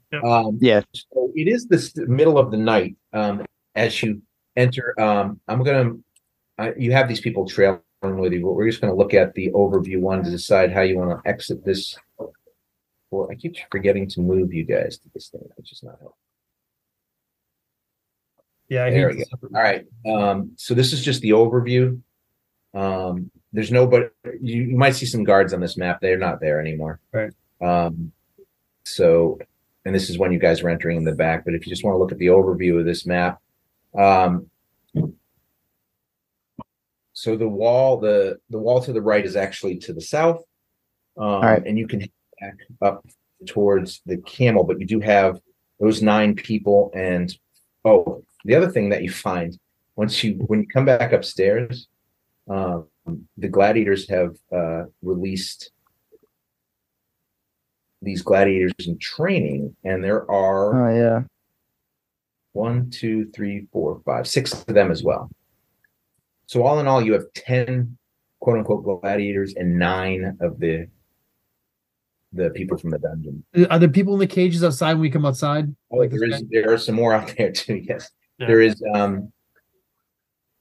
Yeah. So it is the middle of the night as you enter. You have these people trailing with you, but we're just going to look at the overview one to decide how you want to exit this. Well, I keep forgetting to move you guys to this thing, which is not helpful. Yeah, There we go. All right. So this is just the overview. There's nobody. You might see some guards on this map. They're not there anymore. Right. So, and this is when you guys are entering in the back. But if you just want to look at the overview of this map, so the wall to the right is actually to the south, right. And you can head back up towards the camel. But you do have those 9 people, and the other thing that you find when you come back upstairs. The gladiators have released these gladiators in training, and there are 1, 2, 3, 4, 5, 6 of them as well. So all in all, you have 10 quote unquote gladiators and 9 of the the people from the dungeon. Are there people in the cages outside when we come outside? Oh, Like this guy? there are some more out there too. Yes, Yeah. there is.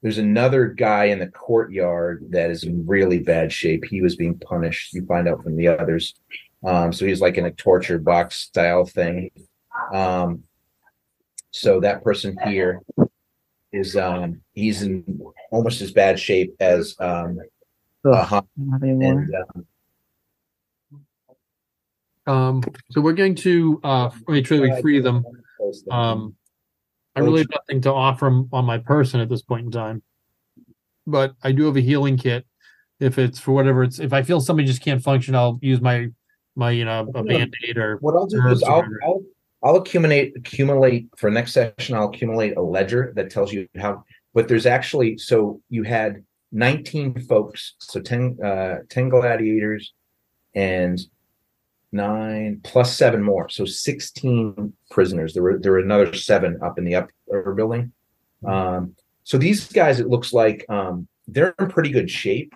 There's another guy in the courtyard that is in really bad shape. He was being punished. You find out from the others. So he's like in a torture box style thing. So that person here is he's in almost as bad shape as Ugh, I don't have any more. So we're going to make sure we free them. I really have nothing to offer on my person at this point in time, but I do have a healing kit. If it's for whatever it's, if I feel somebody just can't function, I'll use my a band-aid or what I'll do is I'll accumulate for next session. I'll accumulate a ledger that tells you how. But there's actually, so you had 19 folks, so 10 gladiators and 9 plus 7 more, so 16 prisoners. There were another 7 up in the upper building. So these guys, it looks like they're in pretty good shape.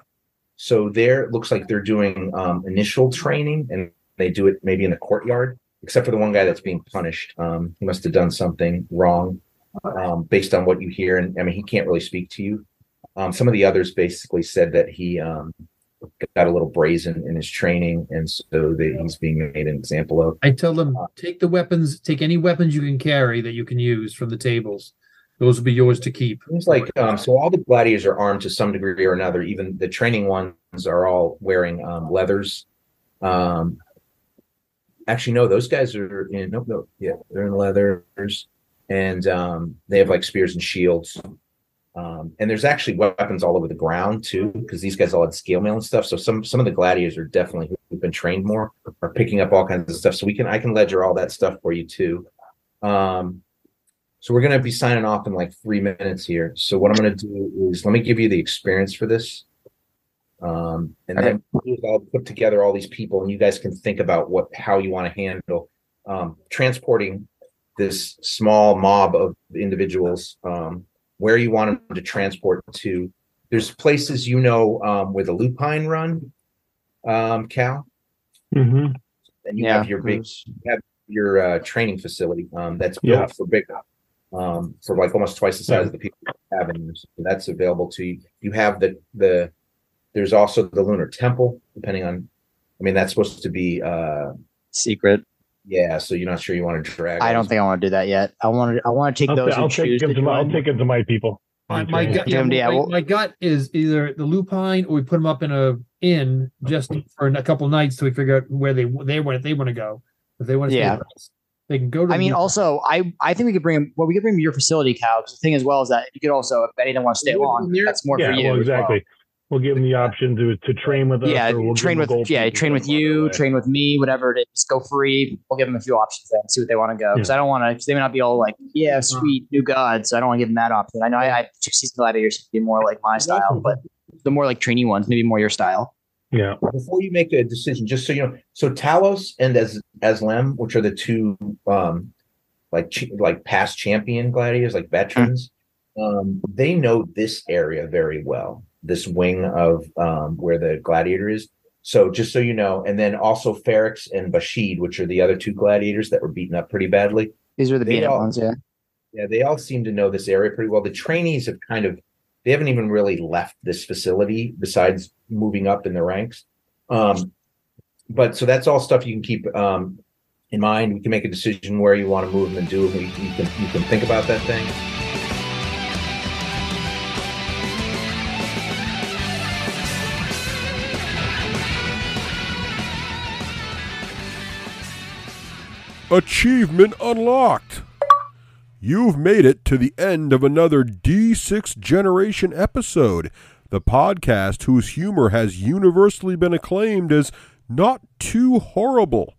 So it looks like they're doing initial training, and they do it maybe in the courtyard, except for the one guy that's being punished. He must have done something wrong based on what you hear. And I mean, he can't really speak to you. Some of the others basically said that he got a little brazen in his training, and so that he's being made an example of. I tell them, take any weapons you can carry that you can use from the tables. Those will be yours to keep. Seems like so all the gladiators are armed to some degree or another. Even the training ones are all wearing leathers. Actually, no, those guys are in they're in leathers, and they have like spears and shields. And there's actually weapons all over the ground too, because these guys all had scale mail and stuff. So some of the gladiators are definitely who've been trained more, are picking up all kinds of stuff. So I can ledger all that stuff for you too. So we're going to be signing off in like 3 minutes here. So what I'm going to do is let me give you the experience for this. And then I'll put together all these people, and you guys can think about how you want to handle transporting this small mob of individuals, where you want them to transport to. There's places where the lupine run, Cal. Mm-hmm. And you have your training facility that's built for big. For like almost twice the size of the people you have in there. So that's available to you. You have there's also the Lunar Temple, depending on, I mean, that's supposed to be secret. Yeah, so you're not sure you want to drag. I don't think I want to do that yet. I want to take those. I'll take them to my people. My gut is either the lupine, or we put them up in an inn just for a couple nights till we figure out where they want to go. If they want to stay they can go to. I mean, also, I think we could bring them. Well, we could bring them to your facility, Cal. Because the thing as well is that you could also, if any of them want to stay long, that's more for you. Well, exactly. We'll give them the option to train with us. Yeah, or train with you, train with me, whatever it is. Go free. We'll give them a few options there and see what they want to go. Because I don't want to. Because they may not be all like, sweet new god. So I don't want to give them that option. I know I 2 season gladiators to be more like my style, but the more like trainee ones, maybe more your style. Yeah. Before you make a decision, just so you know, so Talos and Aslem, which are the two like past champion gladiators, like veterans, they know this area very well. This wing of where the gladiator is. So just so you know, and then also Ferrix and Bashid, which are the other 2 gladiators that were beaten up pretty badly. These are the beaten up ones, yeah. Yeah, they all seem to know this area pretty well. The trainees have they haven't even really left this facility besides moving up in the ranks. But so that's all stuff you can keep in mind. We can make a decision where you want to move them and do it. You can think about that thing. Achievement unlocked! You've made it to the end of another D6 Generation episode, the podcast whose humor has universally been acclaimed as not too horrible.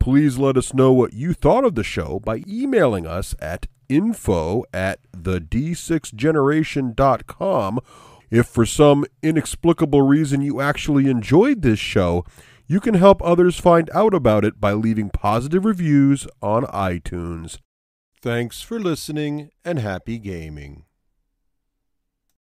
Please let us know what you thought of the show by emailing us at info@thed6generation.com. If for some inexplicable reason you actually enjoyed this show, you can help others find out about it by leaving positive reviews on iTunes. Thanks for listening, and happy gaming.